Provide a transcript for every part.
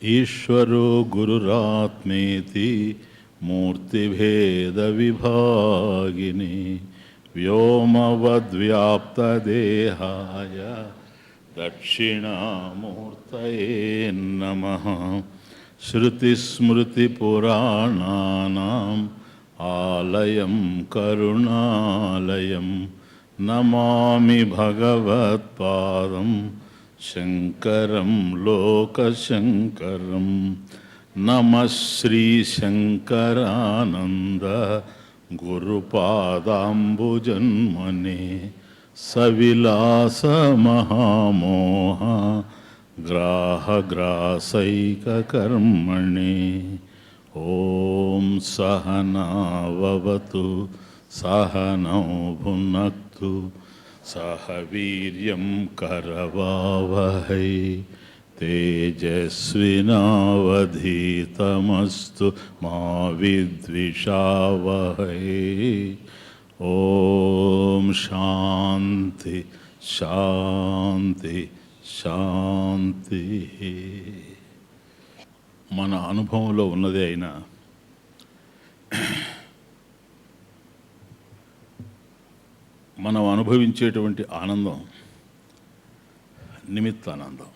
ఈశ్వరో గురురాత్మేతి మూర్తిభేద విభాగిని వ్యోమవద్వ్యాప్తదేహాయ దక్షిణామూర్తయే నమః. శృతిస్మృతిపురాణానాం ఆలయం కరుణాలయం నమామి భగవత్పాదం శంకరం లోకశంకరం. నమః శ్రీ శంకరానంద గురుపాదాంబుజన్మనే సవిలాస మహామోహ గ్రాహగ్రాసైకకర్మణే. ఓం సహనావవతు సహనౌ భునక్తు సహ వీర్యం కరవావహై తేజస్వినావధీతమస్తు మా విద్విషావహై. ఓం శాంతి శాంతి శాంతి. మన అనుభవంలో ఉన్నదే అయినా మనం అనుభవించేటువంటి ఆనందం నిమిత్తానందం.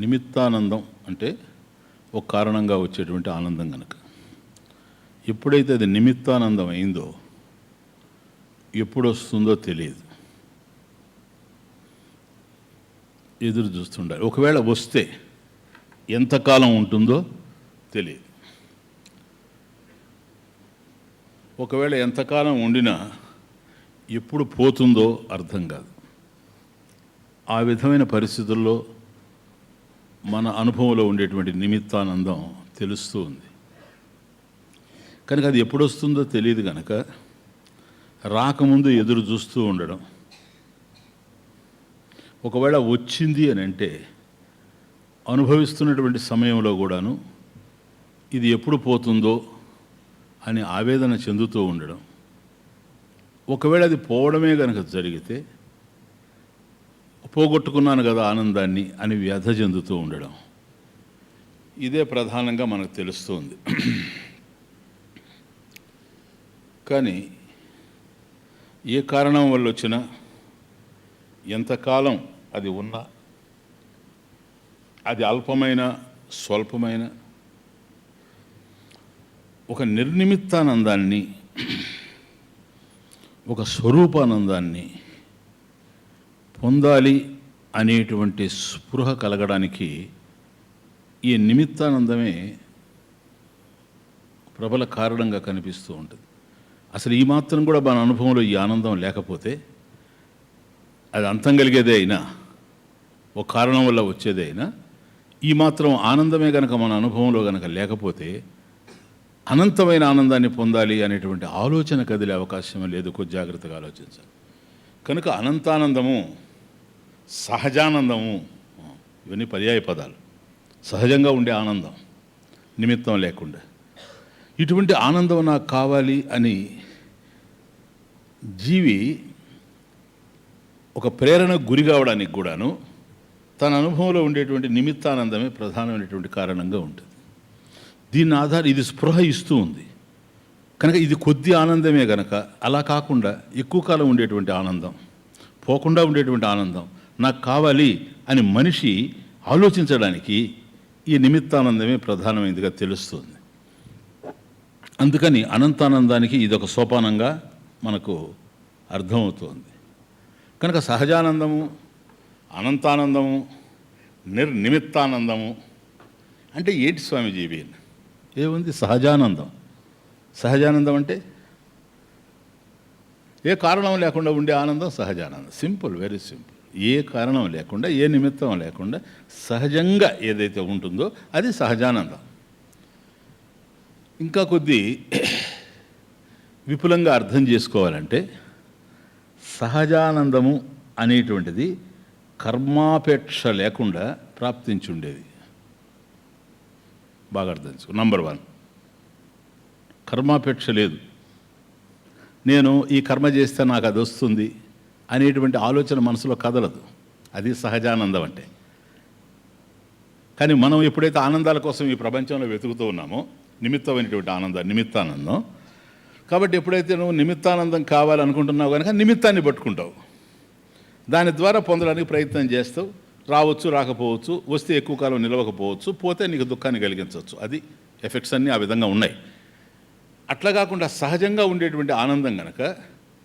నిమిత్తానందం అంటే ఒక కారణంగా వచ్చేటువంటి ఆనందం కనుక, ఎప్పుడైతే అది నిమిత్తానందం అయిందో ఎప్పుడు వస్తుందో తెలియదు, ఎదురు చూస్తుండాలి. ఒకవేళ వస్తే ఎంతకాలం ఉంటుందో తెలియదు. ఒకవేళ ఎంతకాలం ఉండినా ఎప్పుడు పోతుందో అర్థం కాదు. ఆ విధమైన పరిస్థితుల్లో మన అనుభవంలో ఉండేటువంటి నిమిత్తానందం తెలుస్తూ ఉంది కనుక, అది ఎప్పుడు వస్తుందో తెలియదు కనుక రాకముందు ఎదురు చూస్తూ ఉండడం. ఒకవేళ వచ్చింది అని అంటే అనుభవిస్తున్నటువంటి సమయంలో కూడాను ఇది ఎప్పుడు పోతుందో అని ఆవేదన చెందుతూ ఉండడం. ఒకవేళ అది పోవడమే కనుక జరిగితే పోగొట్టుకున్నాను కదా ఆనందాన్ని అని వ్యధ చెందుతూ ఉండడం. ఇదే ప్రధానంగా మనకు తెలుస్తుంది. కానీ ఏ కారణం వల్ల వచ్చినా ఎంతకాలం అది ఉన్నా, అది అల్పమైన స్వల్పమైన ఒక నిర్నిమిత్తానందాన్ని, ఒక స్వరూపానందాన్ని పొందాలి అనేటువంటి స్పృహ కలగడానికి ఈ నిమిత్తానందమే ప్రబల కారణంగా కనిపిస్తూ ఉంటుంది. అసలు ఈ మాత్రం కూడా మన అనుభవంలో ఈ ఆనందం లేకపోతే, అది అంతం కలిగేదే అయినా, ఒక కారణం వల్ల వచ్చేదే అయినా, ఈ మాత్రం ఆనందమే కనుక మన అనుభవంలో కనుక లేకపోతే అనంతమైన ఆనందాన్ని పొందాలి అనేటువంటి ఆలోచన కదిలే అవకాశం లేదు. కొద్ది జాగ్రత్తగా ఆలోచించాలి. కనుక అనంతానందము, సహజానందము, ఇవన్నీ పర్యాయ పదాలు. సహజంగా ఉండే ఆనందం, నిమిత్తం లేకుండా. ఇటువంటి ఆనందం నాకు కావాలి అని జీవి ఒక ప్రేరణకు గురి కావడానికి కూడాను తన అనుభవంలో ఉండేటువంటి నిమిత్తానందమే ప్రధానమైనటువంటి కారణంగా ఉంటుంది. దీని ఆధారం ఇది స్పృహ ఇస్తూ ఉంది కనుక ఇది కొద్ది ఆనందమే కనుక, అలా కాకుండా ఎక్కువ కాలం ఉండేటువంటి ఆనందం, పోకుండా ఉండేటువంటి ఆనందం నాకు కావాలి అని మనిషి ఆలోచించడానికి ఈ నిమిత్తానందమే ప్రధానమైనదిగా తెలుస్తుంది. అందుకని అనంతానందానికి ఇదొక సోపానంగా మనకు అర్థమవుతోంది. కనుక సహజానందము, అనంతానందము, నిర్నిమిత్తానందము అంటే ఏంటి స్వామీజీ ఇవి? ఏముంది? సహజానందం. సహజానందం అంటే ఏ కారణం లేకుండా ఉండే ఆనందం సహజానందం. Simple, very simple. ఏ కారణం లేకుండా, ఏ నిమిత్తం లేకుండా సహజంగా ఏదైతే ఉంటుందో అది సహజానందం. ఇంకా కొద్ది విపులంగా అర్థం చేసుకోవాలంటే సహజానందము అనేటువంటిది కర్మాపేక్ష లేకుండా ప్రాప్తించి ఉండేది. బాగా అర్థం చేసుకో. నంబర్ 1, కర్మాపేక్ష లేదు. నేను ఈ కర్మ చేస్తే నాకు అది వస్తుంది అనేటువంటి ఆలోచన మనసులో కదలదు. అది సహజానందం అంటే. కానీ మనం ఎప్పుడైతే ఆనందాల కోసం ఈ ప్రపంచంలో వెతుకుతూ ఉన్నామో, నిమిత్తమైనటువంటి నిమిత్తానందం. కాబట్టి ఎప్పుడైతే నువ్వు నిమిత్తానందం కావాలనుకుంటున్నావు కనుక నిమిత్తాన్ని పట్టుకుంటావు, దాని ద్వారా పొందడానికి ప్రయత్నం చేస్తావు. రావచ్చు, రాకపోవచ్చు, వస్తే ఎక్కువ కాలం నిలవకపోవచ్చు, పోతే నీకు దుఃఖాన్ని కలిగించవచ్చు. అది ఎఫెక్ట్స్ అన్నీ ఆ విధంగా ఉన్నాయి. అట్లా కాకుండా సహజంగా ఉండేటువంటి ఆనందం కనుక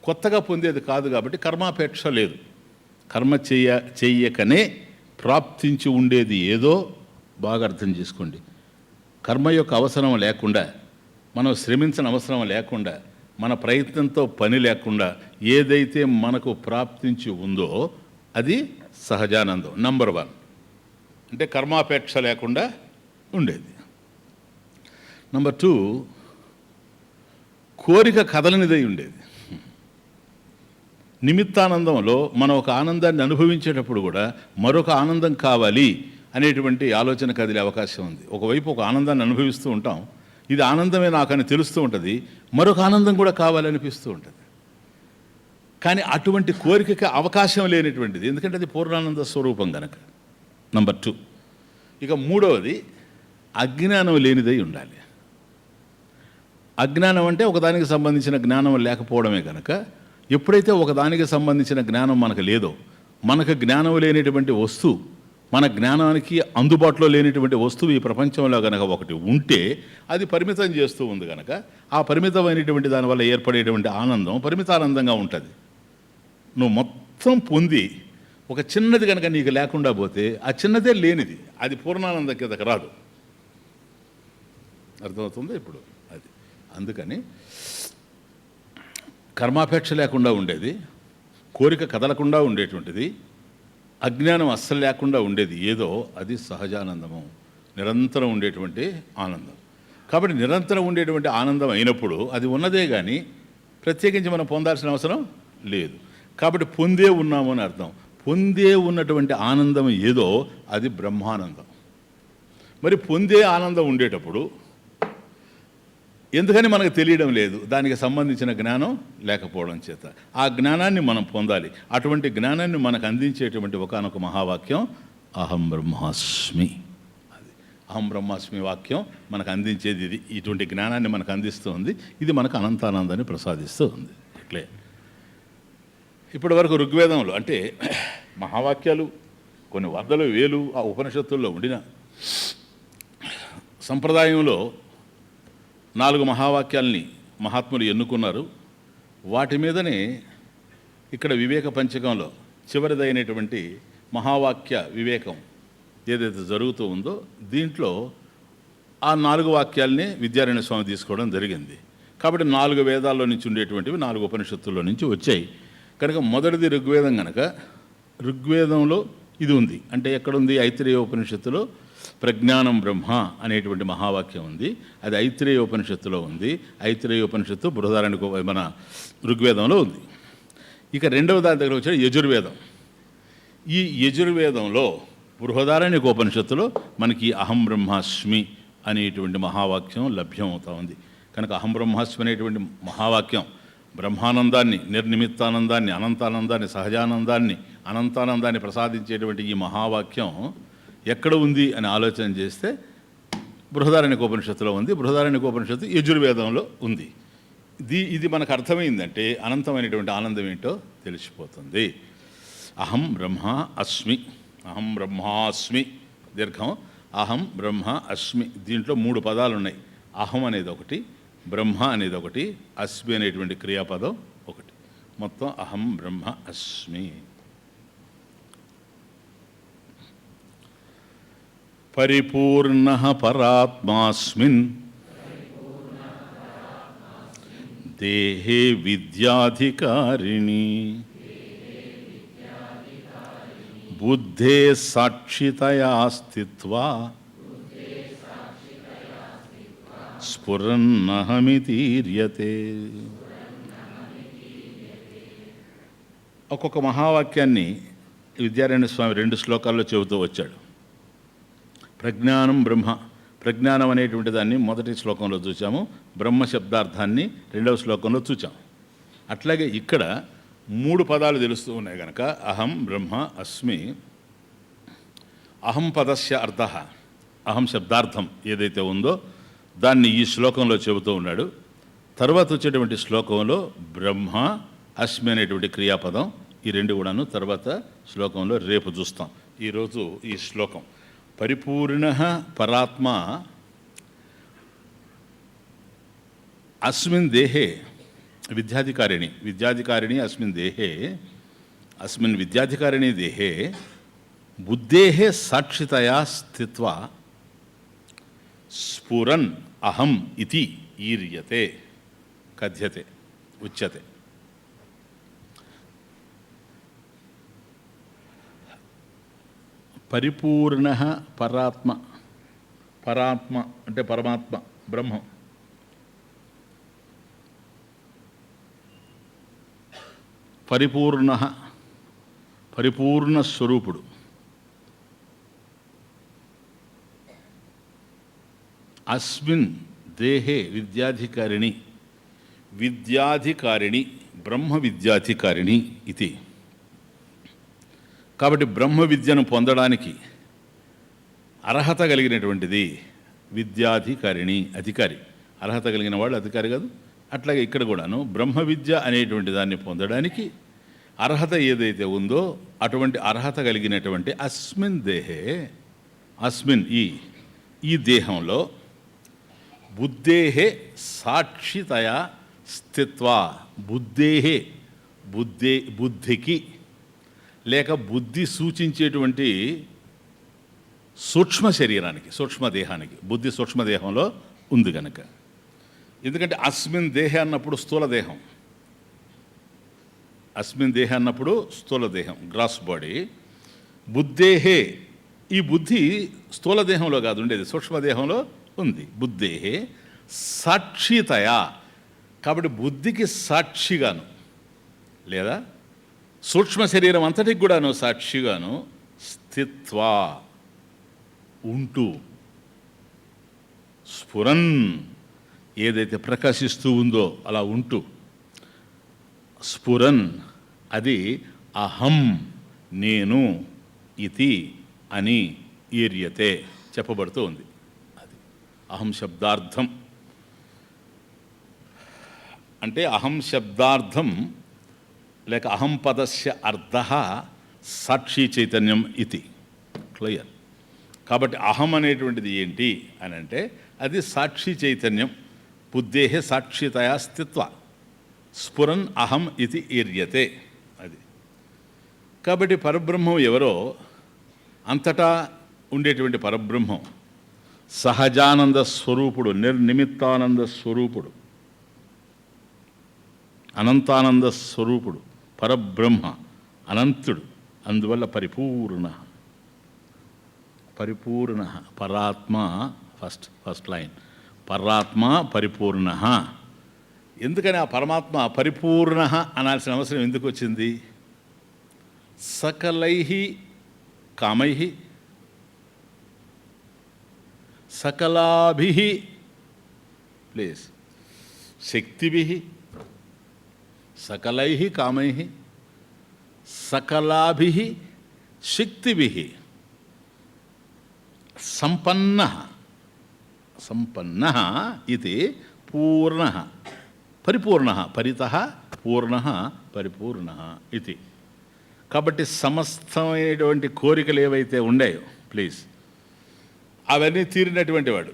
కొత్తగా పొందేది కాదు. కాబట్టి కర్మాపేక్ష లేదు. కర్మ చెయ్యకనే ప్రాప్తించి ఉండేది ఏదో బాగా అర్థం చేసుకోండి. కర్మ యొక్క అవసరం లేకుండా, మనం శ్రమించిన అవసరం లేకుండా, మన ప్రయత్నంతో పని లేకుండా ఏదైతే మనకు ప్రాప్తించి ఉందో అది సహజానందం. నంబర్ 1 అంటే కర్మాపేక్ష లేకుండా ఉండేది. నంబర్ 2 కోరిక కదలనిదై ఉండేది. నిమిత్తానందంలో మనం ఒక ఆనందాన్ని అనుభవించేటప్పుడు కూడా మరొక ఆనందం కావాలి అనేటువంటి ఆలోచన కదిలే అవకాశం ఉంది. ఒకవైపు ఒక ఆనందాన్ని అనుభవిస్తూ ఉంటాం, ఇది ఆనందమే నాకని తెలుస్తూ ఉంటుంది, మరొక ఆనందం కూడా కావాలనిపిస్తూ ఉంటుంది. కానీ అటువంటి కోరికకి అవకాశం లేనటువంటిది, ఎందుకంటే అది పూర్ణానంద స్వరూపం కనుక. నంబర్ 2 ఇక 3వది అజ్ఞానం లేనిదై ఉండాలి. అజ్ఞానం అంటే ఒకదానికి సంబంధించిన జ్ఞానం లేకపోవడమే కనుక, ఎప్పుడైతే ఒకదానికి సంబంధించిన జ్ఞానం మనకు లేదో, మనకు జ్ఞానం లేనటువంటి వస్తువు, మన జ్ఞానానికి అందుబాటులో లేనటువంటి వస్తువు ఈ ప్రపంచంలో కనుక ఒకటి ఉంటే అది పరిమితం చేస్తూ ఉంది కనుక, ఆ పరిమితమైనటువంటి దానివల్ల ఏర్పడేటువంటి ఆనందం పరిమితానందంగా ఉంటుంది. నువ్వు మొత్తం పొంది ఒక చిన్నది కనుక నీకు లేకుండా పోతే ఆ చిన్నదే లేనిది, అది పూర్ణానందం కిందకు రాదు. అర్థమవుతుందా ఇప్పుడు? అది అందుకని కర్మాపేక్ష లేకుండా ఉండేది, కోరిక కదలకుండా ఉండేటువంటిది, అజ్ఞానం అస్సలు లేకుండా ఉండేది ఏదో అది సహజానందము, నిరంతరం ఉండేటువంటి ఆనందం. కాబట్టి నిరంతరం ఉండేటువంటి ఆనందం అయినప్పుడు అది ఉన్నదే కానీ ప్రత్యేకించి మనం పొందాల్సిన అవసరం లేదు. కాబట్టి పొందే ఉన్నాము అని అర్థం. పొందే ఉన్నటువంటి ఆనందం ఏదో అది బ్రహ్మానందం. మరి పొందే ఆనందం ఉండేటప్పుడు ఎందుకని మనకు తెలియడం లేదు? దానికి సంబంధించిన జ్ఞానం లేకపోవడం చేత. ఆ జ్ఞానాన్ని మనం పొందాలి. అటువంటి జ్ఞానాన్ని మనకు అందించేటువంటి ఒకానొక మహావాక్యం అహం బ్రహ్మాస్మి. అది అహం బ్రహ్మాస్మి వాక్యం మనకు అందించేది ఇది. ఇటువంటి జ్ఞానాన్ని మనకు అందిస్తుంది. ఇది మనకు అనంతానందాన్ని ప్రసాదిస్తూ ఉంది. ఇట్లే ఇప్పటి వరకు ఋగ్వేదంలో అంటే మహావాక్యాలు కొన్ని వందలు వేలు ఆ ఉపనిషత్తుల్లో ఉండిన సంప్రదాయంలో 4 మహావాక్యాల్ని మహాత్ములు ఎన్నుకున్నారు. వాటి మీదనే ఇక్కడ వివేక పంచకంలో చివరిదైనటువంటి మహావాక్య వివేకం ఏదైతే జరుగుతూ ఉందో దీంట్లో ఆ 4 వాక్యాల్ని విద్యారణ్య స్వామి తీసుకోవడం జరిగింది. కాబట్టి 4 వేదాల్లో నుంచి ఉండేటువంటివి 4 ఉపనిషత్తుల్లో నుంచి వచ్చాయి. కనుక మొదటిది ఋగ్వేదం కనుక ఋగ్వేదంలో ఇది ఉంది. అంటే ఎక్కడుంది? ఐత్రేయ ఉపనిషత్తులో ప్రజ్ఞానం బ్రహ్మ అనేటువంటి మహావాక్యం ఉంది. అది ఐత్రేయ ఉపనిషత్తులో ఉంది. ఐత్రేయ ఉపనిషత్తు బృహదారణ్యక మన ఋగ్వేదంలో ఉంది. ఇక రెండవ దాని దగ్గర వచ్చే యజుర్వేదం. ఈ యజుర్వేదంలో బృహదారణ్యక ఉపనిషత్తులో మనకి అహం బ్రహ్మాస్మి అనేటువంటి మహావాక్యం లభ్యం అవుతా ఉంది. కనుక అహం బ్రహ్మాస్మి అనేటువంటి మహావాక్యం బ్రహ్మానందాన్ని, నిర్నిమిత్తానందాన్ని, అనంతానందాన్ని, సహజానందాన్ని, అనంతానందాన్ని ప్రసాదించేటువంటి ఈ మహావాక్యం ఎక్కడ ఉంది అని ఆలోచన చేస్తే బృహదారణ్యక ఉపనిషత్తులో ఉంది. బృహదారణ్యక ఉపనిషత్తు యజుర్వేదంలో ఉంది. ఇది మనకు అర్థమైందంటే అనంతమైనటువంటి ఆనందం ఏంటో తెలిసిపోతుంది. అహం బ్రహ్మ అస్మి, అహం బ్రహ్మాస్మి దీర్ఘం, అహం బ్రహ్మ అస్మి. దీంట్లో 3 పదాలు ఉన్నాయి. అహం అనేది ఒకటి, బ్రహ్మ అనేది ఒకటి, అస్మి అనేటువంటి క్రియాపదం మొత్తం అహం బ్రహ్మ అస్మి. పరిపూర్ణ పరాత్మాస్మిన్ దేహే విద్యాధికారిణి బుద్ధే సాక్షితయా స్థిత్వా స్ఫురన్నహమితీర్యతే. ఒక్కొక్క మహావాక్యాన్ని విద్యారణ్య స్వామి 2 శ్లోకాల్లో చెబుతూ వచ్చాడు. ప్రజ్ఞానం బ్రహ్మ, ప్రజ్ఞానం అనేటువంటి దాన్ని మొదటి శ్లోకంలో చూసాము, బ్రహ్మ శబ్దార్థాన్ని 2వ శ్లోకంలో చూచాము. అట్లాగే ఇక్కడ 3 పదాలు తెలుస్తూ ఉన్నాయి కనుక అహం బ్రహ్మ అస్మి. అహం పదస్య అర్థ, అహం శబ్దార్థం ఏదైతే ఉందో దాన్ని ఈ శ్లోకంలో చెబుతూ ఉన్నాడు. తర్వాత వచ్చేటువంటి శ్లోకంలో బ్రహ్మ అస్మి అనేటువంటి క్రియాపదం, ఈ 2 కూడాను తర్వాత శ్లోకంలో రేపు చూస్తాం. ఈరోజు ఈ శ్లోకం పరిపూర్ణ పరాత్మ అస్మిన్ దేహే విద్యాధికారిణి, విద్యాధికారిణి అస్మిన్ దేహే, అస్మిన్ విద్యాధికారిణి దేహే బుద్ధేహే సాక్షితయా స్థిత్వా స్ఫురన్ అహం ఇతి ఈర్యతే కథ్యతే ఉచ్యతే. పరిపూర్ణ పరాత్మ, పరాత్మ అంటే పరమాత్మ బ్రహ్మం. పరిపూర్ణ, పరిపూర్ణ స్వరూపుడు. అస్మిన్ దేహే విద్యాధికారిణి, విద్యాధికారిణి బ్రహ్మ విద్యాధికారిణి ఇది. కాబట్టి బ్రహ్మ విద్యను పొందడానికి అర్హత కలిగినటువంటిది విద్యాధికారిణి, అధికారి. అర్హత కలిగిన వాళ్ళు అధికారి కాదు. అట్లాగే ఇక్కడ కూడాను బ్రహ్మ విద్య అనేటువంటి దాన్ని పొందడానికి అర్హత ఏదైతే ఉందో అటువంటి అర్హత కలిగినటువంటి అస్మిన్ దేహే, అస్మిన్ ఈ దేహంలో బుద్ధేహే సాక్షితయా స్థిత్వా, బుద్ధేహే బుద్ధికి లేక బుద్ధి సూచించేటువంటి సూక్ష్మ శరీరానికి, సూక్ష్మదేహానికి, బుద్ధి సూక్ష్మదేహంలో ఉంది కనుక. ఎందుకంటే అస్మిన్ దేహ అన్నప్పుడు స్థూల దేహం, అస్మిన్ దేహ అన్నప్పుడు స్థూల దేహం, గ్రాస్ బాడీ. బుద్ధేహే, ఈ బుద్ధి స్థూల దేహంలో కాదు ఉండేది, సూక్ష్మదేహంలో ఉంది. బుద్ధేహే సాక్షితయా, కాబట్టి బుద్ధికి సాక్షిగాను లేదా సూక్ష్మ శరీరం అంతటికి కూడాను సాక్షిగాను స్థిత్వా ఉంటూ, స్ఫురన్ ఏదైతే ప్రకాశిస్తూ ఉందో అలా ఉంటూ, స్ఫురన్ అది అహం నేను ఇతి అని ఈర్యతే చెప్పబడుతూ ఉంది. అది అహం శబ్దార్థం అంటే అహం శబ్దార్థం లేక అహం పదస్య అర్థ సాక్షి చైతన్యం ఇది క్లియర్. కాబట్టి అహం అనేటువంటిది ఏంటి అని అంటే అది సాక్షి చైతన్యం. బుద్ధేహే సాక్షితయా స్థిత్వ స్ఫురన్ అహం ఇది ఈర్యతే. అది కాబట్టి పరబ్రహ్మం ఎవరో, అంతటా ఉండేటువంటి పరబ్రహ్మం సహజానంద స్వరూపుడు, నిర్నిమిత్తానంద స్వరూపుడు, అనంతానంద స్వరూపుడు, పరబ్రహ్మ అనంతుడు. అందువల్ల పరిపూర్ణ, పరిపూర్ణ పరాత్మ. ఫస్ట్ లైన్ పరాత్మ పరిపూర్ణ. ఎందుకని ఆ పరమాత్మ పరిపూర్ణ అనాల్సిన అవసరం ఎందుకు వచ్చింది? సకలై కామై సకలాభి ప్లీజ్ శక్తిభి సకలై కామై సకలాభి శక్తిభి సంపన్న, సంపన్న ఇది పూర్ణ, పరిపూర్ణ, పరితః పూర్ణ పరిపూర్ణ ఇది. కాబట్టి సమస్తమైనటువంటి కోరికలు ఏవైతే ఉన్నాయో ప్లీజ్ అవన్నీ తీరినటువంటి వాడు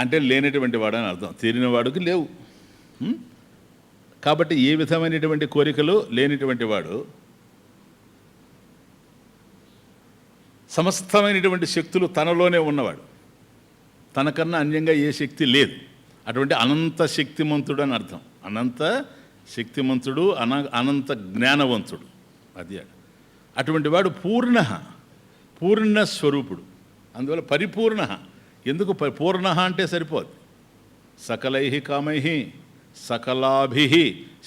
అంటే లేనటువంటి వాడు అని అర్థం. తీరిన వాడికి లేవు. కాబట్టి ఏ విధమైనటువంటి కోరికలు లేనిటువంటి వాడు సమస్తమైనటువంటి శక్తులు తనలోనే ఉన్నవాడు, తనకన్నా అన్యంగా ఏ శక్తి లేదు. అటువంటి అనంత శక్తిమంతుడు అని అర్థం. అనంత శక్తిమంతుడు, అనంత జ్ఞానవంతుడు. అది అటువంటి వాడు పూర్ణ స్వరూపుడు. అందువల్ల పరిపూర్ణ. ఎందుకు పూర్ణ అంటే సరిపోదు. సకలై కామై సకలాభి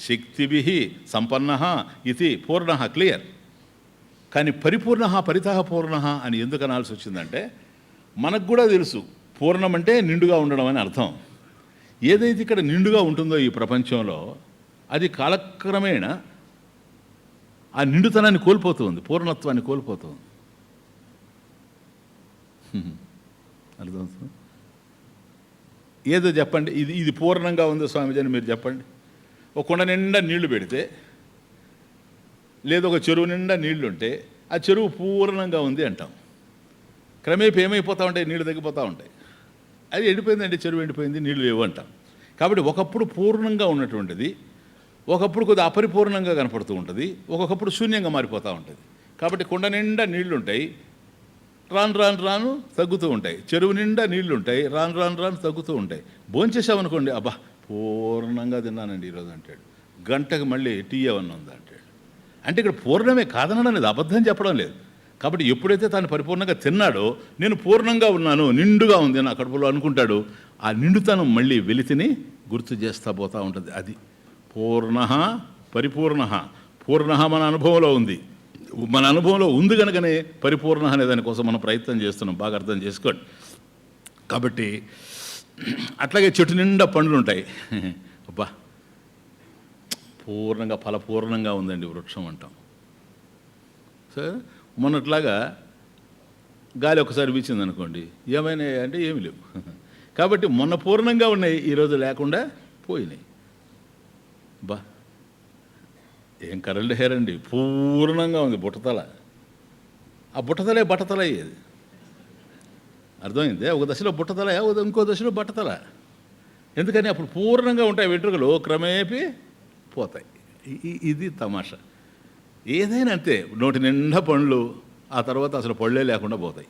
శక్తిభి సంపన్న ఇది పూర్ణ, క్లియర్. కానీ పరిపూర్ణ పరితః పూర్ణ అని ఎందుకు అనాల్సి వచ్చిందంటే మనకు కూడా తెలుసు పూర్ణం అంటే నిండుగా ఉండడం అని అర్థం. ఏదైతే ఇక్కడ నిండుగా ఉంటుందో ఈ ప్రపంచంలో అది కాలక్రమేణా ఆ నిండుతనాన్ని కోల్పోతుంది, పూర్ణత్వాన్ని కోల్పోతుంది. అర్థమవుతుంది? ఏదో చెప్పండి, ఇది పూర్ణంగా ఉందో స్వామీజీ అని మీరు చెప్పండి. ఒక కుండ నిండా నీళ్లు పెడితే లేదా ఒక చెరువు నిండా నీళ్లు ఉంటే ఆ చెరువు పూర్ణంగా ఉంది అంటాం. క్రమేపీ ఏమైపోతూ ఉంటాయి, నీళ్లు తగ్గిపోతూ ఉంటాయి. అది ఎండిపోయిందంటే చెరువు ఎండిపోయింది, నీళ్లు లేవు అంటాం. కాబట్టి ఒకప్పుడు పూర్ణంగా ఉన్నటువంటిది ఒకప్పుడు కొద్దిగా అపరిపూర్ణంగా కనపడుతూ ఉంటుంది, ఒక్కొక్కప్పుడు శూన్యంగా మారిపోతూ ఉంటుంది. కాబట్టి కుండ నిండా నీళ్లు ఉంటాయి, రాను రాను రాను తగ్గుతూ ఉంటాయి. చెరువు నిండా నీళ్లు ఉంటాయి, రాను రాను రాను తగ్గుతూ ఉంటాయి. భోంచేసామనుకోండి, అబ్బా పూర్ణంగా తిన్నానండి ఈరోజు అంటాడు. గంటకు మళ్ళీ టీ ఏమన్నా ఉందా అంటాడు. అంటే ఇక్కడ పూర్ణమే కాదనడం లేదు, అబద్ధం చెప్పడం లేదు. కాబట్టి ఎప్పుడైతే తాను పరిపూర్ణంగా తిన్నాడో నేను పూర్ణంగా ఉన్నాను, నిండుగా ఉంది నా కడుపులో అనుకుంటాడు, ఆ నిండుతనం మళ్ళీ వెలితిని గుర్తు చేస్తూ పోతూ ఉంటుంది. అది పూర్ణ పరిపూర్ణ. పూర్ణ మన అనుభవంలో ఉంది, మన అనుభవంలో ఉంది కనుకనే పరిపూర్ణ అనే దానికోసం మనం ప్రయత్నం చేస్తున్నాం. బాగా అర్థం చేసుకోండి. కాబట్టి అట్లాగే చెట్టు నిండా పండ్లు ఉంటాయి, అబ్బా పూర్ణంగా ఫలపూర్ణంగా ఉందండి వృక్షం అంటాం. సో మొన్నట్లాగా గాలి ఒకసారి వీచింది అనుకోండి, ఏమైనా అంటే ఏమి లేవు. కాబట్టి మొన్న పూర్ణంగా ఉన్నాయి, ఈరోజు లేకుండా పోయినాయి. బా ఏం కరెంట్ హెయిర్ అండి, పూర్ణంగా ఉంది బుట్టతల. ఆ బుట్టతలే బట్టతల అయ్యేది. అర్థమైందే? ఒక దశలో బుట్టతల, ఇంకో దశలో బట్టతల. ఎందుకని అప్పుడు పూర్ణంగా ఉంటాయి వెంట్రుకలు, క్రమేపీ పోతాయి. ఇది తమాషా. ఏదైనా అంతే, నోటి నిండా పండ్లు, ఆ తర్వాత అసలు పళ్ళే లేకుండా పోతాయి.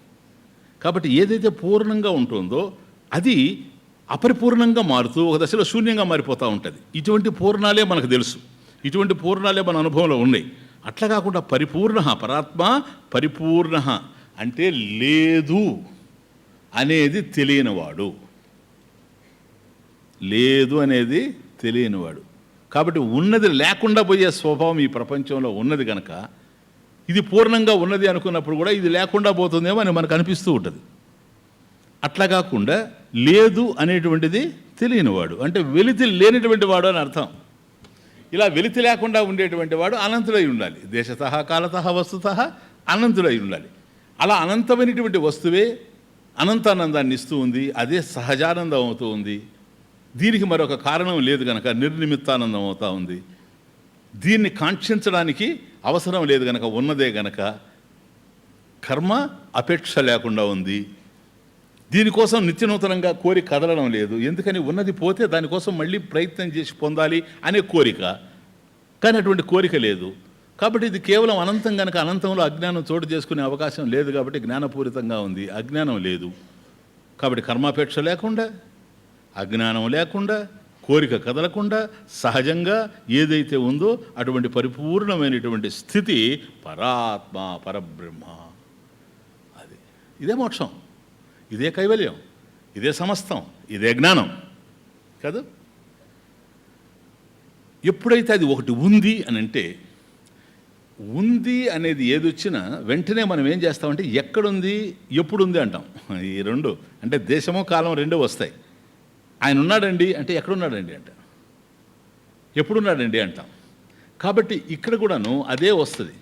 కాబట్టి ఏదైతే పూర్ణంగా ఉంటుందో అది అపరిపూర్ణంగా మారుతూ ఒక దశలో శూన్యంగా మారిపోతూ ఉంటుంది. ఇటువంటి పూర్ణాలే మనకు తెలుసు, ఇటువంటి పూర్ణాలే మన అనుభవంలో ఉన్నాయి. అట్లా కాకుండా పరిపూర్ణ, పరాత్మ పరిపూర్ణ అంటే లేదు అనేది తెలియనివాడు, లేదు అనేది తెలియనివాడు. కాబట్టి ఉన్నది లేకుండా పోయే స్వభావం ఈ ప్రపంచంలో ఉన్నది కనుక ఇది పూర్ణంగా ఉన్నది అనుకున్నప్పుడు కూడా ఇది లేకుండా పోతుందేమో అని మనకు అనిపిస్తూ ఉంటుంది. అట్లా కాకుండా లేదు అనేటువంటిది తెలియనివాడు అంటే వెలితి లేనిటువంటి వాడు అని అర్థం. ఇలా వెలితి లేకుండా ఉండేటువంటి వాడు అనంతుడై ఉండాలి. దేశత కాలత వస్తుత అనంతుడై ఉండాలి. అలా అనంతమైనటువంటి వస్తువే అనంతానందాన్ని ఇస్తూ ఉంది, అదే సహజానందం అవుతూ ఉంది. దీనికి మరొక కారణం లేదు కనుక నిర్నిమిత్తానందం అవుతూ ఉంది. దీన్ని కాంక్షించడానికి అవసరం లేదు కనుక ఉన్నదే గనక కర్మ అపేక్ష లేకుండా ఉంది. దీనికోసం నిత్యనూతనంగా కోరి కదలడం లేదు. ఎందుకని ఉన్నది పోతే దానికోసం మళ్ళీ ప్రయత్నం చేసి పొందాలి అనే కోరిక, కానీ అటువంటి కోరిక లేదు. కాబట్టి ఇది కేవలం అనంతం కనుక అనంతంలో అజ్ఞానం చోటు చేసుకునే అవకాశం లేదు. కాబట్టి జ్ఞానపూరితంగా ఉంది, అజ్ఞానం లేదు. కాబట్టి కర్మాపేక్ష లేకుండా, అజ్ఞానం లేకుండా, కోరిక కదలకుండా సహజంగా ఏదైతే ఉందో అటువంటి పరిపూర్ణమైనటువంటి స్థితి పరాత్మ పరబ్రహ్మ. అది ఇదే మోక్షం, ఇదే కైవల్యం, ఇదే సమస్తం, ఇదే జ్ఞానం కాదు. ఎప్పుడైతే అది ఒకటి ఉంది అని అంటే, ఉంది అనేది ఏది వచ్చినా వెంటనే మనం ఏం చేస్తామంటే ఎక్కడుంది ఎప్పుడుంది అంటాం. ఈ రెండు అంటే దేశము కాలం రెండు వస్తాయి. ఆయన ఉన్నాడండి అంటే ఎక్కడున్నాడండి అంట, ఎప్పుడున్నాడండి అంటాం. కాబట్టి ఇక్కడ కూడాను అదే వస్తుంది.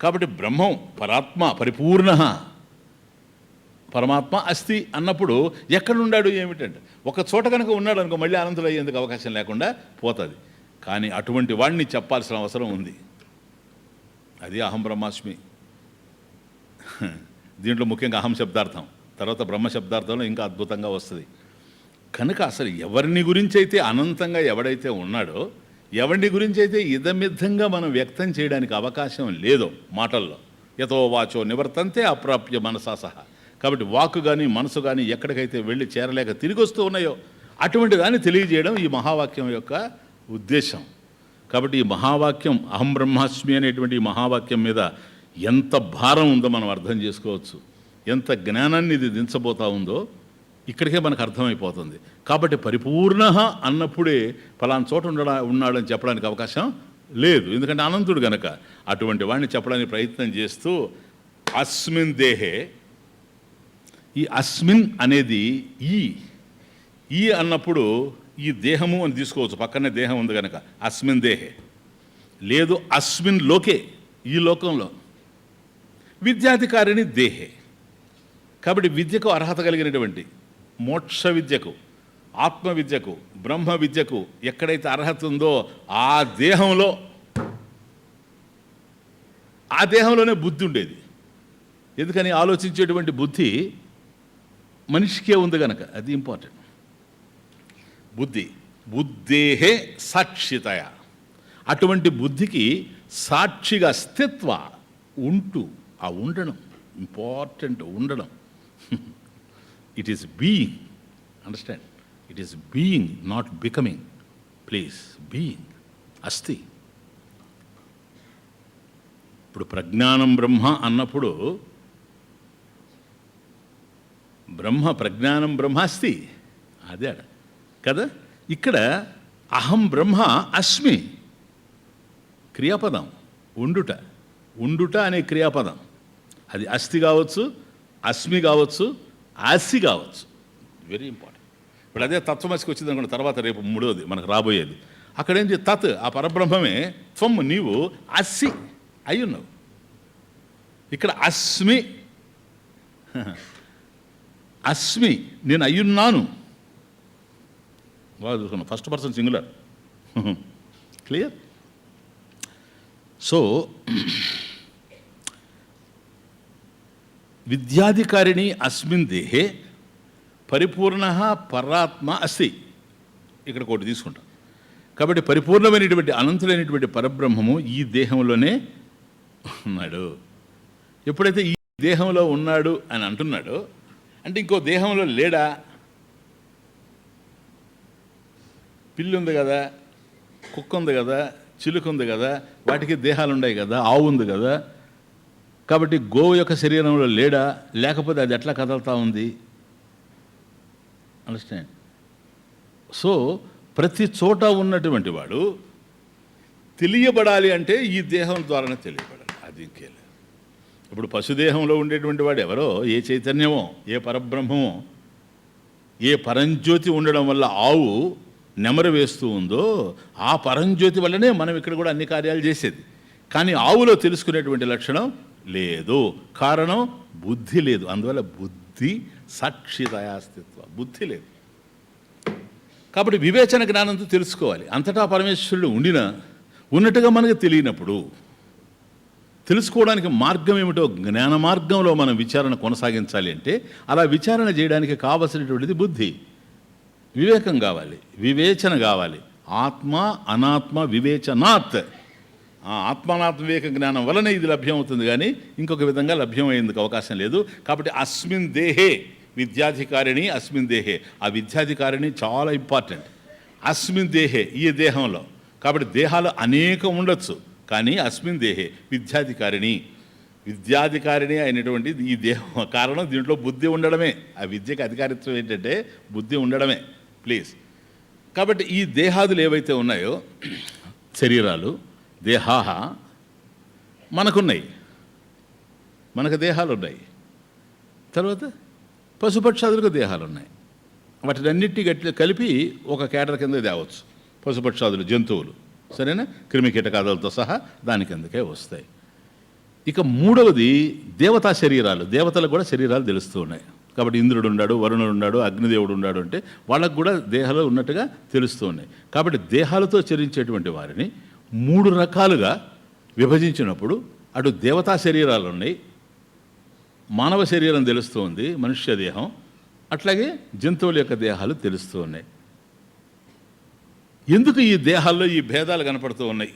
కాబట్టి బ్రహ్మం పరాత్మ పరిపూర్ణ పరమాత్మ అస్తి అన్నప్పుడు ఎక్కడున్నాడు ఏమిటంటే ఒక చోట కనుక ఉన్నాడు అనుకో మళ్ళీ అనంతుడు అయ్యేందుకు అవకాశం లేకుండా పోతుంది. కానీ అటువంటి వాడిని చెప్పాల్సిన అవసరం ఉంది. అది అహం బ్రహ్మాస్మి. దీంట్లో ముఖ్యంగా అహం శబ్దార్థం, తర్వాత బ్రహ్మ శబ్దార్థంలో ఇంకా అద్భుతంగా వస్తుంది. కనుక అసలు ఎవరిని గురించి అయితే అనంతంగా ఎవడైతే ఉన్నాడో ఎవరి గురించి అయితే ఇదమిద్ధంగా మనం వ్యక్తం చేయడానికి అవకాశం లేదో మాటల్లో, యతో వాచో నివర్తంతే అప్రాప్య మనసా సహా. కాబట్టి వాక్కు కానీ మనసు కానీ ఎక్కడికైతే వెళ్ళి చేరలేక తిరిగి వస్తూ ఉన్నాయో అటువంటి దాన్ని తెలియజేయడం ఈ మహావాక్యం యొక్క ఉద్దేశం. కాబట్టి ఈ మహావాక్యం అహం బ్రహ్మాస్మి అనేటువంటి ఈ మహావాక్యం మీద ఎంత భారం ఉందో మనం అర్థం చేసుకోవచ్చు. ఎంత జ్ఞానాన్ని ఇది దించబోతా ఉందో ఇక్కడికే మనకు అర్థమైపోతుంది. కాబట్టి పరిపూర్ణ అన్నప్పుడే ఫలానా చోట ఉన్నాడని చెప్పడానికి అవకాశం లేదు, ఎందుకంటే అనంతుడు గనక. అటువంటి వాడిని చెప్పడానికి ప్రయత్నం చేస్తూ అస్మిన్ దేహే, ఈ అస్మిన్ అనేది ఈ అన్నప్పుడు ఈ దేహము అని తీసుకోవచ్చు, పక్కనే దేహం ఉంది కనుక అస్మిన్ దేహే. లేదు అస్మిన్ లోకే, ఈ లోకంలో. విద్యాధికారిని దేహే. కాబట్టి విద్యకు అర్హత కలిగినటువంటి మోక్ష విద్యకు, ఆత్మ విద్యకు, బ్రహ్మ విద్యకు ఎక్కడైతే అర్హత ఉందో ఆ దేహంలోనే బుద్ధి ఉండేది. ఎందుకని ఆలోచించేటువంటి బుద్ధి మనిషికే ఉంది కనుక, అది ఇంపార్టెంట్. బుద్ధేహే సాక్షితయ. అటువంటి బుద్ధికి సాక్షిగా స్థిత్వ ఉంటూ, ఆ ఉండడం ఇంపార్టెంట్. ఉండడం it is being, understand, it is being, not becoming. Please, being అస్తి. ఇప్పుడు ప్రజ్ఞానం బ్రహ్మ అన్నప్పుడు ప్రజ్ఞానం బ్రహ్మ అస్తి, అదే కదా. ఇక్కడ అహం బ్రహ్మ అస్మి క్రియాపదం, ఉండుట అనే క్రియాపదం. అది అస్థి కావచ్చు, అస్మి కావచ్చు, ఆసి కావచ్చు. Very important. ఇప్పుడు అదే తత్వమసికి వచ్చింది అనుకోండి, తర్వాత రేపు మూడోది మనకు రాబోయేది. అక్కడేంటి తత్, ఆ పరబ్రహ్మమే, త్వం నీవు అస్సి అయ్యున్నావు. ఇక్కడ అస్మి, అస్మి నేను అయ్యున్నాను. బాగా చూసుకున్నాను, first person singular. Clear. So విద్యాధికారిణి అస్మిన్ దేహే పరిపూర్ణ పరాత్మ అస్తి. ఇక్కడ ఒకటి తీసుకుంటాం. కాబట్టి పరిపూర్ణమైనటువంటి అనంతులైనటువంటి పరబ్రహ్మము ఈ దేహంలోనే ఉన్నాడు. ఎప్పుడైతే ఈ దేహంలో ఉన్నాడు అని అంటున్నాడో, అంటే ఇంకో దేహంలో లేడా? పిల్లి ఉంది కదా, కుక్క ఉంది కదా, చిలుక ఉంది కదా, వాటికి దేహాలు ఉన్నాయి కదా, ఆవు ఉంది కదా. కాబట్టి గోవు యొక్క శరీరంలో లేడా? లేకపోతే అది ఎట్లా కదలుతూ ఉంది? అండర్స్టాండ్. సో ప్రతి చోట ఉన్నటువంటి వాడు తెలియబడాలి అంటే ఈ దేహం ద్వారానే తెలియబడాలి, అది ఇంకేలేదు. ఇప్పుడు పశుదేహంలో ఉండేటువంటి వాడు ఎవరో, ఏ చైతన్యమో, ఏ పరబ్రహ్మమో, ఏ పరంజ్యోతి ఉండడం వల్ల ఆవు నెమరు వేస్తూ ఉందో ఆ పరంజ్యోతి వల్లనే మనం ఇక్కడ కూడా అన్ని కార్యాలు చేసేది. కానీ ఆవులో తెలుసుకునేటువంటి లక్షణం లేదు. కారణం బుద్ధి లేదు. అందువల్ల బుద్ధి సాక్షితయాస్తిత్వ, బుద్ధి లేదు. కాబట్టి వివేచన జ్ఞానంతో తెలుసుకోవాలి. అంతటా పరమేశ్వరుడు ఉన్నట్టుగా మనకు తెలియనప్పుడు తెలుసుకోవడానికి మార్గం ఏమిటో జ్ఞాన మార్గంలో మనం విచారణ కొనసాగించాలి. అంటే అలా విచారణ చేయడానికి కావలసినటువంటిది బుద్ధి, వివేకం కావాలి, వివేచన కావాలి. ఆత్మ అనాత్మ వివేచనాత్, ఆత్మానాత్మ వివేక జ్ఞానం వలన ఇది లభ్యం అవుతుంది, కానీ ఇంకొక విధంగా లభ్యమయ్యేందుకు అవకాశం లేదు. కాబట్టి అస్మిన్ దేహే విద్యాధికారిణి, అస్మిన్ దేహే, ఆ విద్యాధికారిణి చాలా ఇంపార్టెంట్. అస్మిన్ దేహే, ఈ దేహంలో. కాబట్టి దేహాలు అనేకం ఉండొచ్చు, కానీ అస్మిన్ దేహే విద్యాధికారిణి అయినటువంటి ఈ దేహం కారణం దీంట్లో బుద్ధి ఉండడమే. ఆ విద్యకు అధికారిత్వం ఏంటంటే బుద్ధి ఉండడమే. ప్లీజ్. కాబట్టి ఈ దేహాదులు ఏవైతే ఉన్నాయో, శరీరాలు, దేహాహ మనకున్నాయి, మనకు దేహాలు ఉన్నాయి. తర్వాత పశుపక్షాదులకు దేహాలు ఉన్నాయి. వాటినన్నిటి కలిపి ఒక కేటర్ కింద తేవచ్చు. పశుపక్షాదులు, జంతువులు, సరేనా, క్రిమి కీటకాదులతో సహా దాని కిందకే వస్తాయి. ఇక మూడవది దేవతా శరీరాలు. దేవతలకు కూడా శరీరాలు తెలుస్తూ ఉన్నాయి. కాబట్టి ఇంద్రుడు ఉన్నాడు, వరుణుడు ఉన్నాడు, అగ్నిదేవుడు ఉన్నాడు, అంటే వాళ్ళకు కూడా దేహాలు ఉన్నట్టుగా తెలుస్తూ ఉన్నాయి. కాబట్టి దేహాలతో చరించేటువంటి వారిని 3 రకాలుగా విభజించినప్పుడు అటు దేవతా శరీరాలు ఉన్నాయి, మానవ శరీరం తెలుస్తూ ఉంది, మనుష్య దేహం, అట్లాగే జంతువుల యొక్క దేహాలు తెలుస్తూ ఉన్నాయి. ఎందుకు ఈ దేహాల్లో ఈ భేదాలు కనపడుతూ ఉన్నాయి?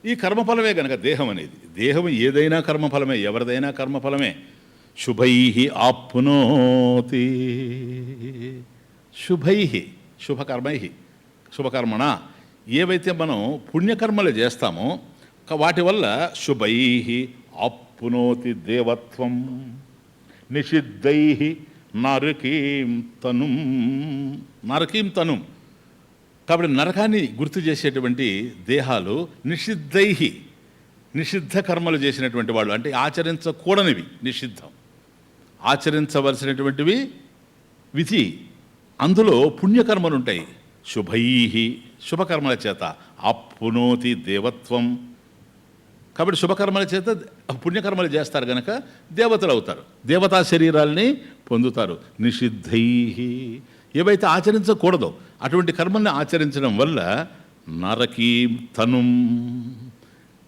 ఈ కర్మఫలమే కనుక దేహం అనేది. దేహం ఏదైనా కర్మఫలమే, ఎవరిదైనా కర్మఫలమే. శుభై ఆప్నోతి, శుభై శుభకర్మై, శుభకర్మణ ఏవైతే మనం పుణ్యకర్మలు చేస్తామో వాటి వల్ల శుభై ఆప్నోతి దేవత్వం, నిషిద్ధై నరకీం తనుం, నరకీం తనుం. కాబట్టి నరకాన్ని గుర్తు చేసేటువంటి దేహాలు నిషిద్ధై, నిషిద్ధ కర్మలు చేసినటువంటి వాళ్ళు, అంటే ఆచరించకూడనివి నిషిద్ధం, ఆచరించవలసినటువంటివి విధి. అందులో పుణ్యకర్మలు ఉంటాయి. శుభై శుభకర్మల చేత ఆప్నోతి దేవత్వం. కాబట్టి శుభకర్మల చేత పుణ్యకర్మలు చేస్తారు కనుక దేవతలు అవుతారు, దేవతా శరీరాల్ని పొందుతారు. నిషిద్ధై ఏవైతే ఆచరించకూడదో అటువంటి కర్మల్ని ఆచరించడం వల్ల నరకీం తనుం.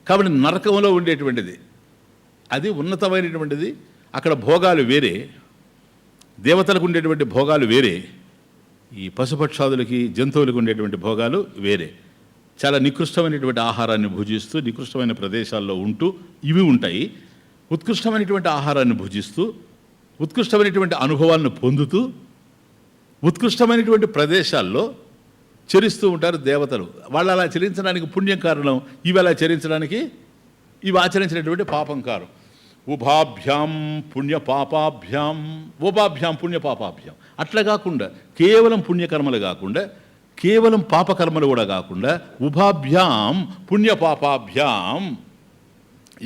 కాబట్టి నరకంలో ఉండేటువంటిది అది ఉన్నతమైనటువంటిది. అక్కడ భోగాలు వేరే, దేవతలకు ఉండేటువంటి భోగాలు వేరే, ఈ పశుపక్షాదులకి జంతువులకు ఉండేటువంటి భోగాలు వేరే. చాలా నికృష్టమైనటువంటి ఆహారాన్ని భుజిస్తూ నికృష్టమైన ప్రదేశాల్లో ఉంటూ ఇవి ఉంటాయి. ఉత్కృష్టమైనటువంటి ఆహారాన్ని భుజిస్తూ ఉత్కృష్టమైనటువంటి అనుభవాలను పొందుతూ ఉత్కృష్టమైనటువంటి ప్రదేశాల్లో చరిస్తూ ఉంటారు దేవతలు. వాళ్ళు అలా చరించడానికి పుణ్యం కారణం, ఇవి అలా చరించడానికి ఇవి ఆచరించినటువంటి పాపం కారణం. ఉభాభ్యాం పుణ్యపాపాభ్యాం, ఉభాభ్యాం పుణ్యపాపాభ్యాం. అట్లా కాకుండా కేవలం పుణ్యకర్మలు కాకుండా కేవలం పాపకర్మలు కూడా కాకుండా ఉభాభ్యాం పుణ్యపాపాభ్యాం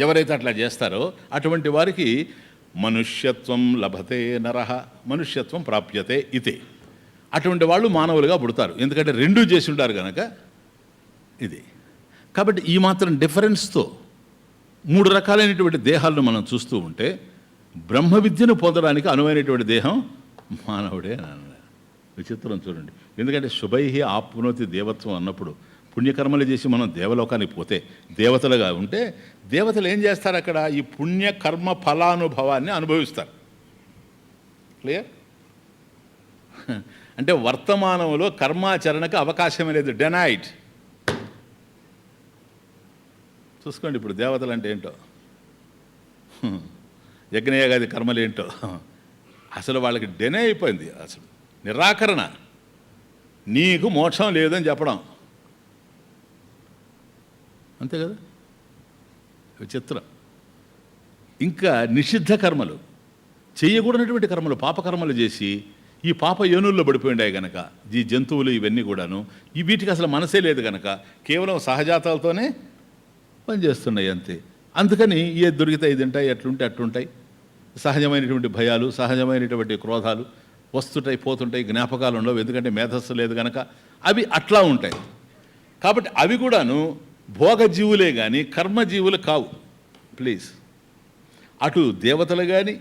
ఎవరైతే అట్లా చేస్తారో అటువంటి వారికి మనుష్యత్వం లభతే నరః, మనుష్యత్వం ప్రాప్యతే ఇతే. అటువంటి వాళ్ళు మానవులుగా పుడతారు, ఎందుకంటే రెండూ చేసి ఉంటారు కనుక ఇది. కాబట్టి ఈ మాత్రం డిఫరెన్స్తో 3 రకాలైనటువంటి దేహాలను మనం చూస్తూ ఉంటే బ్రహ్మ విద్యను పొందడానికి అనువైనటువంటి దేహం మానవుడే అని అన్నారు. విచిత్రం చూడండి. ఎందుకంటే శుభై ఆప్నోతి దేవత్వం అన్నప్పుడు పుణ్యకర్మలు చేసి మనం దేవలోకానికి పోతే దేవతలుగా ఉంటే దేవతలు ఏం చేస్తారు? అక్కడ ఈ పుణ్యకర్మ ఫలానుభవాన్ని అనుభవిస్తారు. క్లియర్? అంటే వర్తమానంలో కర్మాచరణకు అవకాశం లేదు, డెనైడ్. చూసుకోండి ఇప్పుడు దేవతలు అంటే ఏంటో, యజ్ఞయాగాది కర్మలు ఏంటో అసలు వాళ్ళకి డెనే అయిపోయింది. అసలు నిరాకరణ, నీకు మోక్షం లేదని చెప్పడం, అంతే కదా, విచిత్రం. ఇంకా నిషిద్ధ కర్మలు, చేయకూడనటువంటి కర్మలు, పాపకర్మలు చేసి ఈ పాప యోనుల్లో పడిపోయిండాయి కనుక ఈ జంతువులు ఇవన్నీ కూడాను వీటికి అసలు మనసే లేదు కనుక కేవలం సహజాతాలతోనే పనిచేస్తున్నాయి అంతే. అందుకని ఏ దొరికితే ఇది ఉంటాయి, ఎట్లుంటే అట్లుంటాయి. సహజమైనటువంటి భయాలు, సహజమైనటువంటి క్రోధాలు వస్తుంటాయి, పోతుంటాయి, జ్ఞాపకాలు ఉండవు, ఎందుకంటే మేధస్సు లేదు కనుక అవి అట్లా ఉంటాయి. కాబట్టి అవి కూడాను భోగజీవులే కానీ కర్మజీవులు కావు. ప్లీజ్, అటు దేవతలు కానీ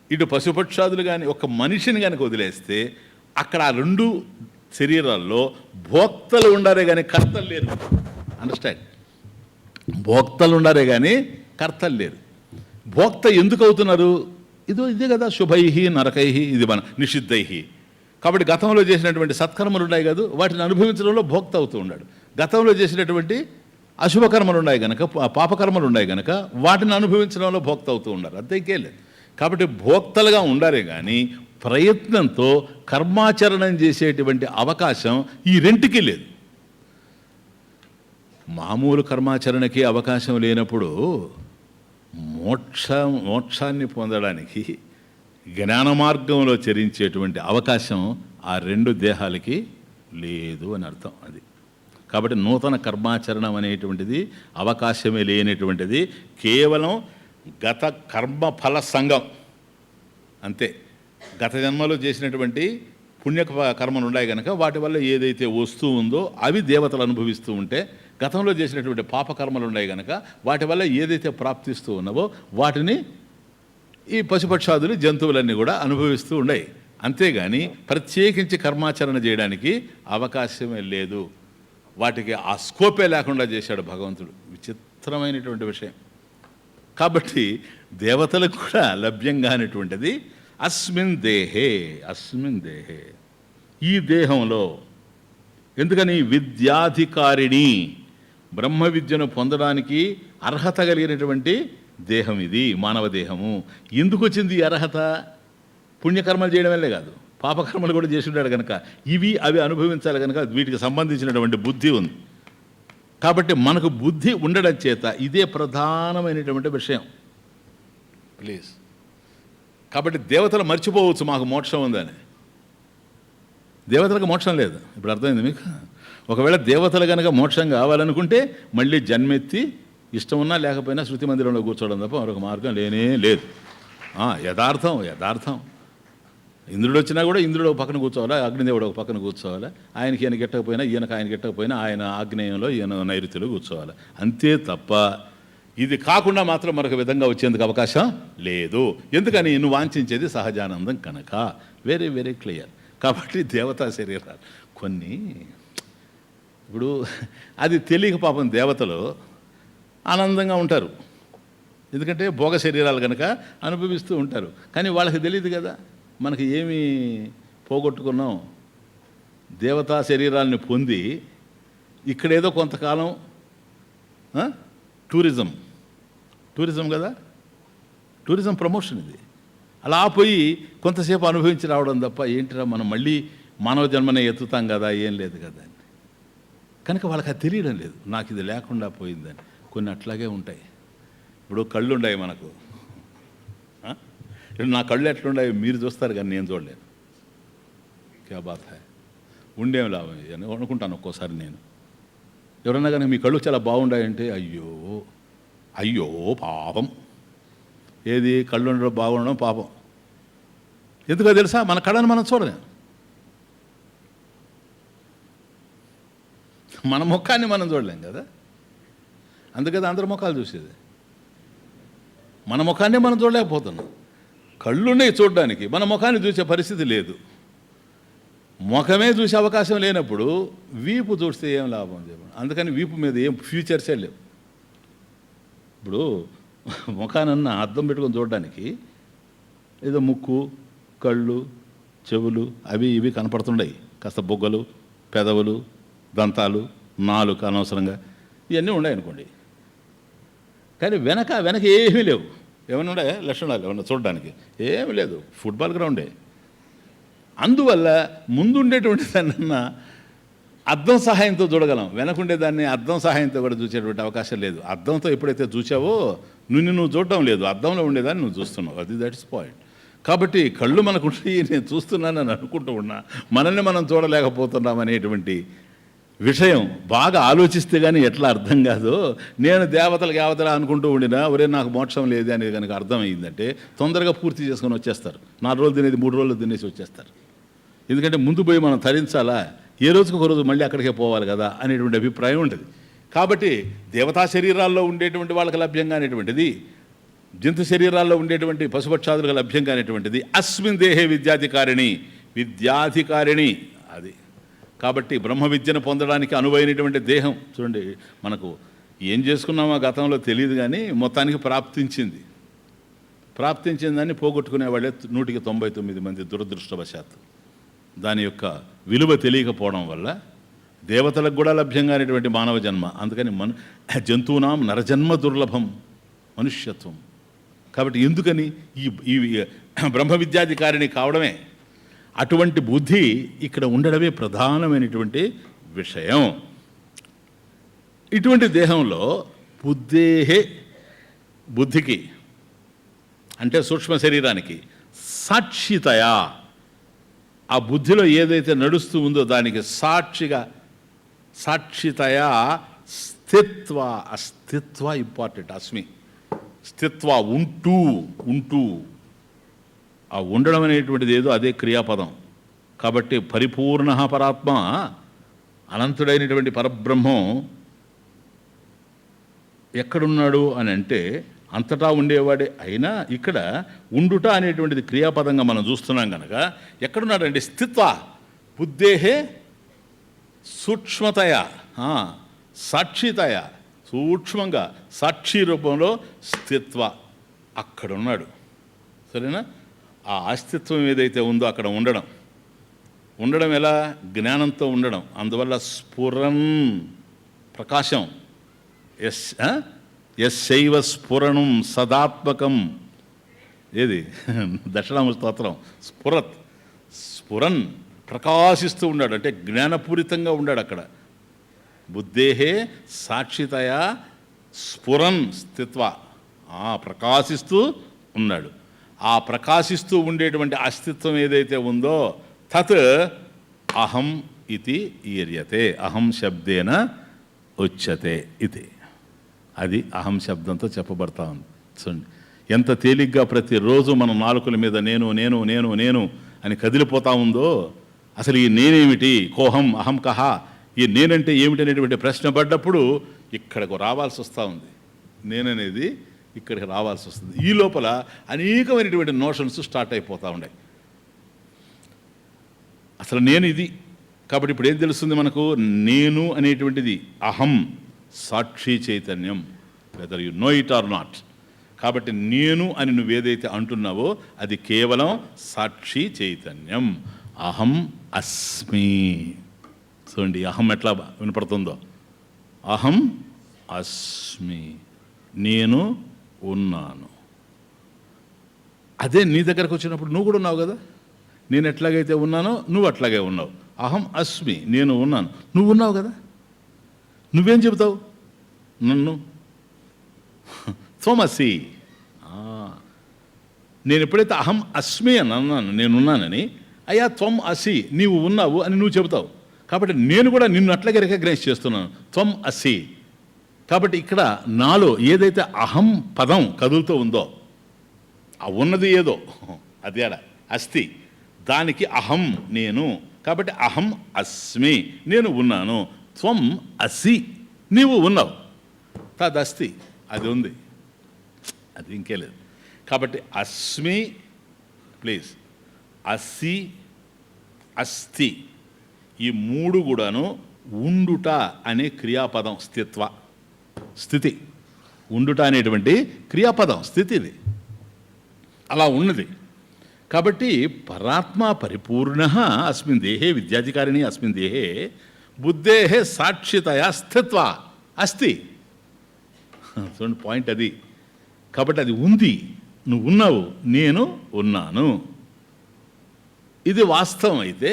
ఇటు పశుపక్షాదులు కానీ ఒక మనిషిని కనుక వదిలేస్తే అక్కడ ఆ 2 శరీరాల్లో భోక్తలు ఉండారే కానీ కర్తలు లేరు. అండర్స్టాండ్? భోక్తలు ఉండారే కానీ కర్తలు లేరు. భోక్త ఎందుకు అవుతున్నారు? ఇదే కదా శుభై నరకై, ఇది మన నిషిద్ధై. కాబట్టి గతంలో చేసినటువంటి సత్కర్మలు ఉన్నాయి కదా, వాటిని అనుభవించడంలో భోక్త అవుతూ ఉన్నాడు. గతంలో చేసినటువంటి అశుభకర్మలు ఉన్నాయి కనుక, పాపకర్మలు ఉన్నాయి కనుక వాటిని అనుభవించడంలో భోక్త అవుతూ ఉన్నారు, అంతే, ఇంకేం లేదు. కాబట్టి భోక్తలుగా ఉండారే కానీ ప్రయత్నంతో కర్మాచరణం చేసేటువంటి అవకాశం ఈ రెంటికి లేదు. మామూలు కర్మాచరణకి అవకాశం లేనప్పుడు మోక్షాన్ని పొందడానికి జ్ఞాన మార్గంలో చరించేటువంటి అవకాశం ఆ 2 దేహాలకి లేదు అని అర్థం. అది కాబట్టి నూతన కర్మాచరణం అనేటువంటిది అవకాశమే లేనటువంటిది, కేవలం గత కర్మఫల సంఘం అంతే. గత జన్మలో చేసినటువంటి పుణ్య కర్మలు ఉన్నాయి కనుక వాటి వల్ల ఏదైతే వస్తూ ఉందో అవి దేవతలు అనుభవిస్తూ ఉంటే, గతంలో చేసినటువంటి పాపకర్మలు ఉన్నాయి కనుక వాటి వల్ల ఏదైతే ప్రాప్తిస్తూ ఉన్నావో వాటిని ఈ పశుపక్షాదులు జంతువులన్నీ కూడా అనుభవిస్తూ ఉన్నాయి. అంతేగాని ప్రత్యేకించి కర్మాచరణ చేయడానికి అవకాశమే లేదు. వాటికి ఆ స్కోపే లేకుండా చేశాడు భగవంతుడు. విచిత్రమైనటువంటి విషయం. కాబట్టి దేవతలకు కూడా లభ్యం కానిటువంటిది అస్మిన్ దేహే, ఈ దేహంలో ఎందుకని? విద్యాధికారిణి, బ్రహ్మ విద్యను పొందడానికి అర్హత కలిగినటువంటి దేహం ఇది, మానవ దేహము. ఎందుకు వచ్చింది ఈ అర్హత? పుణ్యకర్మలు చేయడం వల్లే కాదు, పాపకర్మలు కూడా చేసి ఉంటాడు కనుక ఇవి అవి అనుభవించాలి కనుక వీటికి సంబంధించినటువంటి బుద్ధి ఉంది. కాబట్టి మనకు బుద్ధి ఉండడం చేత ఇదే ప్రధానమైనటువంటి విషయం. ప్లీజ్. కాబట్టి దేవతలు మర్చిపోవచ్చు మాకు మోక్షం ఉందని. దేవతలకు మోక్షం లేదు. ఇప్పుడు అర్థమైంది మీకు? ఒకవేళ దేవతలు కనుక మోక్షం కావాలనుకుంటే మళ్ళీ జన్మెత్తి ఇష్టం ఉన్నా లేకపోయినా శృతి మందిరంలో కూర్చోవడం తప్ప మరొక మార్గం లేనే లేదు. యథార్థం. ఇంద్రుడు వచ్చినా కూడా ఇంద్రుడు ఒక పక్కన కూర్చోవాలా, అగ్నిదేవుడు ఒక పక్కన కూర్చోవాలా, ఆయనకి ఈయన గిట్టకపోయినా ఈయనకు ఆయన గిట్టకపోయినా ఆయన ఆగ్నేయంలో ఈయన నైరుతిలో కూర్చోవాలి, అంతే తప్ప ఇది కాకుండా మాత్రం మరొక విధంగా వచ్చేందుకు అవకాశం లేదు. ఎందుకని? నువ్వు వాంఛించేది సహజానందం కనుక. Very very clear. కాబట్టి దేవతా శరీరాలు కొన్ని ఇప్పుడు అది తెలియక పాపం దేవతలు ఆనందంగా ఉంటారు. ఎందుకంటే భోగ శరీరాలు కనుక అనుభవిస్తూ ఉంటారు. కానీ వాళ్ళకి తెలియదు కదా మనకి ఏమి పోగొట్టుకున్నాం. దేవతా శరీరాలని పొంది ఇక్కడేదో కొంతకాలం టూరిజం కదా, టూరిజం ప్రమోషన్ ఇది. అలా పోయి కొంతసేపు అనుభవించి రావడం తప్ప ఏంటిరా మనం మళ్ళీ మానవ జన్మనే ఎత్తుతాం కదా, ఏం లేదు కదా అని. కనుక వాళ్ళకి అది తెలియడం లేదు, నాకు ఇది లేకుండా పోయిందని. కొన్ని అట్లాగే ఉంటాయి. ఇప్పుడు కళ్ళు ఉన్నాయి మనకు. ఇప్పుడు నా కళ్ళు ఎట్లున్నాయి మీరు చూస్తారు కానీ నేను చూడలేను. క్యా బాత్ హై, ఉండేం లాభం అని అనుకుంటాను ఒక్కోసారి నేను. ఎవరన్నా కానీ మీ కళ్ళు చాలా బాగుండాయంటే అయ్యో పాపం. ఏది? కళ్ళు ఉండడం బాగుండడం పాపం. ఎందుకో తెలుసా? మన కళ్ళని మనం చూడలేం, మన ముఖాన్ని మనం చూడలేం కదా. అందుకని అందరి ముఖాలు చూసేది, మన ముఖాన్ని మనం చూడలేకపోతున్నాం. కళ్ళున్నాయి చూడడానికి, మన ముఖాన్ని చూసే పరిస్థితి లేదు. ముఖమే చూసే అవకాశం లేనప్పుడు వీపు చూస్తే ఏం లాభం చెప్పండి. అందుకని వీపు మీద ఏం ఫ్యూచర్సే లేవు. ఇప్పుడు ముఖానన్న అద్దం పెట్టుకొని చూడడానికి ఏదో ముక్కు, కళ్ళు, చెవులు అవి ఇవి కనపడుతుండయి, కాస్త బొగ్గలు, పెదవులు, దంతాలు, నాలుక అనవసరంగా ఇవన్నీ ఉన్నాయి అనుకోండి. కానీ వెనక ఏమీ లేవు. ఏమైనా ఉండే లక్షణాలు ఏమన్నా చూడడానికి? ఏమీ లేదు, ఫుట్బాల్ గ్రౌండే. అందువల్ల ముందుండేటువంటి దాన్నన్నా అద్దం సహాయంతో చూడగలం, వెనకుండేదాన్ని అద్దం సహాయంతో కూడా చూసేటువంటి అవకాశం లేదు. అద్దంతో ఎప్పుడైతే చూసావో నువ్వు చూడటం లేదు, అద్దంలో ఉండేదాన్ని నువ్వు చూస్తున్నావు. That's point. కాబట్టి కళ్ళు మనకుండి నేను చూస్తున్నానని అనుకుంటూ ఉన్నా మనల్ని మనం చూడలేకపోతున్నాం అనేటువంటి విషయం బాగా ఆలోచిస్తే కానీ ఎట్లా అర్థం కాదో. నేను దేవతలు అనుకుంటూ ఉండినా ఒరే నాకు మోక్షం లేదు అనేది కనుక అర్థమైందంటే తొందరగా పూర్తి చేసుకొని వచ్చేస్తారు. 4 రోజులు తినేది 3 రోజులు తినేసి వచ్చేస్తారు. ఎందుకంటే ముందు పోయి మనం తరించాలా, ఏ రోజుకు ఒక రోజు మళ్ళీ అక్కడికే పోవాలి కదా అనేటువంటి అభిప్రాయం ఉంటుంది. కాబట్టి దేవతా శరీరాల్లో ఉండేటువంటి వాళ్ళకి లభ్యం కానిటువంటిది, జంతు శరీరాల్లో ఉండేటువంటి పశుపక్షాదులకు లభ్యం కానిటువంటిది అస్మిన్ దేహే విద్యాధికారిణి అది. కాబట్టి బ్రహ్మ విద్యను పొందడానికి అనువైనటువంటి దేహం చూడండి. మనకు ఏం చేసుకున్నామో గతంలో తెలియదు కానీ మొత్తానికి ప్రాప్తించిందని పోగొట్టుకునే వాళ్ళే 199 మంది దురదృష్టవశాత్తు. దాని యొక్క విలువ తెలియకపోవడం వల్ల దేవతలకు కూడా లభ్యం కానిటువంటి మానవ జన్మ. అందుకని జంతువునాం నరజన్మ దుర్లభం మనుష్యత్వం. కాబట్టి ఎందుకని ఈ బ్రహ్మ విద్యాధికారిని కావడమే, అటువంటి బుద్ధి ఇక్కడ ఉండడమే ప్రధానమైనటువంటి విషయం. ఇటువంటి దేహంలో బుద్ధికి అంటే సూక్ష్మ శరీరానికి సాక్షితయా, ఆ బుద్ధిలో ఏదైతే నడుస్తూ ఉందో దానికి సాక్షితయా అస్తిత్వ ఇంపార్టెంట్. స్థిత్వ ఉంటూ ఆ ఉండడం అనేటువంటిది ఏదో అదే క్రియాపదం. కాబట్టి పరిపూర్ణ పరాత్మ అనంతుడైనటువంటి పరబ్రహ్మం ఎక్కడున్నాడు అని అంటే అంతటా ఉండేవాడే. అయినా ఇక్కడ ఉండుట అనేటువంటిది క్రియాపదంగా మనం చూస్తున్నాం కనుక ఎక్కడున్నాడంటే స్థిత్వ బుద్ధేహే సూక్ష్మతయ సాక్షితయ, సూక్ష్మంగా సాక్షి రూపంలో స్థిత్వ అక్కడున్నాడు. సరేనా? ఆ అస్తిత్వం ఏదైతే ఉందో అక్కడ ఉండడం. ఉండడం ఎలా? జ్ఞానంతో ఉండడం. అందువల్ల స్ఫురన్ ప్రకాశం. యస్సైవ స్ఫురణం సదాత్మకం. ఏది దక్షిణామ స్తోత్రం. స్ఫురన్ ప్రకాశిస్తూ ఉన్నాడు అంటే జ్ఞానపూరితంగా ఉన్నాడు అక్కడ. బుద్ధేహే సాక్షితయా స్ఫురన్ స్థిత్వ, ప్రకాశిస్తూ ఉన్నాడు. ఆ ప్రకాశిస్తూ ఉండేటువంటి అస్తిత్వం ఏదైతే ఉందో తత్ అహం ఇది ఈర్యతే, అహం శబ్దేన ఉచ్యతే ఇది. అది అహం శబ్దంతో చెప్పబడతా ఉంది. చూడండి ఎంత తేలిగ్గా ప్రతిరోజు మన నాలుకల మీద నేను నేను నేను నేను అని కదిలిపోతా ఉందో. అసలు ఈ నేనేమిటి, కోహం అహం కహ, ఈ నేనంటే ఏమిటి అనేటువంటి ప్రశ్న పడ్డప్పుడు ఇక్కడకు రావాల్సి వస్తూ ఉంది. నేననేది ఇక్కడికి రావాల్సి వస్తుంది. ఈ లోపల అనేకమైనటువంటి నోషన్స్ స్టార్ట్ అయిపోతూ ఉన్నాయి. అసలు నేను ఇది. కాబట్టి ఇప్పుడు ఏం తెలుస్తుంది మనకు? నేను అనేటువంటిది అహం, సాక్షి చైతన్యం, whether you know it or not. కాబట్టి నేను అని నువ్వేదైతే అంటున్నావో అది కేవలం సాక్షి చైతన్యం. అహం అస్మి. చూడండి అహం ఎట్లా వినపడుతుందో. అహం అస్మి, నేను ఉన్నాను. అదే నీ దగ్గరకు వచ్చినప్పుడు నువ్వు కూడా ఉన్నావు కదా. నేను ఎట్లాగైతే ఉన్నానో నువ్వు అట్లాగే ఉన్నావు. అహం అస్మి, నేను ఉన్నాను, నువ్వు ఉన్నావు కదా. నువ్వేం చెబుతావు? నన్ను త్వమసి. నేను ఎప్పుడైతే అహం అస్మి అని అన్నాను, నేనున్నానని, అయ్యా త్వం అసి, నీవు ఉన్నావు అని నువ్వు చెబుతావు. కాబట్టి నేను కూడా నిన్ను అట్లాగే రికగ్నైజ్ చేస్తున్నాను, త్వం అసి. కాబట్టి ఇక్కడ నాలో ఏదైతే అహం పదం కదులుతూ ఉందో, ఆ ఉన్నది ఏదో అది ఆడ అస్తి, దానికి అహం నేను. కాబట్టి అహం అస్మి, నేను ఉన్నాను. త్వం అసి, నీవు ఉన్నావు. తదస్తి, అది ఉంది, అది ఇంకే లేదు. కాబట్టి అస్మి ప్లీజ్, అసి, అస్థి, ఈ మూడు కూడాను ఉండుట అనే క్రియాపదం. స్థితి, ఉండుట అనేటువంటి క్రియాపదం, స్థితి ఇది అలా ఉన్నది. కాబట్టి పరాత్మ పరిపూర్ణ అస్మిన్ దేహే విద్యాధికారిణి అస్మిన్ దేహే బుద్ధేహే సాక్షితయా స్థిత్వ అస్తి. చూడండి పాయింట్ అది. కాబట్టి అది ఉంది, నువ్వు ఉన్నావు, నేను ఉన్నాను. ఇది వాస్తవం. అయితే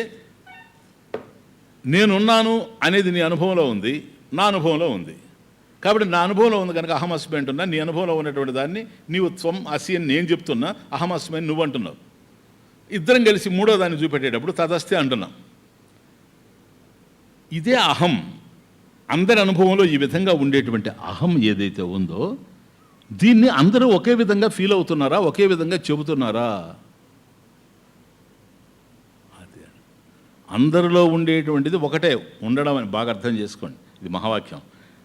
నేనున్నాను అనేది నీ అనుభవంలో ఉంది, నా అనుభవంలో ఉంది. కాబట్టి నా అనుభవంలో ఉంది కనుక అహం అస్మి అంటున్నా. నీ అనుభవంలో ఉన్నటువంటి దాన్ని నీవు త్వం అసి అని నేను చెప్తున్నా, అహం అస్మి అని నువ్వు అంటున్నావు. ఇద్దరం కలిసి మూడో దాన్ని చూపెట్టేటప్పుడు తదస్తి అంటున్నాం. ఇదే అహం. అందరి అనుభవంలో ఈ విధంగా ఉండేటువంటి అహం ఏదైతే ఉందో దీన్ని అందరూ ఒకే విధంగా ఫీల్ అవుతున్నారా, ఒకే విధంగా చెబుతున్నారా? అదే అందరిలో ఉండేటువంటిది ఒకటే ఉండడం అని బాగా అర్థం చేసుకోండి. ఇది మహావాక్యం.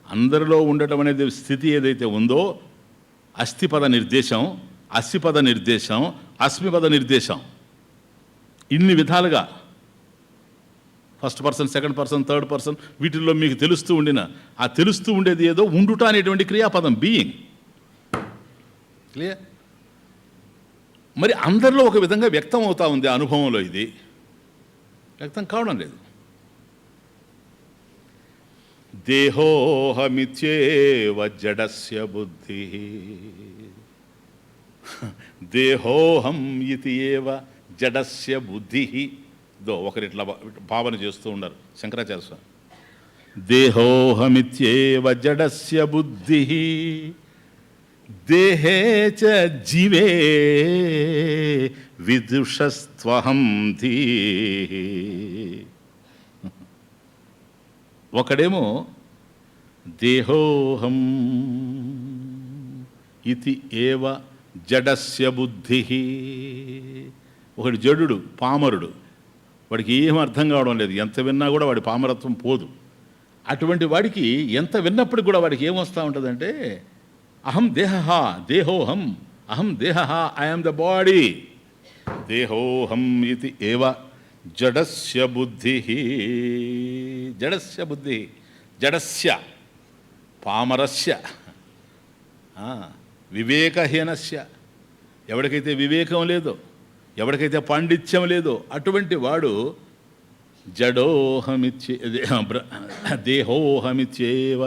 అందరిలో ఉండటం అనేది స్థితి ఏదైతే ఉందో అస్థిపద నిర్దేశం, అస్థిపద నిర్దేశం, అస్మిపద నిర్దేశం, ఇన్ని విధాలుగా first person, second person, third person, వీటిల్లో మీకు తెలుస్తూ ఉండిన ఆ తెలుస్తూ ఉండేది ఏదో ఉండుట అనేటువంటి క్రియాపదం, బీయింగ్. క్లియర్? మరి అందరిలో ఒక విధంగా వ్యక్తం అవుతా ఉంది అనుభవంలో. ఇది వ్యక్తం కావడం లేదు. దేహోహమిత్యేవ జడస్య బుద్ధి, దేహోహం ఇతి ఏవ జడస్య బుద్ధి. ఒకరిట్లా భావన చేస్తూ ఉన్నారు శంకరాచార్య స్వామి. దేహోహమిత్యేవ జడస్య బుద్ధి దేహే చ జీవే విదుషస్త్వహం ధీ. ఒకడేమో దేహోహం ఇతి ఏవ జడస్య బుద్ధి. ఒకడు జడుడు, పామరుడు, వాడికి ఏం అర్థం కావడం లేదు. ఎంత విన్నా కూడా వాడి పామరత్వం పోదు. అటువంటి వాడికి ఎంత విన్నప్పుడు కూడా వాడికి ఏమొస్తూ ఉంటుందంటే అహం దేహ, దేహోహం, అహం దేహ, ఐఎమ్ ద బాడీ. దేహోహం ఇది ఏవ జడస్య బుద్ధి. జడస్య బుద్ధి, జడస్య పామరస్య వివేకహీనస్య. ఎవరికైతే వివేకం లేదో, ఎవరికైతే పాండిత్యం లేదో అటువంటి వాడు జడోహమిత్యే దేహోహమిత్యేవ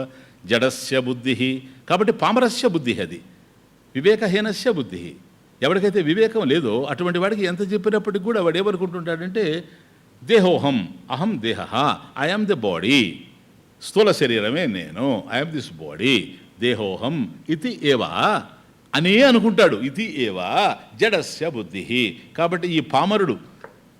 జడస్య బుద్ధి. కాబట్టి పామరస్య బుద్ధి అది, వివేకహీనస్య బుద్ధి. ఎవరికైతే వివేకం లేదో అటువంటి వాడికి ఎంత చెప్పినప్పటికి కూడా వాడు ఏమనుకుంటుంటాడంటే దేహోహం, అహం దేహ, ఐఎమ్ ది బాడీ, స్థూల శరీరమే నేను, ఐఎమ్ దిస్ బాడీ, దేహోహం ఇది ఏవా అనే అనుకుంటాడు. ఇది ఏవా జడస్య బుద్ధి. కాబట్టి ఈ పామరుడు,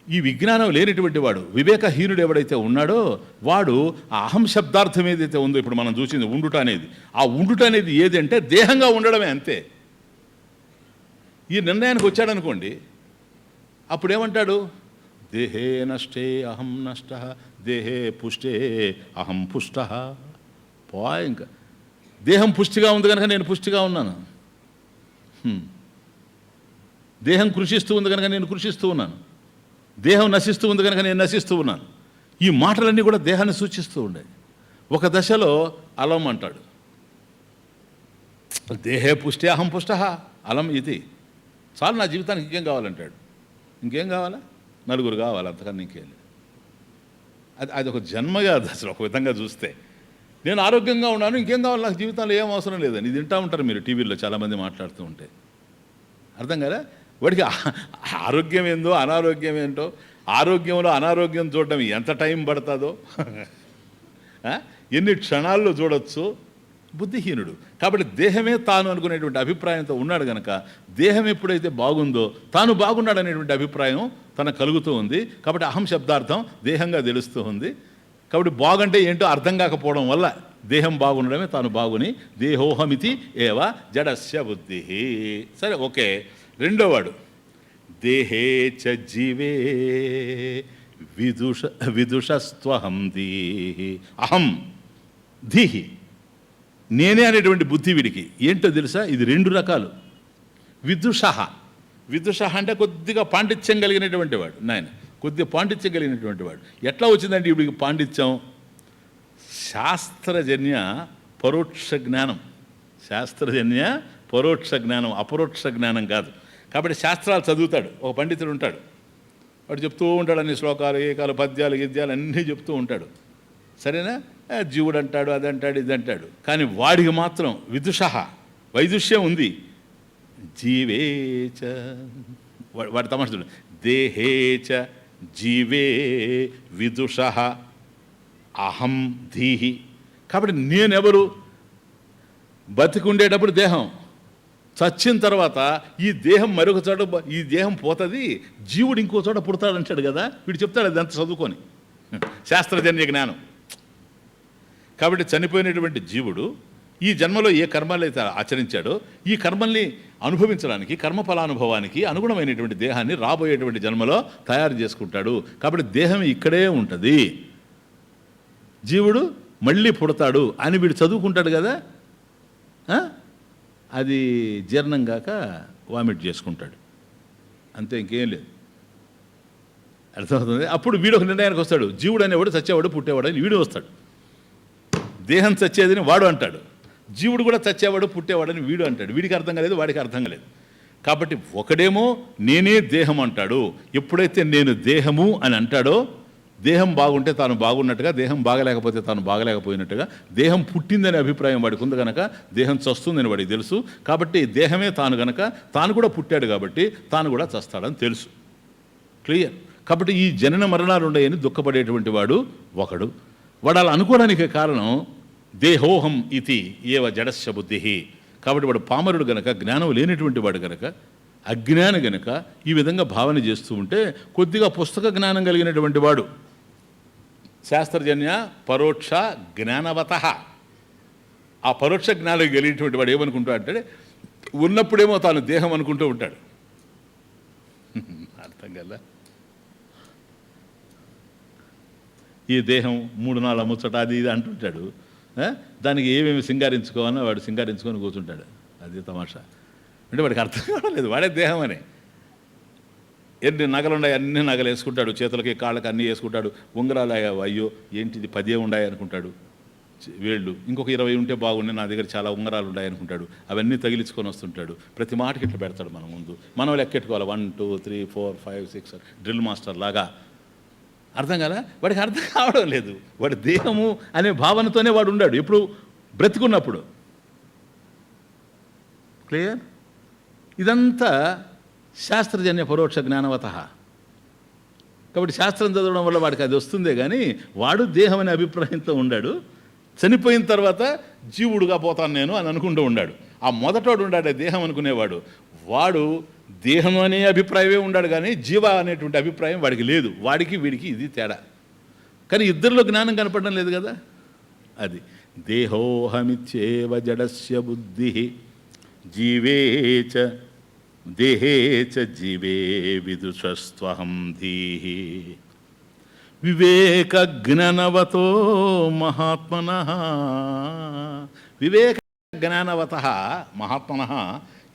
ఈ విజ్ఞానం లేనిటువంటి వాడు, వివేకహీనుడు ఎవడైతే ఉన్నాడో వాడు ఆ అహం శబ్దార్థం ఏదైతే ఉందో ఇప్పుడు మనం చూసింది ఉండుట అనేది, ఆ ఉండుట అనేది ఏది అంటే దేహంగా ఉండడమే, అంతే. ఈ నిర్ణయానికి వచ్చాడనుకోండి, అప్పుడేమంటాడు? దేహే నష్టే అహం నష్ట, దేహే పుష్టే అహం పుష్ట. ఇంకా దేహం పుష్టిగా ఉంది కనుక నేను పుష్టిగా ఉన్నాను, దేహం కృషిస్తూ ఉంది కనుక నేను కృషిస్తూ ఉన్నాను, దేహం నశిస్తూ ఉంది కనుక నేను నశిస్తూ ఉన్నాను. ఈ మాటలన్నీ కూడా దేహాన్ని సూచిస్తూ ఉండేవి. ఒక దశలో అలం అంటాడు, దేహే పుష్టే అహం పుష్ట అలం ఇది, చాలు నా జీవితానికి ఇంకేం కావాలంటాడు. ఇంకేం కావాలా? నలుగురు కావాలి, అంతకన్నా ఇంకేం లేదు. అది ఒక జన్మ కాదు అసలు. ఒక విధంగా చూస్తే నేను ఆరోగ్యంగా ఉన్నాను, ఇంకేం కావాలి నాకు జీవితంలో, ఏం అవసరం లేదని ఇది వింటూ ఉంటారు మీరు టీవీలో చాలామంది మాట్లాడుతూ ఉంటే. అర్థం కదా? వాడికి ఆరోగ్యం ఏందో అనారోగ్యం ఏంటో, ఆరోగ్యంలో అనారోగ్యం చూడడం ఎంత టైం పడుతుందో, ఎన్ని క్షణాల్లో చూడొచ్చు. బుద్ధిహీనుడు. కాబట్టి దేహమే తాను అనుకునేటువంటి అభిప్రాయంతో ఉన్నాడు కనుక దేహం ఎప్పుడైతే బాగుందో తాను బాగున్నాడు అనేటువంటి అభిప్రాయం తనకు కలుగుతూ ఉంది. కాబట్టి అహం శబ్దార్థం దేహంగా తెలుస్తూ ఉంది. కాబట్టి బాగంటే ఏంటో అర్థం కాకపోవడం వల్ల దేహం బాగుండడమే తాను బాగుని దేహోహమితి ఏవ జడస్య బుద్ధి. సరే, ఓకే. రెండోవాడు దేహే చ జీవే విదుషస్త్వహం ధీహి. అహం ధీహి, నేనే అనేటువంటి బుద్ధి వీడికి. ఏంటో తెలుసా? ఇది రెండు రకాలు. విదుష, విదుష అంటే కొద్దిగా పాండిత్యం కలిగినటువంటి వాడు. నాయన కొద్దిగా పాండిత్యం కలిగినటువంటి వాడు. ఎట్లా వచ్చిందంటే వీడికి పాండిత్యం? శాస్త్రజన్య పరోక్ష జ్ఞానం. శాస్త్రజన్య పరోక్ష జ్ఞానం, అపరోక్ష జ్ఞానం కాదు. కాబట్టి శాస్త్రాలు చదువుతాడు. ఒక పండితుడు ఉంటాడు, వాడు చెప్తూ ఉంటాడు అన్ని శ్లోకాలు, ఏకాలు, పద్యాలు, గిద్యాలు అన్నీ చెప్తూ ఉంటాడు. సరేనా? జీవుడు అంటాడు, అది అంటాడు, ఇది అంటాడు. కానీ వాడికి మాత్రం విదుష, వైదుష్యం ఉంది. జీవేచ, వాడి తమాషుడు, దేహేచ జీవే విదుష అహం ధీహి. కాబట్టి నేనెవరు? బతికుండేటప్పుడు దేహం, చచ్చిన తర్వాత ఈ దేహం మరొక చోట, ఈ దేహం పోతుంది, జీవుడు ఇంకో చోట పుడతాడంటాడు కదా. వీడు చెప్తాడు అది అంత చదువుకొని, శాస్త్రజన్య జ్ఞానం. కాబట్టి చనిపోయినటువంటి జీవుడు ఈ జన్మలో ఏ కర్మలు అయితే ఆచరించాడో ఈ కర్మల్ని అనుభవించడానికి, కర్మఫలానుభవానికి అనుగుణమైనటువంటి దేహాన్ని రాబోయేటువంటి జన్మలో తయారు చేసుకుంటాడు. కాబట్టి దేహం ఇక్కడే ఉంటుంది, జీవుడు మళ్ళీ పుడతాడు అని వీడు చదువుకుంటాడు కదా. అది జీర్ణం కాక వామిట్ చేసుకుంటాడు, అంతే, ఇంకేం లేదు. అర్థమవుతుంది? అప్పుడు వీడు ఒక నిర్ణయానికి వస్తాడు. జీవుడు అనేవాడు చచ్చేవాడు, పుట్టేవాడు అని వీడు వస్తాడు. దేహం చచ్చేదని వాడు అంటాడు, జీవుడు కూడా చచ్చేవాడు, పుట్టేవాడని వీడు అంటాడు. వీడికి అర్థం కాలేదు, వాడికి అర్థం కాలేదు. కాబట్టి ఒకడేమో నేనే దేహం అంటాడు. ఎప్పుడైతే నేను దేహము అని అంటాడో, దేహం బాగుంటే తాను బాగున్నట్టుగా, దేహం బాగలేకపోతే తాను బాగలేకపోయినట్టుగా, దేహం పుట్టిందనే అభిప్రాయం వాడికి ఉంది కనుక దేహం చస్తుందని వాడికి తెలుసు. కాబట్టి దేహమే తాను గనక తాను కూడా పుట్టాడు కాబట్టి తాను కూడా చస్తాడని తెలుసు. క్లియర్? కాబట్టి ఈ జనన మరణాలు ఉన్నాయని దుఃఖపడేటువంటి వాడు ఒకడు. వాడు అలా అనుకోవడానికి కారణం దేహోహం ఇతి ఏవ జడస్య బుద్ధి. కాబట్టి వాడు పామరుడు గనక, జ్ఞానం లేనటువంటి వాడు గనక, అజ్ఞాని గనక ఈ విధంగా భావన చేస్తూ ఉంటే కొద్దిగా పుస్తక జ్ఞానం కలిగినటువంటి వాడు, శాస్త్రజన్య పరోక్ష జ్ఞానవత, ఆ పరోక్ష జ్ఞానం కలిగినటువంటి వాడు ఏమనుకుంటా అంటే ఉన్నప్పుడేమో తాను దేహం అనుకుంటూ ఉంటాడు. అర్థం కదా? ఈ దేహం 3-4 ముచ్చట అది ఇది అంటుంటాడు. దానికి ఏమేమి సింగారించుకోవాలో వాడు సింగారించుకొని కూర్చుంటాడు. అది తమాషా. అంటే వాడికి అర్థం కావలేదు వాడే దేహం అని. ఎన్ని నగలు ఉన్నాయి అన్ని నగలు వేసుకుంటాడు, చేతులకి కాళ్ళకి అన్నీ వేసుకుంటాడు. ఉంగరాలు అయ్యో ఏంటిది 10 ఉన్నాయి అనుకుంటాడు, వేళ్ళు ఇంకొక 20 ఉంటే బాగుండే, నా దగ్గర చాలా ఉంగరాలు ఉన్నాయి అనుకుంటాడు. అవన్నీ తగిలించుకొని వస్తుంటాడు. ప్రతి మాటకి ఇట్లా పెడతాడు మన ముందు. మనం లెక్కెట్టుకోవాలి 1 2 3 4 5 6 డ్రిల్ మాస్టర్ లాగా. అర్థం కదా, వాడికి అర్థం కావడం లేదు. వాడి దేహము అనే భావనతోనే వాడు ఉన్నాడు ఎప్పుడు బ్రతికున్నప్పుడు. క్లియర్? ఇదంతా శాస్త్రజన్య పరోక్ష జ్ఞానవత. కాబట్టి శాస్త్రం చదవడం వల్ల వాడికి అది వస్తుందే కానీ వాడు దేహం అనే అభిప్రాయంతో ఉన్నాడు. చనిపోయిన తర్వాత జీవుడుగా పోతాను నేను అని అనుకుంటూ ఉన్నాడు. ఆ మొదటోడు ఉన్నాడు దేహం అనుకునేవాడు, వాడు దేహం అనే అభిప్రాయమే ఉన్నాడు కానీ జీవ అనేటువంటి అభిప్రాయం వాడికి లేదు. వాడికి వీడికి ఇది తేడా. కానీ ఇద్దరిలో జ్ఞానం కనపడడం లేదు కదా. అది దేహోహమిత్యేవ జడస్య బుద్ధి జీవేచ దేహేచ జీవే విదుషస్త్వహం ధీః వివేక జ్ఞానవతో మహాత్మనః. వివేక జ్ఞానవతః మహాత్మనః.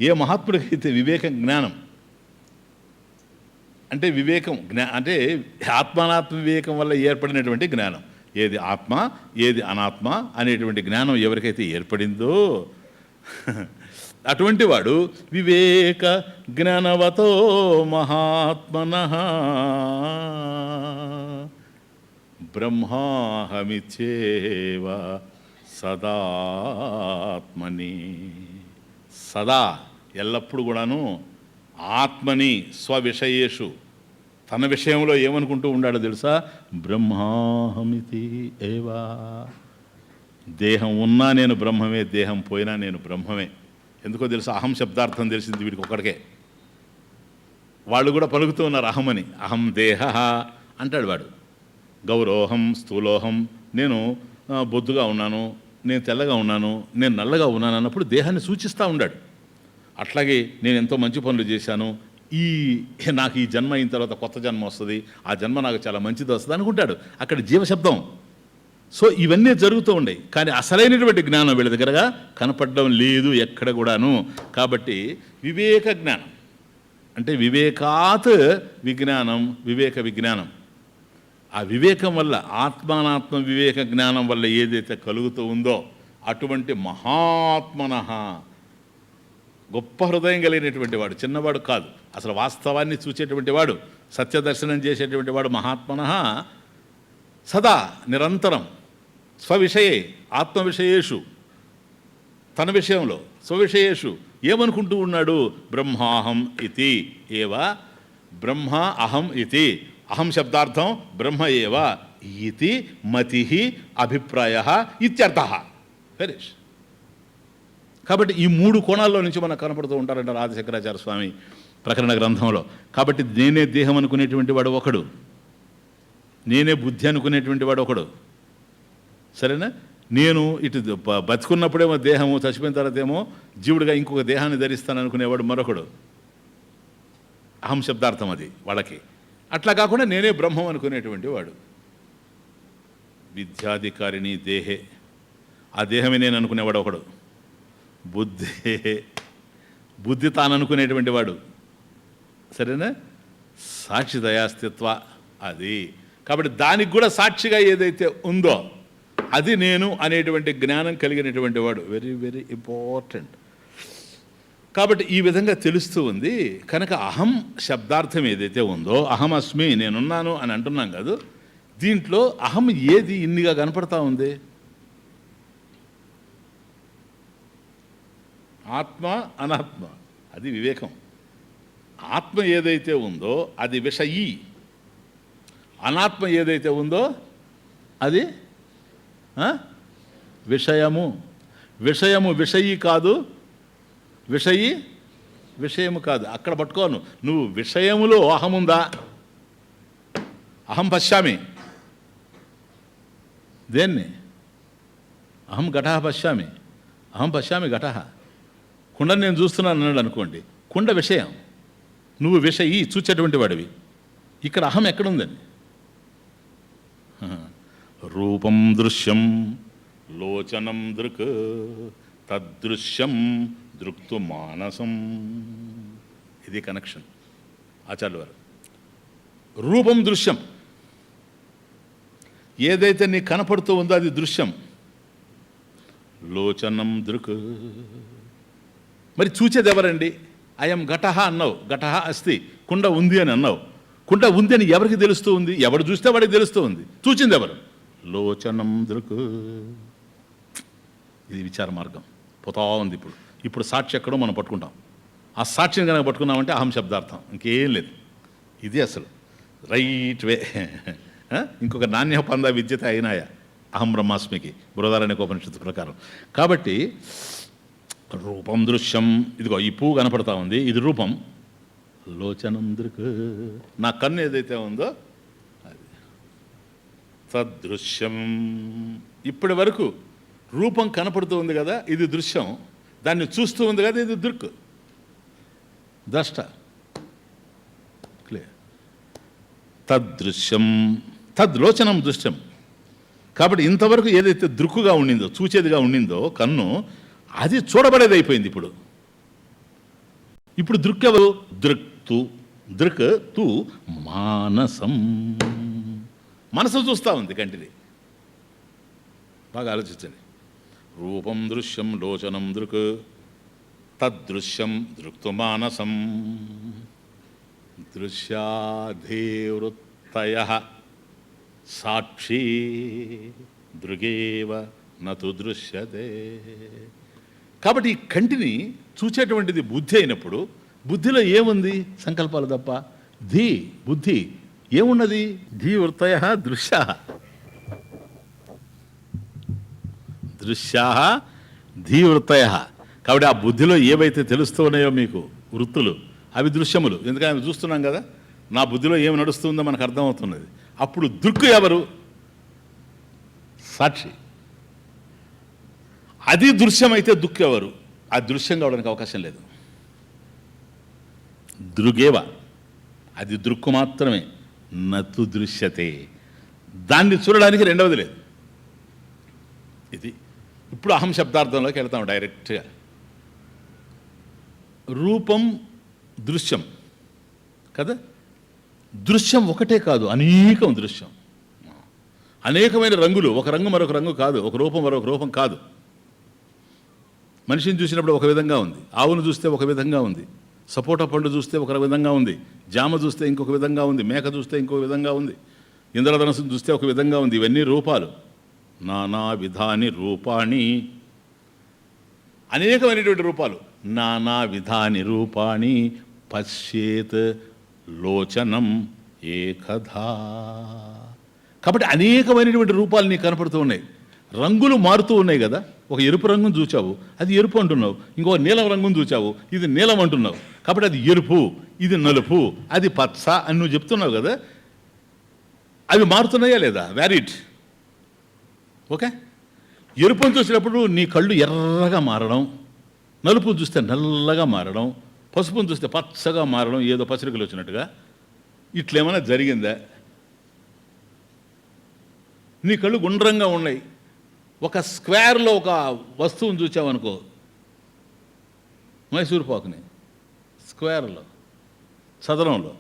ఏ మహాత్ముడికైతే వివేక జ్ఞానం అంటే వివేకం అంటే ఆత్మానాత్మ వివేకం వల్ల ఏర్పడినటువంటి జ్ఞానం, ఏది ఆత్మ ఏది అనాత్మ అనేటువంటి జ్ఞానం ఎవరికైతే ఏర్పడిందో అటువంటి వాడు వివేక జ్ఞానవతో మహాత్మనః బ్రహ్మాహమిత్యేవ సదాత్మని. సదా ఎల్లప్పుడు కూడాను ఆత్మని స్వవిషయేషు తన విషయంలో ఏమనుకుంటూ ఉన్నాడో తెలుసా? బ్రహ్మాహమితి ఏవా. దేహం ఉన్నా నేను బ్రహ్మమే, దేహం పోయినా నేను బ్రహ్మమే. ఎందుకో తెలుసా? అహం శబ్దార్థం తెలిసింది వీడికి ఒక్కడికే. వాళ్ళు కూడా పలుకుతూ ఉన్నారు అహమని. అహం దేహ అంటాడు వాడు. గౌరోహం స్థూలోహం, నేను బొద్దుగా ఉన్నాను, నేను తెల్లగా ఉన్నాను, నేను నల్లగా ఉన్నాను అన్నప్పుడు దేహాన్ని సూచిస్తూ ఉన్నాడు. అట్లాగే నేను ఎంతో మంచి పనులు చేశాను, నాకు ఈ జన్మ అయిన తర్వాత కొత్త జన్మ వస్తుంది, ఆ జన్మ నాకు చాలా మంచిది వస్తుంది అనుకుంటాడు. అక్కడ జీవశబ్దం. సో ఇవన్నీ జరుగుతూ ఉండేవి, కానీ అసలైనటువంటి జ్ఞానం వీళ్ళ దగ్గరగా కనపడడం లేదు ఎక్కడ కూడాను. కాబట్టి వివేక జ్ఞానం అంటే వివేకాత్ విజ్ఞానం, వివేక విజ్ఞానం. ఆ వివేకం వల్ల ఆత్మానాత్మ వివేక జ్ఞానం వల్ల ఏదైతే కలుగుతూ ఉందో అటువంటి మహాత్మనః, గొప్ప హృదయం కలిగినటువంటి వాడు, చిన్నవాడు కాదు, అసలు వాస్తవాన్ని చూసేటువంటి వాడు, సత్యదర్శనం చేసేటువంటి వాడు మహాత్మనః సదా నిరంతరం స్వవిషయే ఆత్మ విషయేషు, తన విషయంలో స్వవిషయేషు ఏమనుకుంటూ ఉన్నాడు? బ్రహ్మాహం ఇతి ఏవ, బ్రహ్మ అహం ఇతి, అహం శబ్దార్థం బ్రహ్మ ఏవ ఇతి మతి అభిప్రాయ ఇత్యర్థః. ఫినిష్. కాబట్టి ఈ మూడు కోణాల్లో నుంచి మనకు కనపడుతూ ఉంటారంట రాజశేఖరాచార్య స్వామి ప్రకరణ గ్రంథంలో. కాబట్టి నేనే దేహం అనుకునేటువంటి వాడు ఒకడు, నేనే బుద్ధి అనుకునేటువంటి వాడు ఒకడు, సరేనా? నేను ఇటు బతుకున్నప్పుడేమో దేహము, చచ్చిపోయిన తర్వాత ఏమో జీవుడిగా ఇంకొక దేహాన్ని ధరిస్తాను అనుకునేవాడు మరొకడు. అహం శబ్దార్థం అది వాళ్ళకి. అట్లా కాకుండా నేనే బ్రహ్మం అనుకునేటువంటి వాడు. విద్యాధికారిణి దేహే, ఆ దేహమే నేను అనుకునేవాడు ఒకడు. బుద్ధే, బుద్ధి తాను అనుకునేటువంటి వాడు, సరేనా? సాక్షి దయాస్తిత్వ అది. కాబట్టి దానికి కూడా సాక్షిగా ఏదైతే ఉందో అది నేను అనేటువంటి జ్ఞానం కలిగినటువంటి వాడు. Very very important. కాబట్టి ఈ విధంగా తెలుస్తూ ఉంది. కనుక అహం శబ్దార్థం ఏదైతే ఉందో, అహం అస్మి నేనున్నాను అని అంటున్నాం కాదు, దీంట్లో అహం ఏది ఇన్నిగా కనపడతా ఉంది? ఆత్మ అనాత్మ, అది వివేకం. ఆత్మ ఏదైతే ఉందో అది విషయీ, అనాత్మ ఏదైతే ఉందో అది విషయము. విషయము విషయీ కాదు, విషయీ విషయము కాదు. అక్కడ పట్టుకోను. నువ్వు విషయములో అహముందా? అహం పశ్యామి, దేన్ని? అహం ఘటః పశ్యామి, అహం పశ్యామి ఘటః. కుండను నేను చూస్తున్నాను అన్నాడు అనుకోండి, కుండ విషయం, నువ్వు విషయీ చూచేటువంటి వాడివి. ఇక్కడ అహం ఎక్కడుందని? రూపం దృశ్యం లోచనం దృక్ తదృశ్యం దృక్తు మానసం. ఇది కనెక్షన్ ఆచార్యుల వారు. రూపం దృశ్యం, ఏదైతే నీకు కనపడుతూ ఉందో అది దృశ్యం. లోచనం దృక్, మరి చూచేది ఎవరండి? అయం ఘటః అన్నావు, ఘటః అస్తి, కుండ ఉంది అని అన్నావు. కుండ ఉంది అని ఎవరికి తెలుస్తూ ఉంది? ఎవడు చూస్తే వాడికి తెలుస్తూ ఉంది. చూచింది ఎవరు? లోచనం దృక్. ఇది విచార మార్గం పోతా ఉంది. ఇప్పుడు సాక్షి ఎక్కడో మనం పట్టుకుంటాం. ఆ సాక్షిని కనుక పట్టుకున్నామంటే అహం శబ్దార్థం, ఇంకేం లేదు. ఇది అసలు రైట్ వే. ఇంకొక నాణ్య పంద విద్యత అయినాయా అహం బ్రహ్మాస్మికి బృహదారణ్యకోపనిషత్తు ప్రకారం. కాబట్టి రూపం దృశ్యం, ఇదిగో ఈ పువ్వు కనపడతా ఉంది, ఇది రూపం. లోచనం దృక్, నా కన్ను ఏదైతే ఉందో అది తదృశ్యం. ఇప్పటి వరకు రూపం కనపడుతూ ఉంది కదా, ఇది దృశ్యం. దాన్ని చూస్తూ ఉంది కదా, ఇది దృక్, ద్రష్ట. క్లియర్. తదృశ్యం, తద్లోచనం దృశ్యం. కాబట్టి ఇంతవరకు ఏదైతే దృక్కుగా ఉండిందో, చూచేదిగా ఉండిందో కన్ను, అది చూడబడేది అయిపోయింది. ఇప్పుడు దృక్ ఎవరు? దృక్తు, దృక్ తు మానసం. మనసు చూస్తూ ఉంది కంటిది. బాగా ఆలోచించండి. రూపం దృశ్యం లోచనం దృక్, తదృశ్యం దృక్తు మానసం. దృశ్యాధీవృత్తయ సాక్షి దృగేవ నతు దృశ్యతే. కాబట్టి ఈ కంటిని చూచేటువంటిది బుద్ధి అయినప్పుడు, బుద్ధిలో ఏముంది? సంకల్పాలు తప్ప. ధీ బుద్ధి ఏమున్నది? ధీ వృత్తయ దృశ్యా, దృశ్యా ధీ వృత్తయ. కాబట్టి ఆ బుద్ధిలో ఏవైతే తెలుస్తూ ఉన్నాయో మీకు వృత్తులు, అవి దృశ్యములు. ఎందుకంటే అవి చూస్తున్నాం కదా, నా బుద్ధిలో ఏమి నడుస్తుందో మనకు అర్థమవుతున్నది. అప్పుడు దృక్కు ఎవరు? సాక్షి. అది దృశ్యమైతే దుక్కు ఎవరు? అది దృశ్యం కావడానికి అవకాశం లేదు. దృగేవ, అది దృక్కు మాత్రమే. నతు దృశ్యతే, దాన్ని చూడడానికి రెండవది లేదు. ఇది ఇప్పుడు అహం శబ్దార్థంలోకి వెళ్తాం డైరెక్ట్గా. రూపం దృశ్యం కదా. దృశ్యం ఒకటే కాదు, అనేకం దృశ్యం. అనేకమైన రంగులు. ఒక రంగు మరొక రంగు కాదు, ఒక రూపం మరొక రూపం కాదు. మనిషిని చూసినప్పుడు ఒక విధంగా ఉంది, ఆవును చూస్తే ఒక విధంగా ఉంది, సపోటా పండు చూస్తే ఒక విధంగా ఉంది, జామ చూస్తే ఇంకొక విధంగా ఉంది, మేక చూస్తే ఇంకొక విధంగా ఉంది, ఇంద్రధనస్సును చూస్తే ఒక విధంగా ఉంది. ఇవన్నీ రూపాలు. నానా విధాని రూపాణి, అనేకమైనటువంటి రూపాలు. నానా విధాని రూపాణి పశ్యేత్ లోచనం ఏకధా. కాబట్టి అనేకమైనటువంటి రూపాలు నీకు కనపడుతూ ఉన్నాయి. రంగులు మారుతూ ఉన్నాయి కదా. ఒక ఎరుపు రంగును చూచావు, అది ఎరుపు అంటున్నావు. ఇంకో నీలం రంగును చూచావు, ఇది నీలం అంటున్నావు. కాబట్టి అది ఎరుపు, ఇది నలుపు, అది పచ్చ అని నువ్వు చెప్తున్నావు కదా. అవి మారుతున్నాయా లేదా? వ్యారిడ్. ఓకే. ఎరుపును చూసినప్పుడు నీ కళ్ళు ఎర్రగా మారడం, నలుపును చూస్తే నల్లగా మారడం, పసుపును చూస్తే పచ్చగా మారడం, ఏదో పసిరికలు వచ్చినట్టుగా. ఇట్లేమైనా జరిగిందా? నీ కళ్ళు గుండ్రంగా ఉన్నాయి. ఒక స్క్వేర్లో ఒక వస్తువును చూసావనుకో, మైసూర్ పాకుని స్క్వేర్లో, చదరంలో,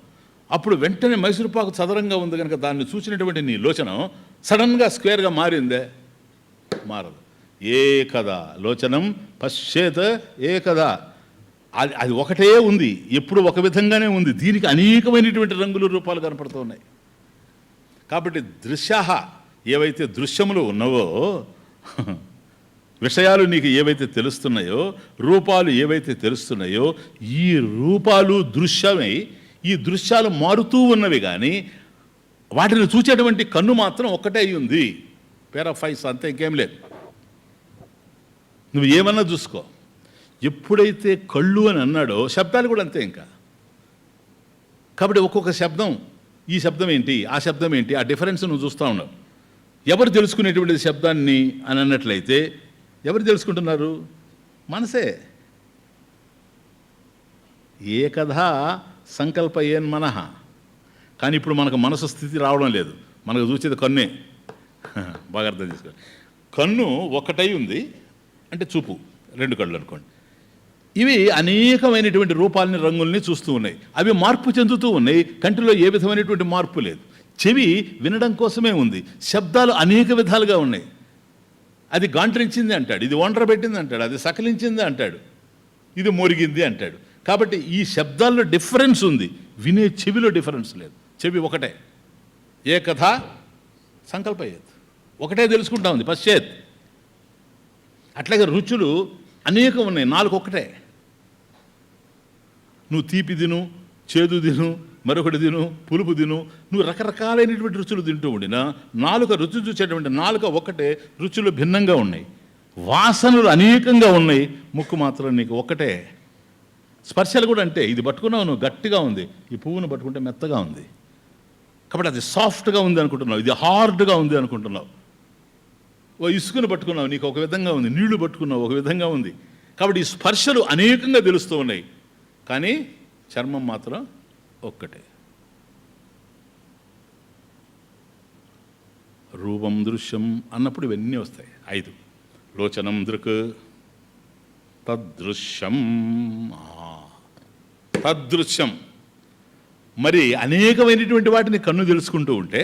అప్పుడు వెంటనే మైసూర్ పాకు చదరంగా ఉంది కనుక దాన్ని చూసినటువంటి నీ లోచనం సడన్గా స్క్వేర్గా మారిందే? మారదు. ఏ కదా లోచనం పశ్చేత్ ఏ కదా. అది ఒకటే ఉంది, ఎప్పుడు ఒక విధంగానే ఉంది. దీనికి అనేకమైనటువంటి రంగులు రూపాలు కనపడుతూ ఉన్నాయి. కాబట్టి దృశ్యాహ, ఏవైతే దృశ్యములు ఉన్నావో, విషయాలు నీకు ఏవైతే తెలుస్తున్నాయో, రూపాలు ఏవైతే తెలుస్తున్నాయో, ఈ రూపాలు దృశ్యమై ఈ దృశ్యాలు మారుతూ ఉన్నవి. కానీ వాటిని చూసేటువంటి కన్ను మాత్రం ఒక్కటే అయి ఉంది. పేరాఫైస్, అంతే, ఇంకేం లేదు. నువ్వు ఏమన్నా చూసుకో. ఎప్పుడైతే కళ్ళు అని అన్నాడో శబ్దాలు కూడా అంతే. ఇంకా కాబట్టి ఒక్కొక్క శబ్దం, ఈ శబ్దం ఏంటి, ఆ శబ్దం ఏంటి, ఆ డిఫరెన్స్ నువ్వు చూస్తూ ఉన్నావు. ఎవరు తెలుసుకునేటువంటి శబ్దాన్ని అని అన్నట్లయితే ఎవరు తెలుసుకుంటున్నారు? మనసే. ఏ కథ సంకల్ప ఏన్ మనః. కానీ ఇప్పుడు మనకు మనసు స్థితి రావడం లేదు. మనకు చూసేది కన్నే. బాగా అర్థం చేసుకోండి. కన్ను ఒక్కటై ఉంది అంటే చూపు, రెండు కళ్ళు అనుకోండి. ఇవి అనేకమైనటువంటి రూపాలని, రంగుల్ని చూస్తూ ఉన్నాయి. అవి మార్పు చెందుతూ ఉన్నాయి. కంటిలో ఏ విధమైనటువంటి మార్పు లేదు. చెవి వినడం కోసమే ఉంది. శబ్దాలు అనేక విధాలుగా ఉన్నాయి. అది గాంట్రించింది అంటాడు, ఇది ఒండ్ర పెట్టింది అంటాడు, అది సకలించింది అంటాడు, ఇది మొరిగింది అంటాడు. కాబట్టి ఈ శబ్దాల్లో డిఫరెన్స్ ఉంది, వినే చెవిలో డిఫరెన్స్ లేదు. చెవి ఒకటే. ఏకథా సంకల్పయేత్, ఒకటే తెలుసుకుంటా ఉంది పశ్చేత్. అట్లాగే రుచులు అనేకం ఉన్నాయి, నాలుగు ఒక్కటే. నువ్వు తీపి తిను, చేదు తిను, మరొకటి తిను, పులుపు తిను, నువ్వు రకరకాలైనటువంటి రుచులు తింటూ ఉండినా నాలుక రుచి చూసేటువంటి నాలుక ఒక్కటే, రుచులు భిన్నంగా ఉన్నాయి, వాసనలు అనేకంగా ఉన్నాయి, ముక్కు మాత్రం నీకు ఒక్కటే. స్పర్శలు కూడా అంటే ఇది పట్టుకున్నావు నువ్వు గట్టిగా ఉంది, ఈ పువ్వును పట్టుకుంటే మెత్తగా ఉంది, కాబట్టి అది సాఫ్ట్గా ఉంది అనుకుంటున్నావు, ఇది హార్డ్గా ఉంది అనుకుంటున్నావు. ఓ ఇసుకను పట్టుకున్నావు, నీకు ఒక విధంగా ఉంది, నీళ్లు పట్టుకున్నావు ఒక విధంగా ఉంది. కాబట్టి ఈ స్పర్శలు అనేకంగా తెలుస్తూ ఉన్నాయి, కానీ చర్మం మాత్రం ఒక్కటే. రూపం దృశ్యం అన్నప్పుడు ఇవన్నీ వస్తాయి 5. లోచనం దృక్, తదృశ్యం, తదృశ్యం. మరి అనేకమైనటువంటి వాటిని కన్ను తెలుసుకుంటూ ఉంటే,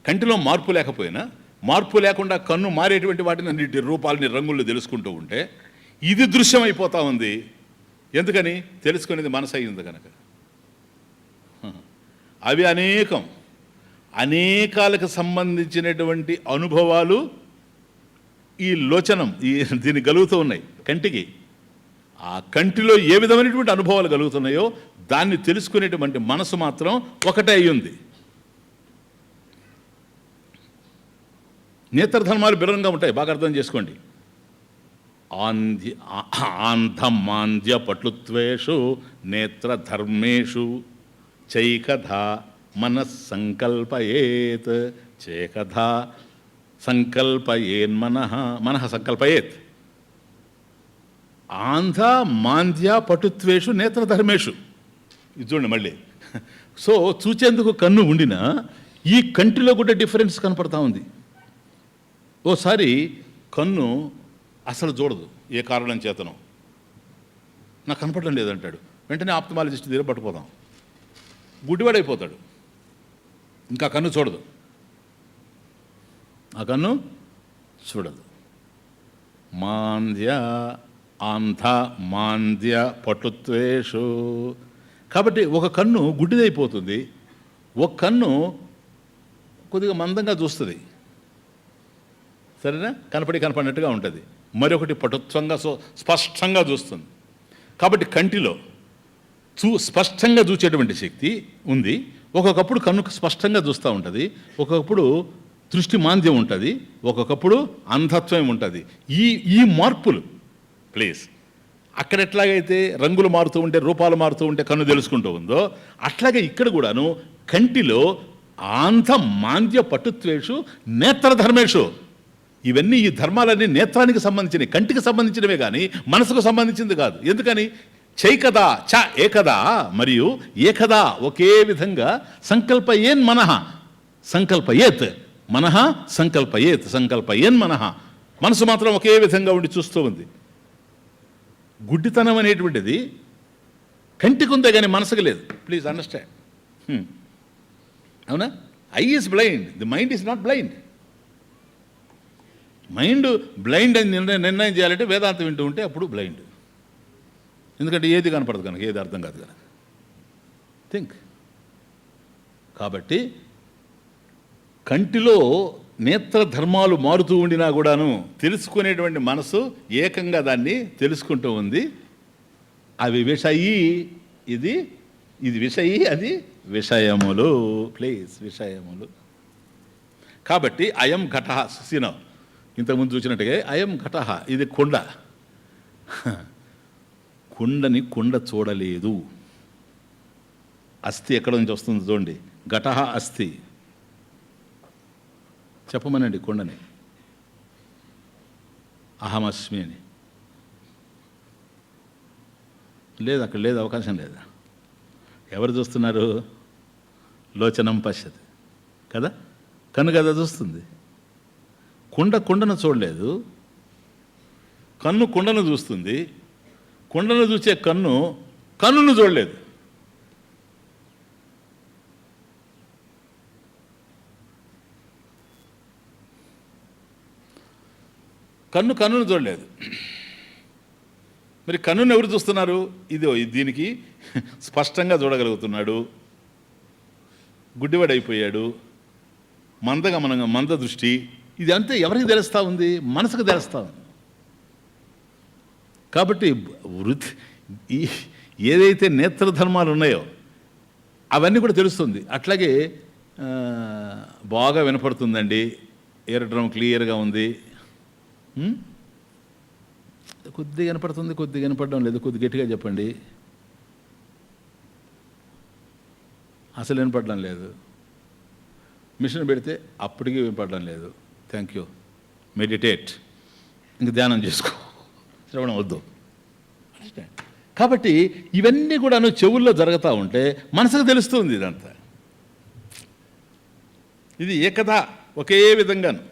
కంటిలో మార్పు లేకపోయినా, మార్పు లేకుండా కన్ను మారేటువంటి వాటిని అన్నిటి రూపాలని రంగులు తెలుసుకుంటూ ఉంటే ఇది దృశ్యం అయిపోతూ ఉంది. ఎందుకని? తెలుసుకునేది మనసు అయింది కనుక. అవి అనేకాలకు సంబంధించినటువంటి అనుభవాలు ఈ లోచనం దీన్ని కలుగుతూ ఉన్నాయి కంటికి. ఆ కంటిలో ఏ విధమైనటువంటి అనుభవాలు కలుగుతున్నాయో దాన్ని తెలుసుకునేటువంటి మనసు మాత్రం ఒకటే అయ్యింది. నేత్రధర్మాలు భిన్నంగా ఉంటాయి, బాగా అర్థం చేసుకోండి. ఆంధమాంద్య పటుత్వేషు నేత్రధర్మేషు చైకథా మనస్సంకల్పయేత్, చేకథా సంకల్పయేన్మనః, మనః సంకల్పయేత్. ఆంధ మాంద్య పటుత్వేషు నేత్రధర్మేషు, ఇది చూడండి మళ్ళీ. సో చూచేందుకు కన్ను ఉండినా ఈ కంటిలో కూడా డిఫరెన్స్ కనపడతా ఉంది. ఓసారి కన్ను అసలు చూడదు, ఏ కారణం చేతనో, నాకు కనపడడం లేదంటాడు. వెంటనే ఆప్థమాలజిస్ట్ దగ్గర పట్టుకోదాం, గుడ్డివాడైపోతాడు, ఇంకా కన్ను చూడదు, ఆ కన్ను చూడదు. మాంద్య ఆంధ మాంద్య పటుత్వేషు. కాబట్టి ఒక కన్ను గుడ్డిదైపోతుంది, ఒక కన్ను కొద్దిగా మందంగా చూస్తుంది, సరేనా, కనపడినట్టుగా ఉంటుంది. మరొకటి పటుత్వంగా స్పష్టంగా చూస్తుంది. కాబట్టి కంటిలో స్పష్టంగా చూసేటువంటి శక్తి ఉంది. ఒక్కొక్కప్పుడు కన్ను స్పష్టంగా చూస్తూ ఉంటుంది, ఒక్కొక్కప్పుడు దృష్టి మాంద్యం ఉంటుంది, ఒక్కొక్కప్పుడు అంధత్వం ఉంటుంది. ఈ మార్పులు ప్లీజ్ అక్కడ ఎట్లాగైతే రంగులు మారుతూ ఉంటే, రూపాలు మారుతూ ఉంటే కన్ను తెలుసుకుంటూ ఉందో, అట్లాగే ఇక్కడ కూడాను కంటిలో ఆంధ మాంద్య పటుత్వేషు నేత్రధర్మేషు. ఇవన్నీ, ఈ ధర్మాలన్నీ నేత్రానికి సంబంధించినవి, కంటికి సంబంధించినవే కానీ మనసుకు సంబంధించింది కాదు. ఎందుకని? చైకదా చ ఏకదా, మరియు ఏకదా ఒకే విధంగా, సంకల్పయేన్ మనః సంకల్పయేత్, మనః సంకల్పయేత్, సంకల్పయేన్ మనః. మనసు మాత్రం ఒకే విధంగా ఉండి చూస్తూ ఉంది. గుడ్డితనం అనేటువంటిది కంటికి ఉందే కానీ మనసుకు లేదు. Please understand. అవునా? Eye is blind, the mind is not blind. Mind blind అని నిర్ణయం చేయాలంటే వేదాంతం వింటూ ఉంటే అప్పుడు బ్లైండ్. ఎందుకంటే ఏది కనపడదు కనుక, ఏది అర్థం కాదు కనుక. థింక్. కాబట్టి కంటిలో నేత్రధర్మాలు మారుతూ ఉండినా కూడాను తెలుసుకునేటువంటి మనసు ఏకంగా దాన్ని తెలుసుకుంటూ ఉంది. అవి విషయీ, ఇది విషయీ, అది విషయములు. ప్లీజ్, విషయములు. కాబట్టి అయం ఘట సీన, ఇంతకుముందు చూసినట్టుగా అయం ఘట, ఇది కుండ. కుండని కుండ చూడలేదు. అస్థి ఎక్కడ నుంచి వస్తుంది చూడండి. ఘట అస్థి. చెప్పమనండి కుండని. అహమస్మి అని లేదు, అక్కడ లేదు, అవకాశం లేదా. ఎవరు చూస్తున్నారు? లోచనం పశ్యతి కదా, కన్ను కదా చూస్తుంది. కుండను చూడలేదు, కన్ను కుండను చూస్తుంది. కుండను చూసే కన్నును చూడలేదు. కన్నును చూడలేదు. మరి కన్నును ఎవరు చూస్తున్నారు? దీనికి స్పష్టంగా చూడగలుగుతున్నాడు. గుడ్డివాడైపోయాడు, మందగమనంగా మంద దృష్టి, ఇది అంతే ఎవరికి తెలుస్తూ ఉంది? మనసుకు తెలుస్తూ ఉంది. కాబట్టి వృత్తి ఏదైతే నేత్రధర్మాలు ఉన్నాయో అవన్నీ కూడా తెలుస్తుంది. అట్లాగే బాగా వినపడుతుందండి, ఎయిర్ డ్రమ్ క్లియర్గా ఉంది, కొద్దిగా వినపడుతుంది, కొద్దిగా వినపడడం లేదు, కొద్ది గట్టిగా చెప్పండి, అసలు వినపడడం లేదు, మిషన్ పెడితే అప్పటికీ వినపడడం లేదు, థ్యాంక్ యూ, మెడిటేట్, ఇంక ధ్యానం చేసుకో, శ్రవణం వద్దు. కాబట్టి ఇవన్నీ కూడాను చెవుల్లో జరుగుతూ ఉంటే మనసుకు తెలుస్తుంది ఇదంతా. ఇది ఏకదా, ఒకే విధంగాను.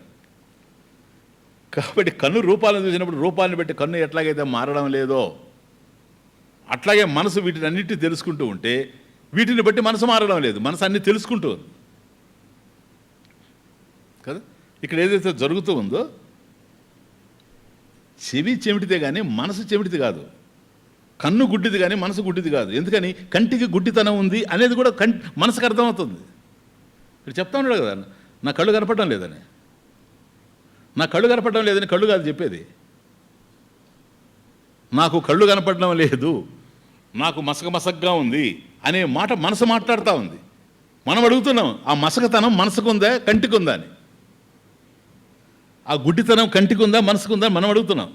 కాబట్టి కన్ను రూపాలను చూసినప్పుడు రూపాన్ని బట్టి కన్ను ఎట్లాగైతే మారడం లేదో అట్లాగే మనసు వీటిని అన్నిటిని తెలుసుకుంటూ ఉంటే వీటిని బట్టి మనసు మారడం లేదు, మనసు అన్ని తెలుసుకుంటూ ఉంది కదా. ఇక్కడ ఏదైతే జరుగుతూ ఉందో చెవి చెమిటిదే కానీ మనసు చెమిటిది కాదు, కన్ను గుడ్డిది కానీ మనసు గుడ్డిది కాదు. ఎందుకని? కంటికి గుడ్డితనం ఉంది అనేది కూడా మనసుకు అర్థమవుతుంది. ఇక్కడ చెప్తా ఉన్నాడు కదా, నా కళ్ళు కనపడడం లేదని. నా కళ్ళు కనపడడం లేదని కళ్ళు కాదు చెప్పేది, నాకు కళ్ళు కనపడడం లేదు, నాకు మసకగా ఉంది అనే మాట మనసు మాట్లాడుతూ ఉంది. మనం అడుగుతున్నాం, ఆ మసకతనం మనసుకుందా కంటికి ఉందా అని, ఆ గుడ్డితనం కంటికి ఉందా మనసుకుందా మనం అడుగుతున్నాం.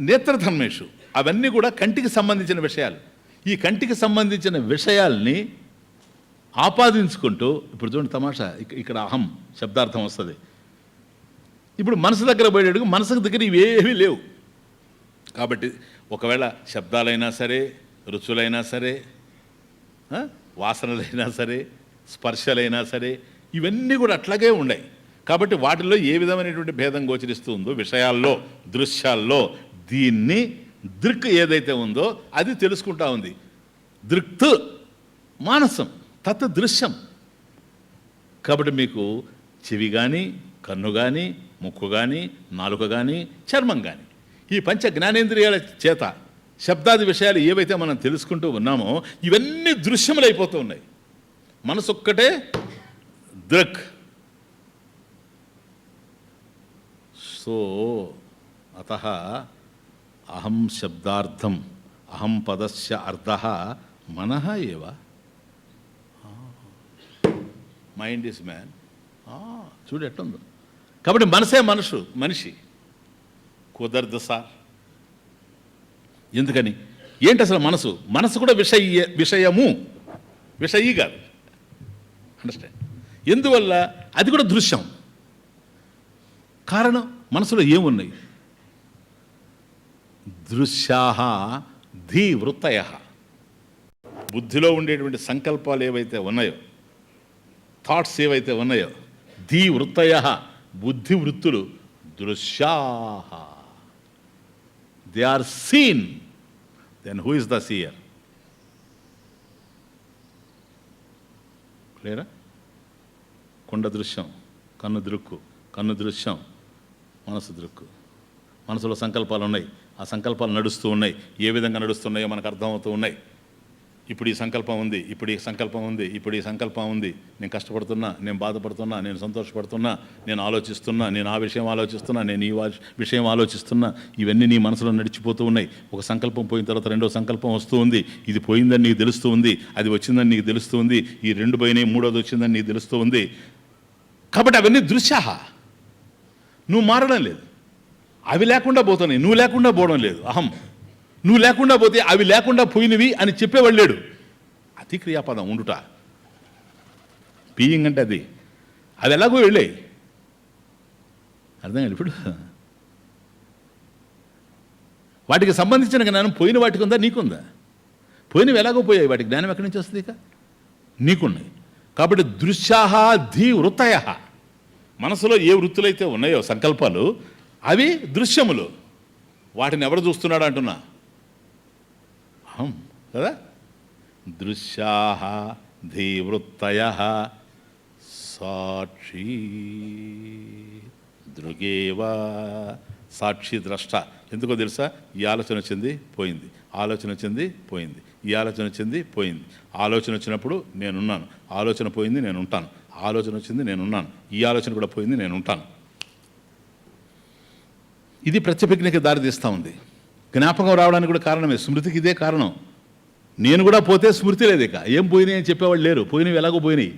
నేత్రధర్మేషు అవన్నీ కూడా కంటికి సంబంధించిన విషయాలు. ఈ కంటికి సంబంధించిన విషయాల్ని ఆపాదించుకుంటూ, ఇప్పుడు చూడండి తమాషా, ఇక్కడ అహం శబ్దార్థం వస్తుంది. ఇప్పుడు మనసు దగ్గర పోయేటట్టుగా మనసుకు దగ్గర ఇవేమీ లేవు. కాబట్టి ఒకవేళ శబ్దాలైనా సరే, రుచులైనా సరే, వాసనలైనా సరే, స్పర్శలైనా సరే, ఇవన్నీ కూడా అట్లాగే ఉన్నాయి. కాబట్టి వాటిల్లో ఏ విధమైనటువంటి భేదం గోచరిస్తూ ఉందో విషయాల్లో, దృశ్యాల్లో, దీన్ని దృక్ ఏదైతే ఉందో అది తెలుసుకుంటా ఉంది. దృక్త్ మానసం, తత్ దృశ్యం. కాబట్టి మీకు చెవి కానీ, కన్ను కానీ, ముక్కు కానీ, నాలుక కానీ, చర్మం కానీ, ఈ పంచ జ్ఞానేంద్రియాల చేత శబ్దాది విషయాలు ఏవైతే మనం తెలుసుకుంటూ ఉన్నామో ఇవన్నీ దృశ్యములైపోతూ ఉన్నాయి. మనసు ఒక్కటే దృక్. సో అతః అహం శబ్దార్థం, అహం పదస్య అర్థః మనః ఏవ. Mind is man. చూడు ఎట్లుందో. కాబట్టి మనసే మనిషి కుదరదు సార్. ఎందుకని? ఏంటి అసలు మనసు కూడా విషయము, విషయీ కాదు. అండర్స్టాండ్? ఎందువల్ల? అది కూడా దృశ్యం. కారణం మనసులో ఏమున్నాయి? దృశ్యాః ధీవృత్తయః. బుద్ధిలో ఉండేటువంటి సంకల్పాలు ఏవైతే ఉన్నాయో, థాట్స్ ఏవైతే ఉన్నాయో, ధీవృత్తయః బుద్ధి వృత్తులు, దృశ్యాః they are seen. Then who is the seer? క్లియరా? కొండ దృశ్యం, కన్ను దృక్కు, కన్ను దృశ్యం, మనసు దృక్కు. మనసులో సంకల్పాలు ఉన్నాయి, ఆ సంకల్పాలు నడుస్తూ ఉన్నాయి. ఏ విధంగా నడుస్తున్నాయో మనకు అర్థమవుతూ ఉన్నాయి. ఇప్పుడు ఈ సంకల్పం ఉంది, ఇప్పుడు ఈ సంకల్పం ఉంది, ఇప్పుడు ఈ సంకల్పం ఉంది. నేను కష్టపడుతున్నా, నేను బాధపడుతున్నా, నేను సంతోషపడుతున్నా, నేను ఆలోచిస్తున్నా, నేను ఆ విషయం ఆలోచిస్తున్నా, నేను ఈ విషయం ఆలోచిస్తున్నా. ఇవన్నీ నీ మనసులో నడిచిపోతూ ఉన్నాయి. ఒక సంకల్పం పోయిన తర్వాత రెండో సంకల్పం వస్తూ ఉంది. ఇది పోయిందని నీకు తెలుస్తూ ఉంది, అది వచ్చిందని నీకు తెలుస్తూ ఉంది, ఈ రెండు పోయినాయి, మూడోది వచ్చిందని నీకు తెలుస్తూ ఉంది. కాబట్టి అవన్నీ దృశ్యాహ. నువ్వు మారడం లేదు, అవి లేకుండా పోతున్నాయి, నువ్వు లేకుండా పోవడం లేదు. అహం. నువ్వు లేకుండా పోతే అవి లేకుండా పోయినవి అని చెప్పేవాళ్ళు లేడు. అతి క్రియాపదం ఉండుట. బీయింగ్ అంటే అది ఎలాగో వెళ్ళాయి. అర్థం కాదు. ఇప్పుడు వాటికి సంబంధించిన జ్ఞానం పోయిన వాటికి ఉందా, నీకుందా? పోయినవి ఎలాగో పోయాయి, వాటి జ్ఞానం ఎక్కడి నుంచి వస్తుంది? ఇక నీకున్నాయి. కాబట్టి దృశ్యాహ ధీ వృత్తయ. మనసులో ఏ వృత్తులైతే ఉన్నాయో సంకల్పాలు అవి దృశ్యములు. వాటిని ఎవరు చూస్తున్నాడు అంటున్నా? అహం కదా. దృశ్యాః ధీవృత్తయః సాక్షి దృగేవ సాక్షి ద్రష్ట. ఎందుకో తెలుసా? ఈ ఆలోచన వచ్చింది పోయింది, ఆలోచన వచ్చింది పోయింది, ఈ ఆలోచన వచ్చింది పోయింది, ఆలోచన వచ్చినప్పుడు నేనున్నాను, ఆలోచన పోయింది నేను ఉంటాను, ఆలోచన వచ్చింది నేనున్నాను, ఈ ఆలోచన కూడా పోయింది నేను ఉంటాను. ఇది ప్రత్యభిజ్ఞకి దారితీస్తూ ఉంది. జ్ఞాపకం రావడానికి కూడా కారణమే, స్మృతికి ఇదే కారణం. నేను కూడా పోతే స్మృతి లేదు, ఇక ఏం పోయినాయి అని చెప్పేవాళ్ళు లేరు. పోయినవి ఎలాగో పోయినాయి,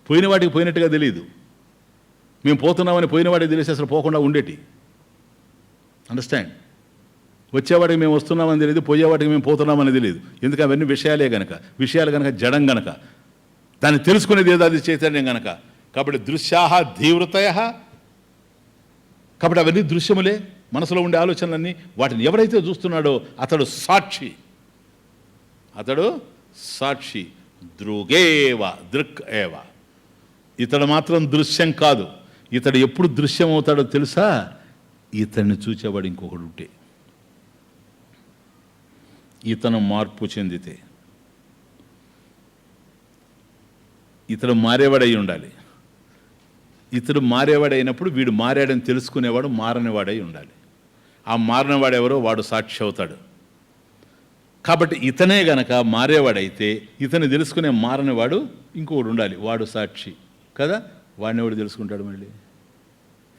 పోయిన వాటికి పోయినట్టుగా తెలియదు. మేము పోతున్నామని పోయిన వాటికి తెలిసి అసలు పోకుండా ఉండేటి. అండర్స్టాండ్? వచ్చేవాడికి మేము వస్తున్నామని తెలియదు, పోయేవాటికి మేము పోతున్నామని తెలియదు. ఎందుకు? అవన్నీ విషయాలే గనక. విషయాలు కనుక జడం గనక, దాన్ని తెలుసుకునేది ఏదో అది చైతన్యం గనక. కాబట్టి దృశ్యాహ ధీవృతయ, కాబట్టి అవన్నీ దృశ్యములే. మనసులో ఉండే ఆలోచనలన్నీ, వాటిని ఎవరైతే చూస్తున్నాడో అతడు సాక్షి. అతడు సాక్షి. దృగేవ, దృక్ ఏవ. ఇతడు మాత్రం దృశ్యం కాదు. ఇతడు ఎప్పుడు దృశ్యం అవుతాడో తెలుసా? ఇతన్ని చూచేవాడు ఇంకొకడు ఉంటే, ఇతను మార్పు చెందితే. ఇతడు మారేవాడై ఉండాలి. ఇతడు మారేవాడైనప్పుడు వీడు మారాడని తెలుసుకునేవాడు మారనివాడై ఉండాలి. ఆ మారినవాడెవరో వాడు సాక్షి అవుతాడు. కాబట్టి ఇతనే గనక మారేవాడైతే ఇతను తెలుసుకునే మారనివాడు ఇంకొకడు ఉండాలి, వాడు సాక్షి కదా. వాడిని ఎవడు తెలుసుకుంటాడు? మళ్ళీ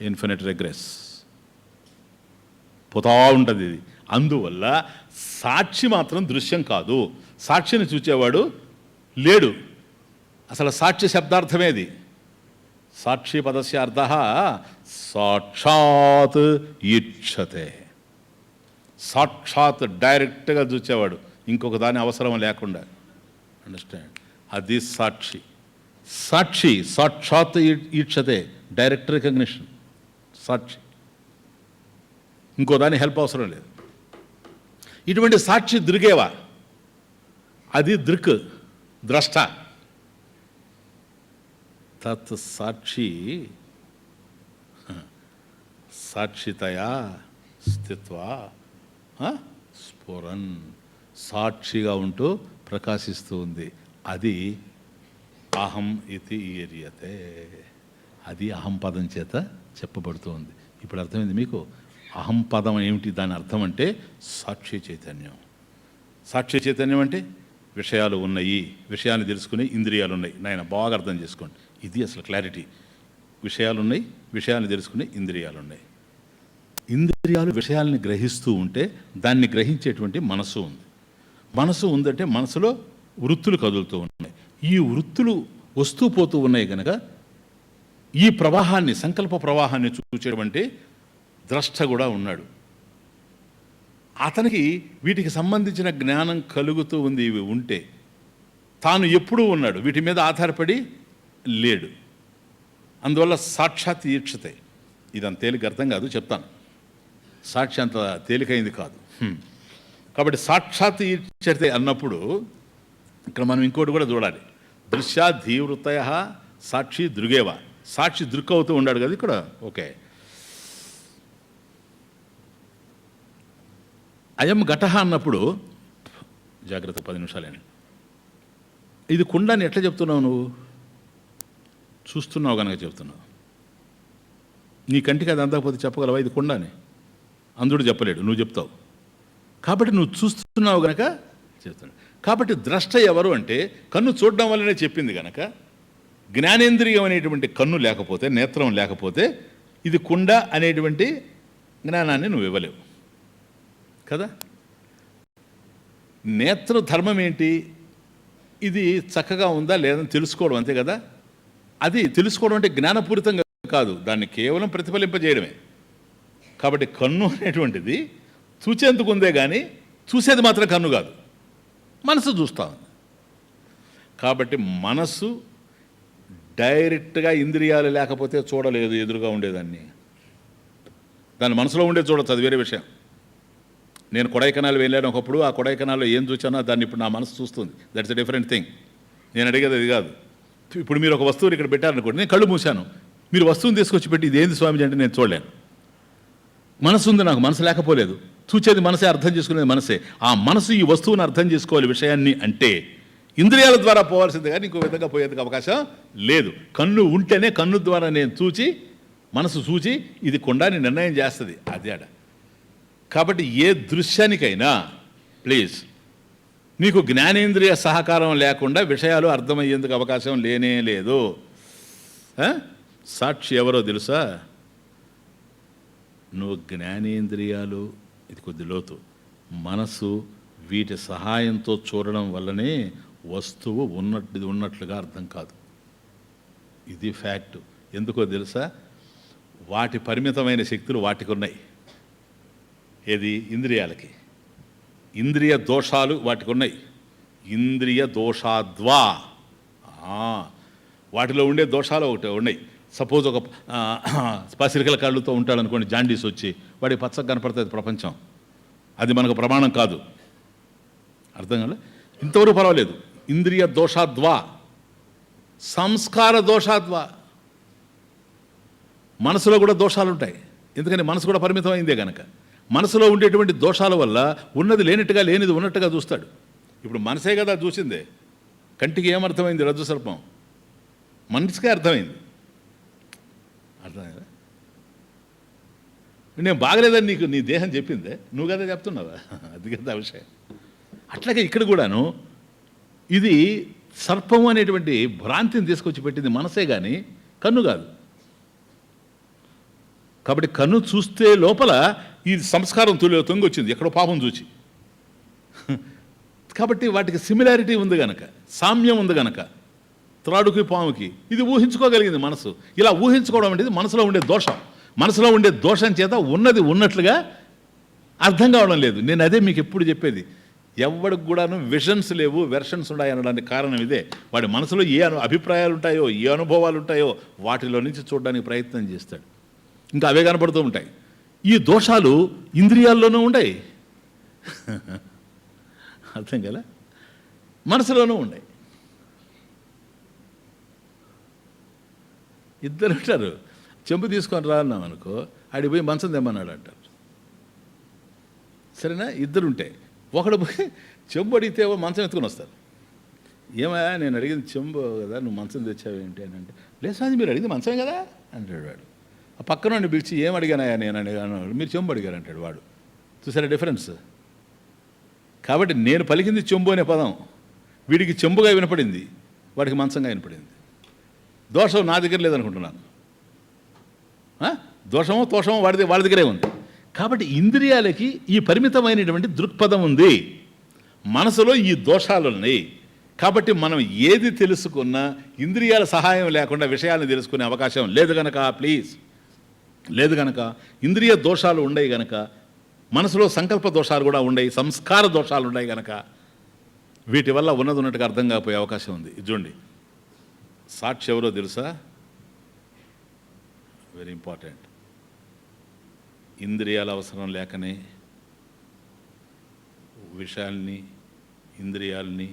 ఇన్ఫినిట్ రిగ్రెస్ పోతా ఉంటుంది ఇది. అందువల్ల సాక్షి మాత్రం దృశ్యం కాదు. సాక్షిని చూచేవాడు లేడు. అసలు సాక్షి శబ్దార్థమేది. సాక్షి పదస్య అర్థ సాక్షాత్ ఈక్షతే. సాక్షాత్ డైరెక్ట్గా చూచేవాడు, ఇంకొక దాని అవసరం లేకుండా. అండర్స్టాండ్? అది సాక్షి. సాక్షి సాక్షాత్ ఈక్షతే, డైరెక్ట్ రికగ్నిషన్. సాక్షి, ఇంకో దాని హెల్ప్ అవసరం లేదు. ఇటువంటి సాక్షి దృగేవా, అది దృక్, ద్రష్ట. తత్ సాక్షి సాక్షితయా స్థిత్వా స్ఫురన్, సాక్షిగా ఉంటూ ప్రకాశిస్తూ ఉంది. అది అహం ఇది ఈరియతే. అది అహం పదం చేత చెప్పబడుతూ ఉంది. ఇప్పుడు అర్థమైంది మీకు? అహం పదం ఏమిటి? దాని అర్థం అంటే సాక్షి చైతన్యం. సాక్షి చైతన్యం అంటే విషయాలు ఉన్నాయి, విషయాన్ని తెలుసుకునే ఇంద్రియాలు ఉన్నాయి. నాయన బాగా అర్థం చేసుకోండి, ఇది అసలు క్లారిటీ. విషయాలు ఉన్నాయి, విషయాన్ని తెలుసుకునే ఇంద్రియాలు ఉన్నాయి. ఇంద్రియాలు విషయాల్ని గ్రహిస్తూ ఉంటే దాన్ని గ్రహించేటువంటి మనసు ఉంది. మనసు ఉందంటే మనసులో వృత్తులు కదులుతూ ఉన్నాయి. ఈ వృత్తులు వస్తూ పోతూ ఉన్నాయి కనుక ఈ ప్రవాహాన్ని, సంకల్ప ప్రవాహాన్ని చూచేటువంటి ద్రష్ట కూడా ఉన్నాడు. అతనికి వీటికి సంబంధించిన జ్ఞానం కలుగుతూ ఉంది. ఇవి ఉంటే తాను ఎప్పుడూ ఉన్నాడు, వీటి మీద ఆధారపడి లేడు. అందువల్ల సాక్షాత్ ఈక్షతే. ఇదంత తేలిక అర్థం కాదు, చెప్తాను. సాక్షి అంత తేలికైంది కాదు. కాబట్టి సాక్షాత్ ఈక్షతే అన్నప్పుడు ఇక్కడ మనం ఇంకోటి కూడా చూడాలి. దృశ్యా ధీవృతయ సాక్షి దృగేవ. సాక్షి దృక్ అవుతూ ఉన్నాడు కదా ఇక్కడ. ఓకే. అయం ఘట అన్నప్పుడు జాగ్రత్త, 10 నిమిషాలేండి. ఇది కుండాన్ని ఎట్లా చెప్తున్నావు నువ్వు? చూస్తున్నావు కనుక చెప్తున్నావు. నీ కంటికి అది అందకపోతే చెప్పగలవా ఇది కుండాని? అందుడు చెప్పలేడు, నువ్వు చెప్తావు. కాబట్టి నువ్వు చూస్తున్నావు కనుక చెప్తున్నావు. కాబట్టి ద్రష్ట ఎవరు అంటే కన్ను చూడడం వల్లనే చెప్పింది కనుక, జ్ఞానేంద్రియం అనేటువంటి కన్ను లేకపోతే, నేత్రం లేకపోతే ఇది కుండ అనేటువంటి జ్ఞానాన్ని నువ్వు ఇవ్వలేవు కదా. నేత్ర ధర్మం ఏంటి? ఇది చక్కగా ఉందా లేదని తెలుసుకోవడం, అంతే కదా. అది తెలుసుకోవడం అంటే జ్ఞానపూరితంగా కాదు, దాన్ని కేవలం ప్రతిఫలింపజేయడమే. కాబట్టి కన్ను అనేటువంటిది చూచేందుకు ఉందే కానీ చూసేది మాత్రం కన్ను కాదు, మనసు చూస్తూ ఉంది. కాబట్టి మనసు డైరెక్ట్గా ఇంద్రియాలు లేకపోతే చూడలేదు ఎదురుగా ఉండేదాన్ని. దాని మనసులో ఉండే చూడొచ్చు, అది వేరే విషయం. నేను కొడైకెనాల్ వెళ్ళాను ఒకప్పుడు, ఆ కొడైకెనాల్లో ఏం చూచానో దాన్ని ఇప్పుడు నా మనసు చూస్తుంది. That's a different thing. నేను అడిగేది అది కాదు. ఇప్పుడు మీరు ఒక వస్తువుని ఇక్కడ పెట్టారనుకోండి, నేను కళ్ళు మూసాను, మీరు వస్తువుని తీసుకొచ్చి పెట్టి ఇది ఏంది స్వామిజీ అంటే నేను చూడలేను. మనసు ఉంది నాకు, మనసు లేకపోలేదు. చూచేది మనసే, అర్థం చేసుకునేది మనసే. ఆ మనసు ఈ వస్తువుని అర్థం చేసుకోవాలి విషయాన్ని అంటే ఇంద్రియాల ద్వారా పోవాల్సిందే కానీ ఇంకో విధంగా పోయేందుకు అవకాశం లేదు. కన్ను ఉంటేనే, కన్ను ద్వారా నేను చూచి, మనసు చూచి ఇది కొండాన్ని నిర్ణయం చేస్తుంది. అదే ఆడ కాబట్టి ఏ దృశ్యానికైనా ప్లీజ్ నీకు జ్ఞానేంద్రియ సహకారం లేకుండా విషయాలు అర్థమయ్యేందుకు అవకాశం లేనే లేదు. సాక్షి ఎవరో తెలుసా? నువ్వు జ్ఞానేంద్రియాలు, ఇది కొద్ది లోతు, మనసు, వీటి సహాయంతో చూడడం వల్లనే వస్తువు ఉన్నట్లుగా అర్థం కాదు. ఇది ఫ్యాక్టు. ఎందుకో తెలుసా? వాటి పరిమితమైన శక్తులు వాటికి ఉన్నాయి. ఏది? ఇంద్రియాలకి. ఇంద్రియ దోషాలు వాటికి ఉన్నాయి. ఇంద్రియ దోషాద్వా, వాటిలో ఉండే దోషాలు ఒకటి ఉన్నాయి. సపోజ్ ఒక పసిరికల కళ్ళుతో ఉంటాడు అనుకోండి, జాండీస్ వచ్చి వాడికి పచ్చగా కనపడుతుంది ప్రపంచం. అది మనకు ప్రమాణం కాదు. అర్థం కాలే? ఇంతవరకు పర్వాలేదు. ఇంద్రియ దోషాద్వా, సంస్కార దోషాద్వా, మనసులో కూడా దోషాలు ఉంటాయి. ఎందుకని? మనసు కూడా పరిమితమైందే కనుక. మనసులో ఉండేటువంటి దోషాల వల్ల ఉన్నది లేనట్టుగా, లేనిది ఉన్నట్టుగా చూస్తాడు. ఇప్పుడు మనసే కదా చూసిందే. కంటికి ఏమర్థమైంది? రజ్జు సర్పం. మనసుకే అర్థమైంది. అర్థమైందా? నేను బాగలేదని నీకు నీ దేహం చెప్పిందే, నువ్వు కదా చెప్తున్నావా? అది కదా విషయం. అట్లాగే ఇక్కడ కూడాను ఇది సర్పం అనేటువంటి భ్రాంతిని తీసుకొచ్చి పెట్టింది మనసే కానీ కన్ను కాదు. కాబట్టి కన్ను చూస్తే లోపల ఈ సంస్కారం తొంగొచ్చింది ఎక్కడో పాపం చూచి. కాబట్టి వాటికి సిమిలారిటీ ఉంది గనక, సామ్యం ఉంది గనక, త్రాడుకి పాముకి ఇది ఊహించుకోగలిగింది మనసు. ఇలా ఊహించుకోవడం అనేది మనసులో ఉండే దోషం. మనసులో ఉండే దోషం చేత ఉన్నది ఉన్నట్లుగా అర్థం కావడం లేదు. నేను అదే మీకు ఎప్పుడు చెప్పేది. ఎవడికి కూడాను విషన్స్ లేవు, వెర్షన్స్ ఉన్నాయి అనడానికి కారణం ఇదే. వాడి మనసులో ఏ అభిప్రాయాలు ఉంటాయో, ఏ అనుభవాలు ఉంటాయో వాటిలో నుంచి చూడడానికి ప్రయత్నం చేస్తాడు. ఇంకా అవే కనపడుతూ ఉంటాయి. ఈ దోషాలు ఇంద్రియాల్లోనూ ఉంటాయి, అర్థం కదా, మనసులోనూ ఉన్నాయి. ఇద్దరు ఉంటారు. చెంబు తీసుకొని రా అన్నాం అనుకో, ఆడికి పోయి మంచం తెమ్మన్నాడు అంటారు. సరేనా? ఇద్దరు ఉంటే ఒకడు పోయి చెంబు అడిగితే మంచం ఎత్తుకొని వస్తారు. ఏమయ్యా నేను అడిగింది చెంబు కదా, నువ్వు మంచం తెచ్చావేంటి అని అంటే, లేదు అది మీరు అడిగింది మంచమే కదా అంటాడు వాడు. ఆ పక్కన నుండి పిలిచి ఏం అడిగానయా నేను అడిగాను, మీరు చెంబు అడిగారు అంటాడు వాడు. చూసారా డిఫరెన్స్? కాబట్టి నేను పలికింది చెంబు అనే పదం, వీడికి చెంబుగా వినపడింది, వాడికి మంచంగా వినపడింది. దోషం నా దగ్గర లేదనుకుంటున్నాను. దోషమో తోషమో వాళ్ళ దగ్గరే ఉంది. కాబట్టి ఇంద్రియాలకి ఈ పరిమితమైనటువంటి దృక్పథం ఉంది, మనసులో ఈ దోషాలు ఉన్నాయి. కాబట్టి మనం ఏది తెలుసుకున్నా ఇంద్రియాల సహాయం లేకుండా విషయాలను తెలుసుకునే అవకాశం లేదు గనక, ప్లీజ్ లేదు గనక, ఇంద్రియ దోషాలు ఉన్నాయి గనక, మనసులో సంకల్ప దోషాలు కూడా ఉన్నాయి, సంస్కార దోషాలు ఉన్నాయి గనక వీటి వల్ల ఉన్నట్టుగా అర్థం కాకపోయే అవకాశం ఉంది. ఇది చూడండి, సాక్షి ఎవరో తెలుసా? Very important. ఇంద్రియాల అవసరం లేకనే విషయాల్ని, ఇంద్రియాల్ని,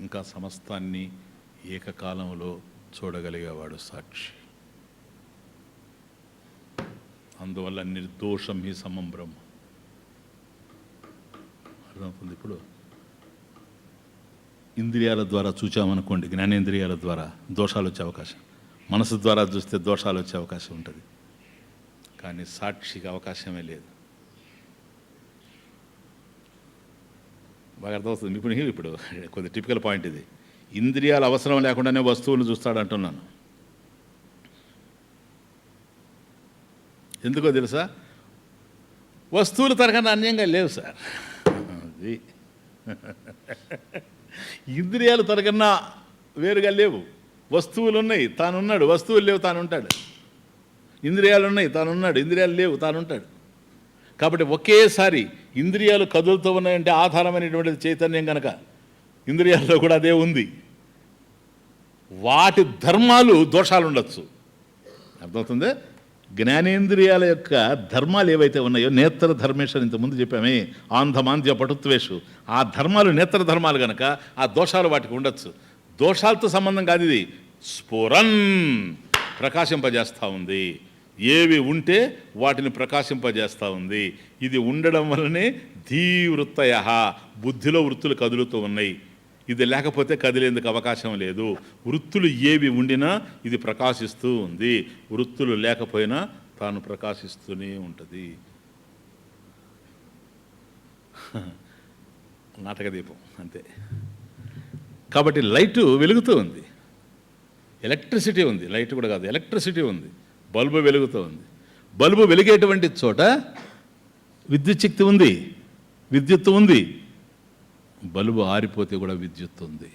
ఇంకా సమస్తాన్ని ఏకకాలంలో చూడగలిగేవాడు సాక్షి. అందువల్ల నిర్దోషం హి సమం బ్రహ్మ. అర్థమవుతుంది? ఇప్పుడు ఇంద్రియాల ద్వారా చూచామనుకోండి, జ్ఞానేంద్రియాల ద్వారా దోషాలు వచ్చే అవకాశం, మనసు ద్వారా చూస్తే దోషాలు వచ్చే అవకాశం ఉంటుంది. కానీ సాక్షికి అవకాశమే లేదు. బాగా అర్థమవుతుంది ఇప్పుడు కొద్ది టిపికల్ పాయింట్ ఇది. ఇంద్రియాలు అవసరం లేకుండానే వస్తువులు చూస్తాడు అంటున్నాను. ఎందుకో తెలుసా? వస్తువులు తనకన్నా అన్యంగా లేవు సార్. అది ఇంద్రియాలు తనకన్నా వేరుగా లేవు. వస్తువులు ఉన్నాయి, తానున్నాడు. వస్తువులు లేవు, తాను ఉంటాడు. ఇంద్రియాలు ఉన్నాయి, తానున్నాడు. ఇంద్రియాలు లేవు, తానుంటాడు. కాబట్టి ఒకేసారి ఇంద్రియాలు కదులుతూ ఉన్నాయంటే ఆధారమైనటువంటిది చైతన్యం కనుక ఇంద్రియాల్లో కూడా అదే ఉంది. వాటి ధర్మాలు దోషాలు ఉండొచ్చు. అర్థమవుతుంది? జ్ఞానేంద్రియాల యొక్క ధర్మాలు ఏవైతే ఉన్నాయో, నేత్ర ధర్మేశ్వర్ ఇంతకుముందు చెప్పామే, ఆంధమాంధ్య పటుత్వేషు, ఆ ధర్మాలు నేత్ర ధర్మాలు కనుక ఆ దోషాలు వాటికి ఉండొచ్చు. దోషాలతో సంబంధం కాదు ఇది, స్ఫురన్ ప్రకాశింపజేస్తూ ఉంది. ఏవి ఉంటే వాటిని ప్రకాశింపజేస్తూ ఉంది. ఇది ఉండడం వల్లనే ధీవృత్తయ, బుద్ధిలో వృత్తులు కదులుతూ ఉన్నాయి. ఇది లేకపోతే కదిలేందుకు అవకాశం లేదు. వృత్తులు ఏవి ఉండినా ఇది ప్రకాశిస్తూ ఉంది, వృత్తులు లేకపోయినా తాను ప్రకాశిస్తూనే ఉంటుంది. నాటక దీపం అంతే. కాబట్టి లైటు వెలుగుతూ ఉంది, ఎలక్ట్రిసిటీ ఉంది, లైట్ కూడా కాదు ఎలక్ట్రిసిటీ ఉంది, బల్బు వెలుగుతూ ఉంది. బల్బు వెలిగేటువంటి చోట విద్యుత్ శక్తి ఉంది, విద్యుత్తు ఉంది. బల్బు ఆరిపోతే కూడా విద్యుత్ ఉంది.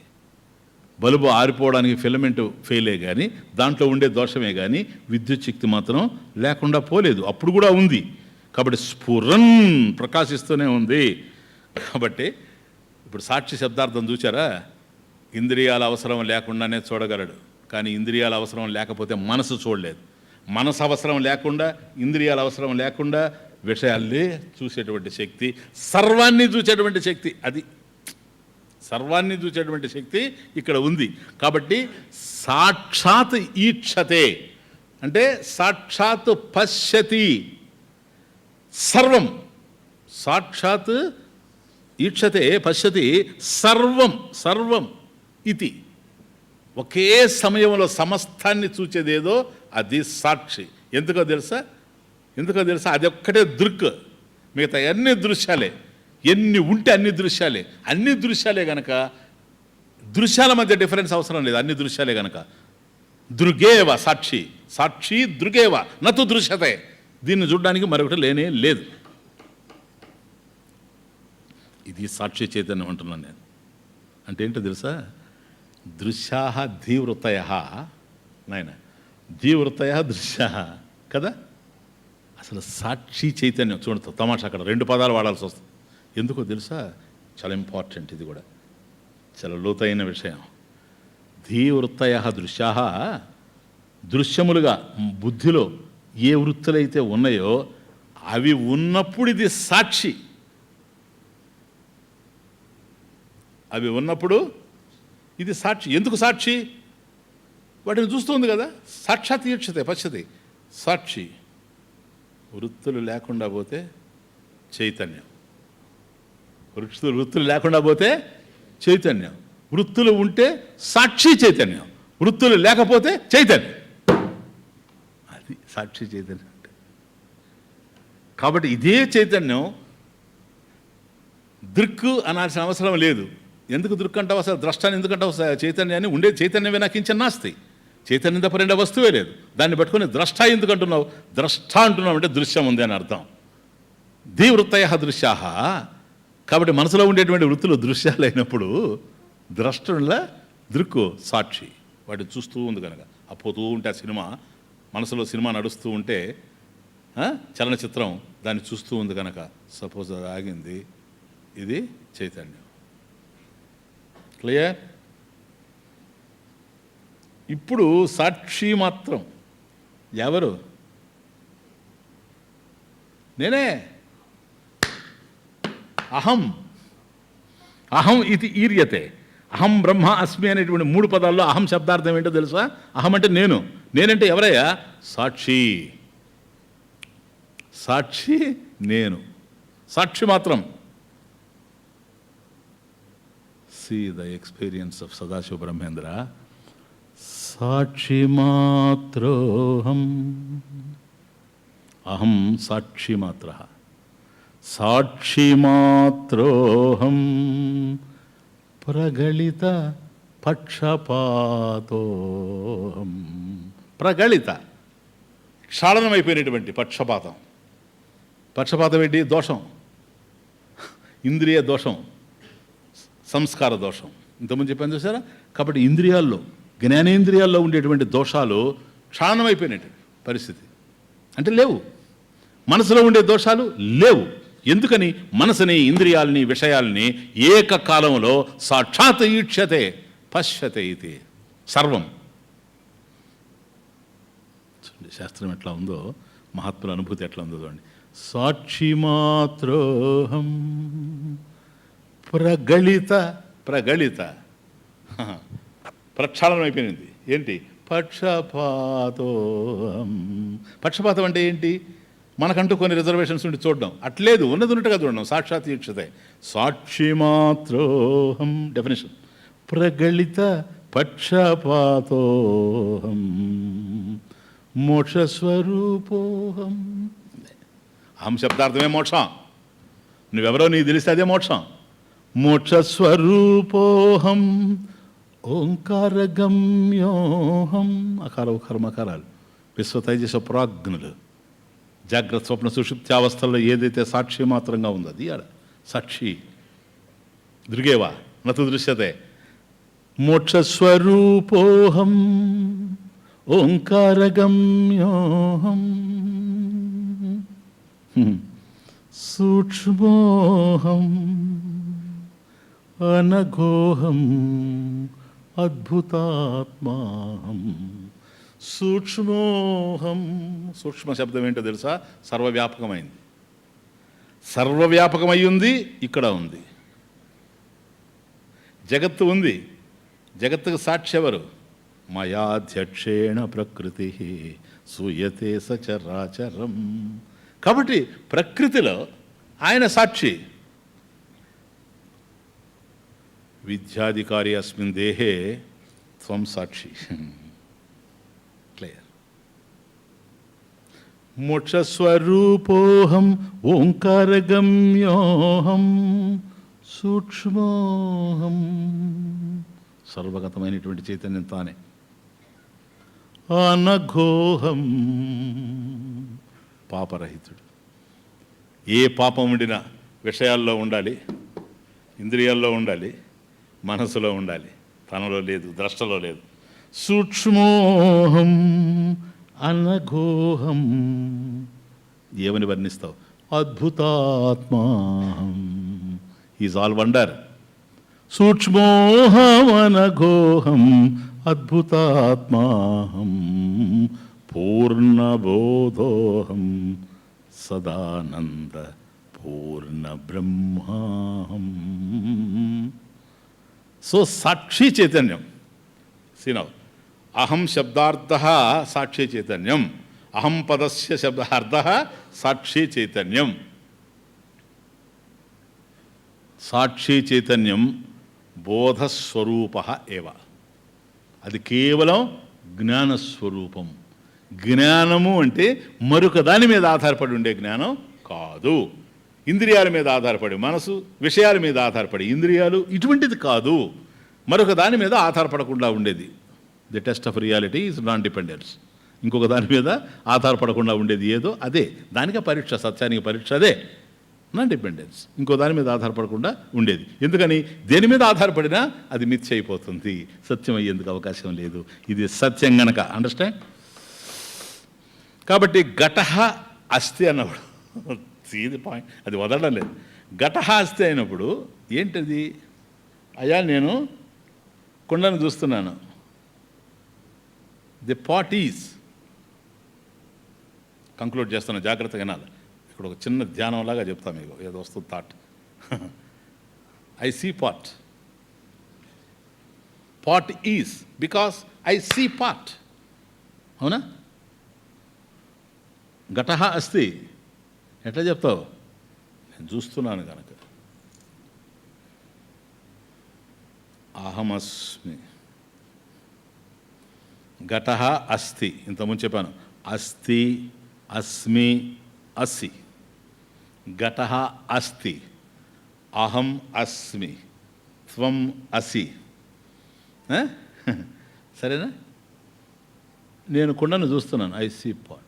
బల్బు ఆరిపోవడానికి ఫిలమెంట్ ఫెయిలే కానీ, దాంట్లో ఉండే దోషమే కానీ విద్యుత్ శక్తి మాత్రం లేకుండా పోలేదు, అప్పుడు కూడా ఉంది. కాబట్టి స్ఫురన్ ప్రకాశిస్తూనే ఉంది. కాబట్టి ఇప్పుడు సాక్షి శబ్దార్థం చూచారా? ఇంద్రియాల అవసరం లేకుండానే చూడగలడు, కానీ ఇంద్రియాల అవసరం లేకపోతే మనసు చూడలేదు. మనసు అవసరం లేకుండా, ఇంద్రియాల అవసరం లేకుండా విషయాల్ని చూసేటువంటి శక్తి, సర్వాన్ని చూసేటువంటి శక్తి, అది సర్వాన్ని చూసేటువంటి శక్తి ఇక్కడ ఉంది. కాబట్టి సాక్షాత్ ఈక్షతే అంటే సాక్షాత్ పశ్యతి సర్వం, సాక్షాత్ ఈక్షతే పశ్యతి సర్వం, సర్వం ఇది ఒకే సమయంలో సమస్తాన్ని చూచేదేదో అది సాక్షి. ఎందుకో తెలుసా? అది ఒక్కటే దృక్, మిగతా అన్ని దృశ్యాలే. ఎన్ని ఉంటే అన్ని దృశ్యాలే గనక దృశ్యాల మధ్య డిఫరెన్స్ అవసరం లేదు, అన్ని దృశ్యాలే గనక. దృగేవ సాక్షి, సాక్షి దృగేవ నతు దృశ్యతే. దీన్ని చూడడానికి మరొకటి లేనే లేదు. ఇది సాక్షి చైతన్యం అంటున్నాను నేను. అంటే ఏంటో తెలుసా? దృశ్యా ధీవృతయ, నాయన ధీవృతయ దృశ్య కదా. అసలు సాక్షి చైతన్యం చూడండి, తమాషా అక్కడ 2 పదాలు వాడాల్సి వస్తుంది. ఎందుకో తెలుసా? చాలా ఇంపార్టెంట్, ఇది కూడా చాలా లోతైన విషయం. ధీవృత్తయ దృశ్యా, దృశ్యములుగా బుద్ధిలో ఏ వృత్తులైతే ఉన్నాయో అవి ఉన్నప్పుడు ఇది సాక్షి. అవి ఉన్నప్పుడు ఇది సాక్షి. ఎందుకు సాక్షి? వాటిని చూస్తుంది కదా. సాక్షాత్ ఈక్షతే పశ్యతి సాక్షి. వృత్తులు లేకుండా పోతే చైతన్యం, వృత్తులు లేకుండా పోతే చైతన్యం. వృత్తులు ఉంటే సాక్షి చైతన్యం, వృత్తులు లేకపోతే చైతన్యం. అది సాక్షి చైతన్యం అంటే. కాబట్టి ఇదే చైతన్యం దృక్కు అనాల్సిన అవసరం లేదు. ఎందుకు దృక్ అంటావు? అసలు ద్రష్టాన్ని ఎందుకంటావు? చైతన్యాన్ని ఉండే చైతన్యమే నాకు కించన నాస్తి, చైతన్యం తప్ప రెండో వస్తువే లేదు. దాన్ని పట్టుకొని ద్రష్ట ఎందుకు అంటున్నావు? ద్రష్ట అంటున్నావు అంటే దృశ్యం ఉంది అని అర్థం. ధీవృత్తయ దృశ్యా. కాబట్టి మనసులో ఉండేటువంటి వృత్తులు దృశ్యాలు అయినప్పుడు ద్రష్టుల దృక్కు సాక్షి, వాటిని చూస్తూ ఉంది కనుక. పోతూ ఉంటే ఆ సినిమా, మనసులో సినిమా నడుస్తూ ఉంటే చలనచిత్రం దాన్ని చూస్తూ ఉంది కనుక సపోజ్ అది ఆగింది, ఇది చైతన్యం. క్లియర్? ఇప్పుడు సాక్షి మాత్రం ఎవరు? నేనే. అహం, అహం ఇది ఈర్యతే. అహం బ్రహ్మ అస్మి అనేటువంటి 3 పదాల్లో అహం శబ్దార్థం ఏంటో తెలుసా? అహం అంటే నేను, నేనంటే ఎవరయ్యా? సాక్షి. సాక్షి నేను, సాక్షి మాత్రం. See the experience of Sadashiva Brahmendra. సాక్షి మాత్రోహం, అహం సాక్షి మాత్ర, సాక్షి మాత్రోహం ప్రగళిత పక్షపాతోహం. ప్రగళిత క్షాళనమైపోయినటువంటి పక్షపాతం. పక్షపాతం ఏంటి? దోషం, ఇంద్రియ దోషం, సంస్కార దోషం. ఇంతకుముందు చెప్పాను చూసారా? కాబట్టి ఇంద్రియాల్లో, జ్ఞానేంద్రియాల్లో ఉండేటువంటి దోషాలు క్షాళనమైపోయినటువంటి పరిస్థితి. అంటే లేవు. మనసులో ఉండే దోషాలు లేవు. ఎందుకని? మనసుని, ఇంద్రియాలని, విషయాల్ని ఏకకాలంలో సాక్షాత్ ఈక్షతే పశ్యతే ఇది సర్వం. శాస్త్రం ఎట్లా ఉందో, మహాత్ముల అనుభూతి ఎట్లా ఉందో చూడండి. సాక్షి మాత్రోహం ప్రగళిత, ప్రగళిత ప్రక్షాళనం అయిపోయింది. ఏంటి? పక్షపాతోహం. పక్షపాతం అంటే ఏంటి? మనకంటూ కొన్ని రిజర్వేషన్స్ ఉండి చూడడం అట్లేదు, ఉన్నది ఉన్నట్టుగా చూడడం. సాక్షాత్ ఈక్షతే సాక్షి మాత్రోహం. డెఫినేషన్: ప్రగళిత పక్షపాతోహం మోక్షస్వరూపోహం. అహం శబ్దార్థమే మోక్షం. నువ్వెవరో నీకు తెలిస్తే అదే మోక్షం. మోక్షస్వరూపోహం ఓంకారగమ్యోహం. అకార ఉకార మకారాలు విశ్వతైజస ప్రాజ్ఞులు. జాగ్రత్త స్వప్న సుషుప్త్యావస్థల్లో ఏదైతే సాక్షి మాత్రంగా ఉందో అది ఆడ సాక్షి. దృగేవా నతు దృశ్యతే. మోక్షస్వరూపోహం ఓంకారగమ్యోహం సూక్ష్మోహం అనఘోహం అద్భుతాత్మాహం. సూక్ష్మోహం. సూక్ష్మ శబ్దం ఏంటో తెలుసా? సర్వవ్యాపకమైంది. సర్వవ్యాపకమై ఉంది, ఇక్కడ ఉంది. జగత్తు ఉంది. జగత్తుకు సాక్షి ఎవరు? మయాధ్యక్షేణ ప్రకృతి సూయతే సచరాచరం. కాబట్టి ప్రకృతిలో ఆయన సాక్షి. విద్యాధికారి అస్మిన్ దేహే త్వం సాక్షి. క్లియర్. మోక్షస్వరూపోహం ఓంకారగమ్యోహం సూక్ష్మోహం. సర్వగతమైనటువంటి చైతన్యం తానే. అనఘోహం పాపరహితుడు. ఏ పాపం ఉండినా విషయాల్లో ఉండాలి, ఇంద్రియాల్లో ఉండాలి, మనసులో ఉండాలి. తనలో లేదు, ద్రష్టలో లేదు. సూక్ష్మోహం అనఘోహం. ఏమని వర్ణిస్తావు? అద్భుతాత్మాహం. Is all wonder. సూక్ష్మోహం అనఘోహం అద్భుతాత్మాహం పూర్ణబోధోహం సదానంద పూర్ణ బ్రహ్మాహం. సో సాక్షి చైతన్యం. సీనవ్ అహం శబ్దార్థ సాక్షి చైతన్యం. అహం పదస్య శబ్దార్థ సాక్షి చైతన్యం. సాక్షి చైతన్యం బోధస్వరూప ఏవ. అది కేవలం జ్ఞానస్వరూపం. జ్ఞానము అంటే మరొక దాని మీద ఆధారపడి ఉండే జ్ఞానం కాదు. ఇంద్రియాల మీద ఆధారపడి, మనసు విషయాల మీద ఆధారపడి ఇంద్రియాలు, ఇటువంటిది కాదు. మరొక దాని మీద ఆధారపడకుండా ఉండేది. The test of reality is non dependence. ఇంకొక దాని మీద ఆధారపడకుండా ఉండేది ఏదో అదే. దానికి పరీక్ష, సత్యానికి పరీక్ష అదే నాన్ డిపెండెన్స్. ఇంకో దాని మీద ఆధారపడకుండా ఉండేది. ఎందుకని? దేని మీద ఆధారపడినా అది మిథ్య అయిపోతుంది, సత్యం అయ్యేందుకు అవకాశం లేదు. ఇది సత్యం గనక. అండర్స్టాండ్? కాబట్టి ఘటః అస్తి అన్నప్పుడు ఇది పాయింట్, అది వదలడం లేదు. ఘటః అస్తి అయినప్పుడు ఏంటది? అయ్యా నేను కుండను చూస్తున్నాను. The pot is. కంక్లూడ్ చేస్తున్నా, జాగ్రత్తగా వినాలి. ఇక్కడ ఒక చిన్న ధ్యానంలాగా చెప్తాను మీకు, ఏదో వస్తుంది thought. I see pot. Pot is because I see pot. అవునా? ఘటః అస్తి ఎట్లా చెప్తావు? నేను చూస్తున్నాను కనుక. అహమస్మి. ఘటః అస్తి. ఇంతకుముందు చెప్పాను. అస్తి, అస్మి, అసి. ఘటః అస్తి, అహం అస్మి, త్వం అసి. సరేనా? నేను కుండను చూస్తున్నాను. ఐ సీ పాట్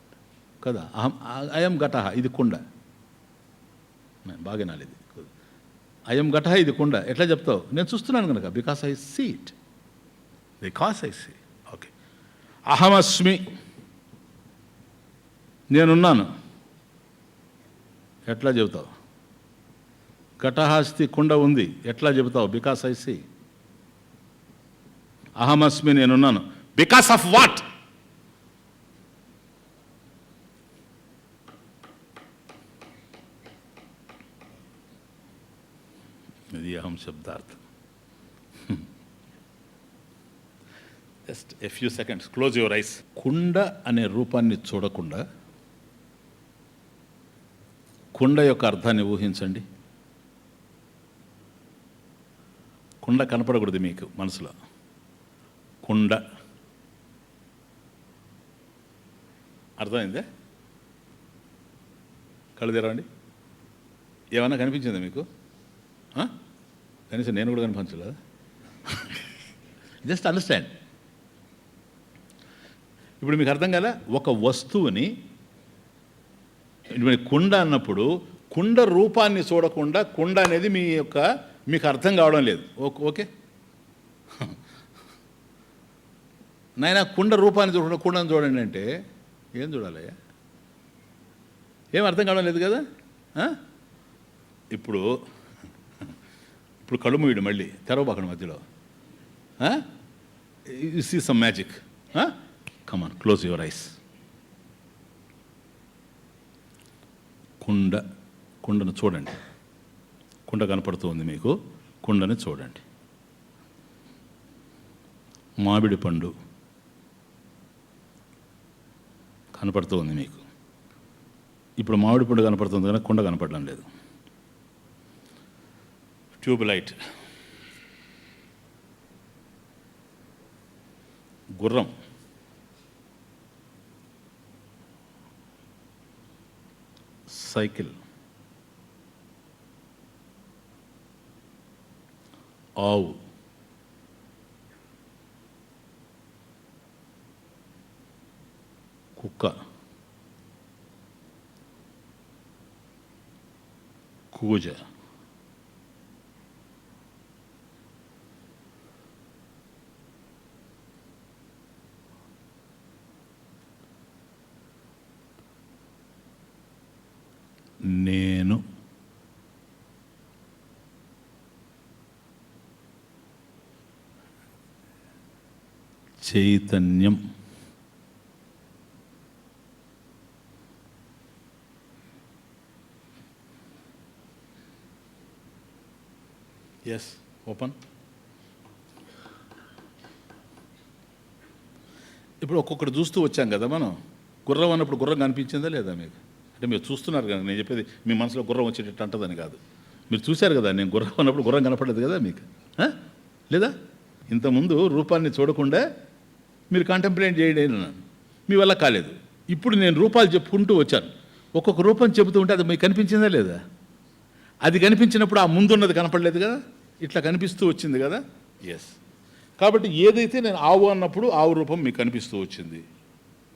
కదా. అహం అయం ఘటః, ఇది కుండ. బాగా నాలేదు. అయం ఘటః, ఇది కుండ. ఎట్లా చెప్తావు? నేను చూస్తున్నాను కనుక. Because I see it. Because I see. Okay. అహమస్మి, నేనున్నాను. ఎట్లా చెబుతావు? ఘటః అస్తి, కుండ ఉంది. ఎట్లా చెబుతావు? Because I see. అహమస్మి, నేనున్నాను. Because of what? ఇది అహం శబ్దార్థం. Just a few seconds, close your eyes. కుండ అనే రూపాన్ని చూడకుండా కుండ యొక్క అర్థాన్ని ఊహించండి. కుండ కనపడకూడదు మీకు మనసులో. కుండ అర్థమైందే? కళ్ళు తెరవండి. ఏమన్నా కనిపించిందా మీకు? కనీసం నేను కూడా కనిపించలేదా? Just understand. ఇప్పుడు మీకు అర్థం కదా, ఒక వస్తువుని కుండ అన్నప్పుడు కుండ రూపాన్ని చూడకుండా కుండ అనేది మీకు అర్థం కావడం లేదు. ఓకే నాయన, కుండ రూపాన్ని చూడకుండా కుండను చూడండి అంటే ఏం చూడాలయ్యా? ఏం అర్థం కావడం లేదు కదా. ఇప్పుడు కళ్ళు మూయడు, మళ్ళీ తెరవబాకండి మధ్యలో. You see some magic. Come on, close your eyes. కుండను చూడండి. కుండ కనపడుతుంది మీకు, కుండని చూడండి. మామిడి పండు కనపడుతుంది మీకు. ఇప్పుడు మామిడి పండు కనపడుతుంది కానీ కుండ కనపడడం లేదు. ట్యూబ్ లైట్, గుర్రం, సైకిల్, ఆవు, కుక్క, కూజ, నేను, చైతన్యం, ఎస్ ఓపెన్. ఇప్పుడు ఒక్కొక్కటి చూస్తూ వచ్చాం కదా మనం. గుర్రం అన్నప్పుడు గుర్రం కనిపించిందా లేదా మీకు? అంటే మీరు చూస్తున్నారు కదా, నేను చెప్పేది మీ మనసులో గుర్రం వచ్చేటట్టు అంటదని కాదు. మీరు చూశారు కదా, నేను గుర్రం అన్నప్పుడు గుర్రం కనపడలేదు కదా మీకు, లేదా? ఇంతకుముందు రూపాన్ని చూడకుండా మీరు కాంటెంప్లేట్ చేయడం మీ వల్ల కాలేదు. ఇప్పుడు నేను రూపాలు చెప్పుకుంటూ వచ్చాను. ఒక్కొక్క రూపం చెబుతూ ఉంటే అది మీకు కనిపించిందా లేదా? అది కనిపించినప్పుడు ఆ ముందున్నది కనపడలేదు కదా, ఇట్లా కనిపిస్తూ వచ్చింది కదా. ఎస్. కాబట్టి ఏదైతే నేను ఆవు అన్నప్పుడు ఆవు రూపం మీకు కనిపిస్తూ వచ్చింది.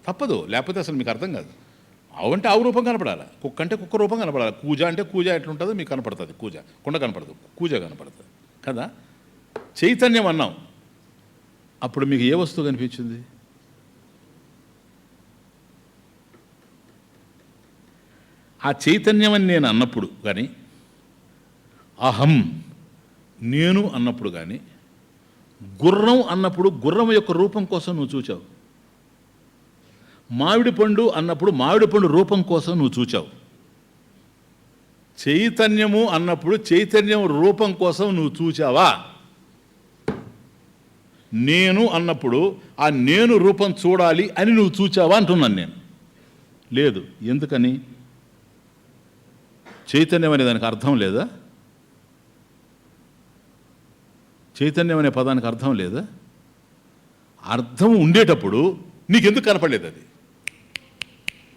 తప్పదు, లేకపోతే అసలు మీకు అర్థం కాదు. ఆవు అంటే ఆవు రూపం కనపడాలి, కుక్క అంటే కుక్క రూపం కనపడాలి, కూజ అంటే కూజ ఎట్లుంటుందో మీకు కనపడుతుంది. కూజ కుండ కనపడదు, కూజ కనపడుతుంది కదా. చైతన్యం అన్నాం, అప్పుడు మీకు ఏ వస్తువు కనిపించింది? ఆ చైతన్యం అని నేను అన్నప్పుడు కానీ, అహం నేను అన్నప్పుడు కానీ, గుర్రం అన్నప్పుడు గుర్రం యొక్క రూపం కోసం నువ్వు చూచావు. మామిడి పండు అన్నప్పుడు మామిడి పండు రూపం కోసం నువ్వు చూచావు. చైతన్యము అన్నప్పుడు చైతన్యం రూపం కోసం నువ్వు చూచావా? నేను అన్నప్పుడు ఆ నేను రూపం చూడాలి అని నువ్వు చూచావా అంటున్నాను నేను. లేదు. ఎందుకని? చైతన్యం అనే దానికి అర్థం లేదా? చైతన్యం అనే పదానికి అర్థం లేదా? అర్థం ఉండేటప్పుడు నీకెందుకు కనపడలేదు? అది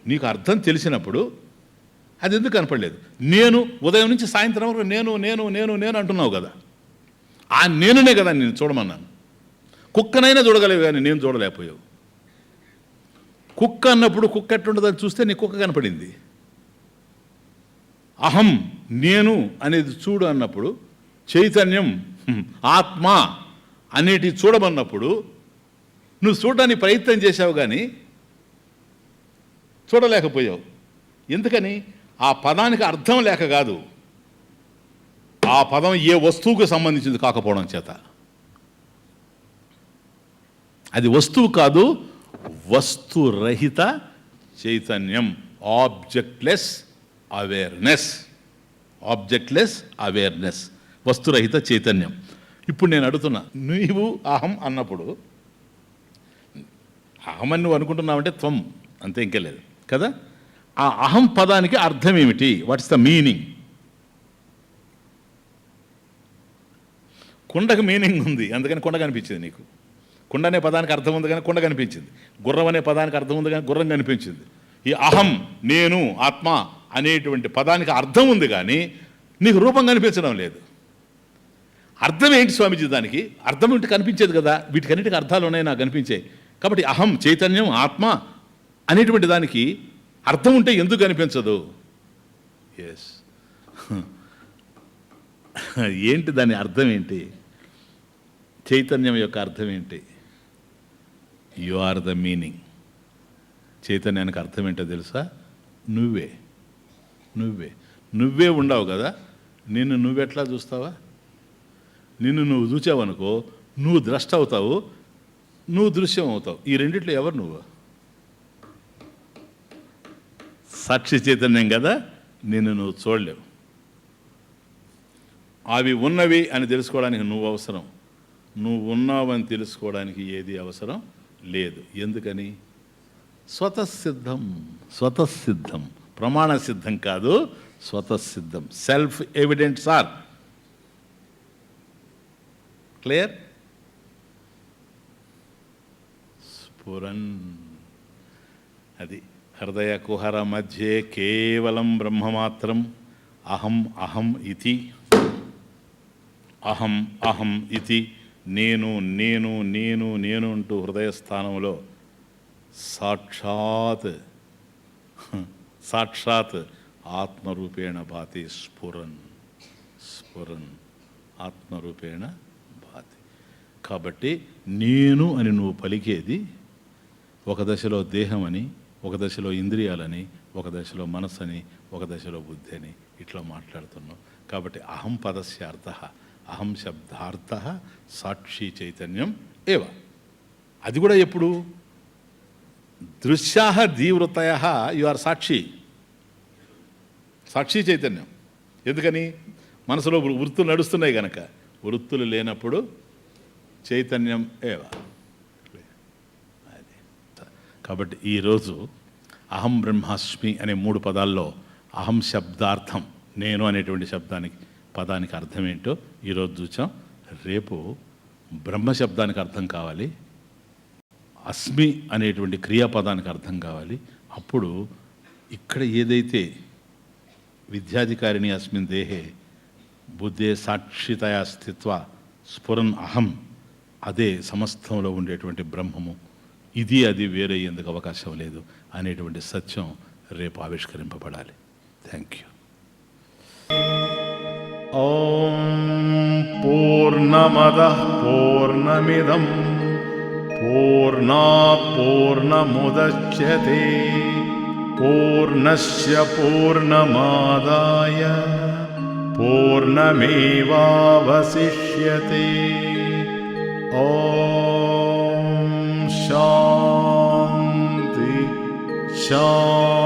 నీకు అర్థం తెలిసినప్పుడు అది ఎందుకు కనపడలేదు? నేను ఉదయం నుంచి సాయంత్రం వరకు నేను నేను నేను నేను అంటున్నావు కదా, ఆ నేనునే కదా నేను చూడమన్నాను. కుక్కనైనా చూడగలేవు కానీ నేను చూడలేకపోయావు. కుక్క అన్నప్పుడు కుక్క ఎట్లుంటుందని చూస్తే నీ కుక్క కనపడింది. అహం నేను అనేది చూడు అన్నప్పుడు, చైతన్యం ఆత్మ అనేటివి చూడమన్నప్పుడు నువ్వు చూడడానికి ప్రయత్నం చేశావు కానీ చూడలేకపోయావు. ఎందుకని? ఆ పదానికి అర్థం లేక కాదు, ఆ పదం ఏ వస్తువుకు సంబంధించింది కాకపోవడం చేత. అది వస్తువు కాదు, వస్తురహిత చైతన్యం, ఆబ్జెక్ట్లెస్ అవేర్నెస్. ఆబ్జెక్ట్లెస్ అవేర్నెస్, వస్తురహిత చైతన్యం. ఇప్పుడు నేను అడుగుతున్నా, నువ్వు అహం అన్నప్పుడు, అహం అని నువ్వు అనుకుంటున్నావంటే త్వం, అంతే, ఇంకే లేదు కదా. ఆ అహం పదానికి అర్థం ఏమిటి? What's the meaning? కుండకు మీనింగ్ ఉంది, అందుకని కుండ కనిపించింది నీకు. కుండ అనే పదానికి అర్థం ఉంది కానీ కుండ కనిపించింది. గుర్రం అనే పదానికి అర్థం ఉంది కానీ గుర్రం కనిపించింది. ఈ అహం నేను ఆత్మ అనేటువంటి పదానికి అర్థం ఉంది కానీ నీకు రూపం కనిపించడం లేదు. అర్థం ఏంటి స్వామీజీ? దానికి అర్థం ఏంటి? కనిపించేది కదా. వీటికన్నిటికీ అర్థాలు ఉన్నాయి నాకు కనిపించాయి. కాబట్టి అహం, చైతన్యం, ఆత్మ అనేటువంటి దానికి అర్థం ఉంటే ఎందుకు కనిపించదు? ఎస్. ఏంటి దాని అర్థం ఏంటి? చైతన్యం యొక్క అర్థం ఏంటి? You are the meaning. చైతన్యానికి అర్థం ఏంటో తెలుసా? నువ్వే. నువ్వే నువ్వే ఉండవు కదా. నిన్ను నువ్వెట్లా చూస్తావా? నిన్ను నువ్వు చూచావనుకో, నువ్వు ద్రష్ట అవుతావు, నువ్వు దృశ్యం అవుతావు. ఈ రెండిట్లో ఎవరు నువ్వు? సాక్షి చైతన్యం కదా. నిన్ను నువ్వు చూడలేవు. అవి ఉన్నవి అని తెలుసుకోవడానికి నువ్వు అవసరం. నువ్వు ఉన్నావని తెలుసుకోవడానికి ఏది అవసరం లేదు. ఎందుకని? స్వతసిద్ధం. స్వతసిద్ధం, ప్రమాణ సిద్ధం కాదు, స్వతసిద్ధం. Self evident sir. క్లియర్? స్ఫురన్. అది హృదయ కుహర మధ్యే కేవలం బ్రహ్మమాత్రం. అహం అహం ఇతి, అహం అహం ఇతి, నేను నేను నేను నేను అంటూ హృదయ స్థానంలో సాక్షాత్ సాక్షాత్ ఆత్మరూపేణ భాతి. స్ఫురన్ స్ఫురన్ ఆత్మరూపేణ భాతి. కాబట్టి నేను అని నువ్వు పలికేది ఒక దశలో దేహం అని, ఒక దశలో ఇంద్రియాలని, ఒక దశలో మనస్సు అని, ఒక దశలో బుద్ధి అని ఇట్లా మాట్లాడుతున్నావు. కాబట్టి అహం పదస్య అర్థ, అహం శబ్దార్థ సాక్షి చైతన్యం ఏవ. అది కూడా ఎప్పుడు? దృశ్యాహ దీవృతయ యు ఆర్ సాక్షి. సాక్షి చైతన్యం. ఎందుకని? మనసులో వృత్తులు నడుస్తున్నాయి కనుక. వృత్తులు లేనప్పుడు చైతన్యం ఏవ. కాబట్టి ఈరోజు అహం బ్రహ్మాస్మి అనే 3 పదాల్లో అహం శబ్దార్థం, నేను అనేటువంటి పదానికి అర్థం ఏంటో ఈరోజు చూసాం. రేపు బ్రహ్మ శబ్దానికి అర్థం కావాలి, అస్మి అనేటువంటి క్రియాపదానికి అర్థం కావాలి. అప్పుడు ఇక్కడ ఏదైతే విద్యాధికారిణి అస్మిన్ దేహే బుద్ధే సాక్షితయా స్థిత్వ స్ఫురన్ అహం, అదే సమస్తంలో ఉండేటువంటి బ్రహ్మము. ఇది అది వేరే ఎందుకు అవకాశం లేదు అనేటువంటి సత్యం రేపు ఆవిష్కరింపబడాలి. Thank you. ఓం పూర్ణమదః పూర్ణమిదం పూర్ణాత్ పూర్ణముదచ్యతే పూర్ణస్య పూర్ణమాదాయ పూర్ణమేవావశిష్యతే. ఓం శాంతి శాంతి.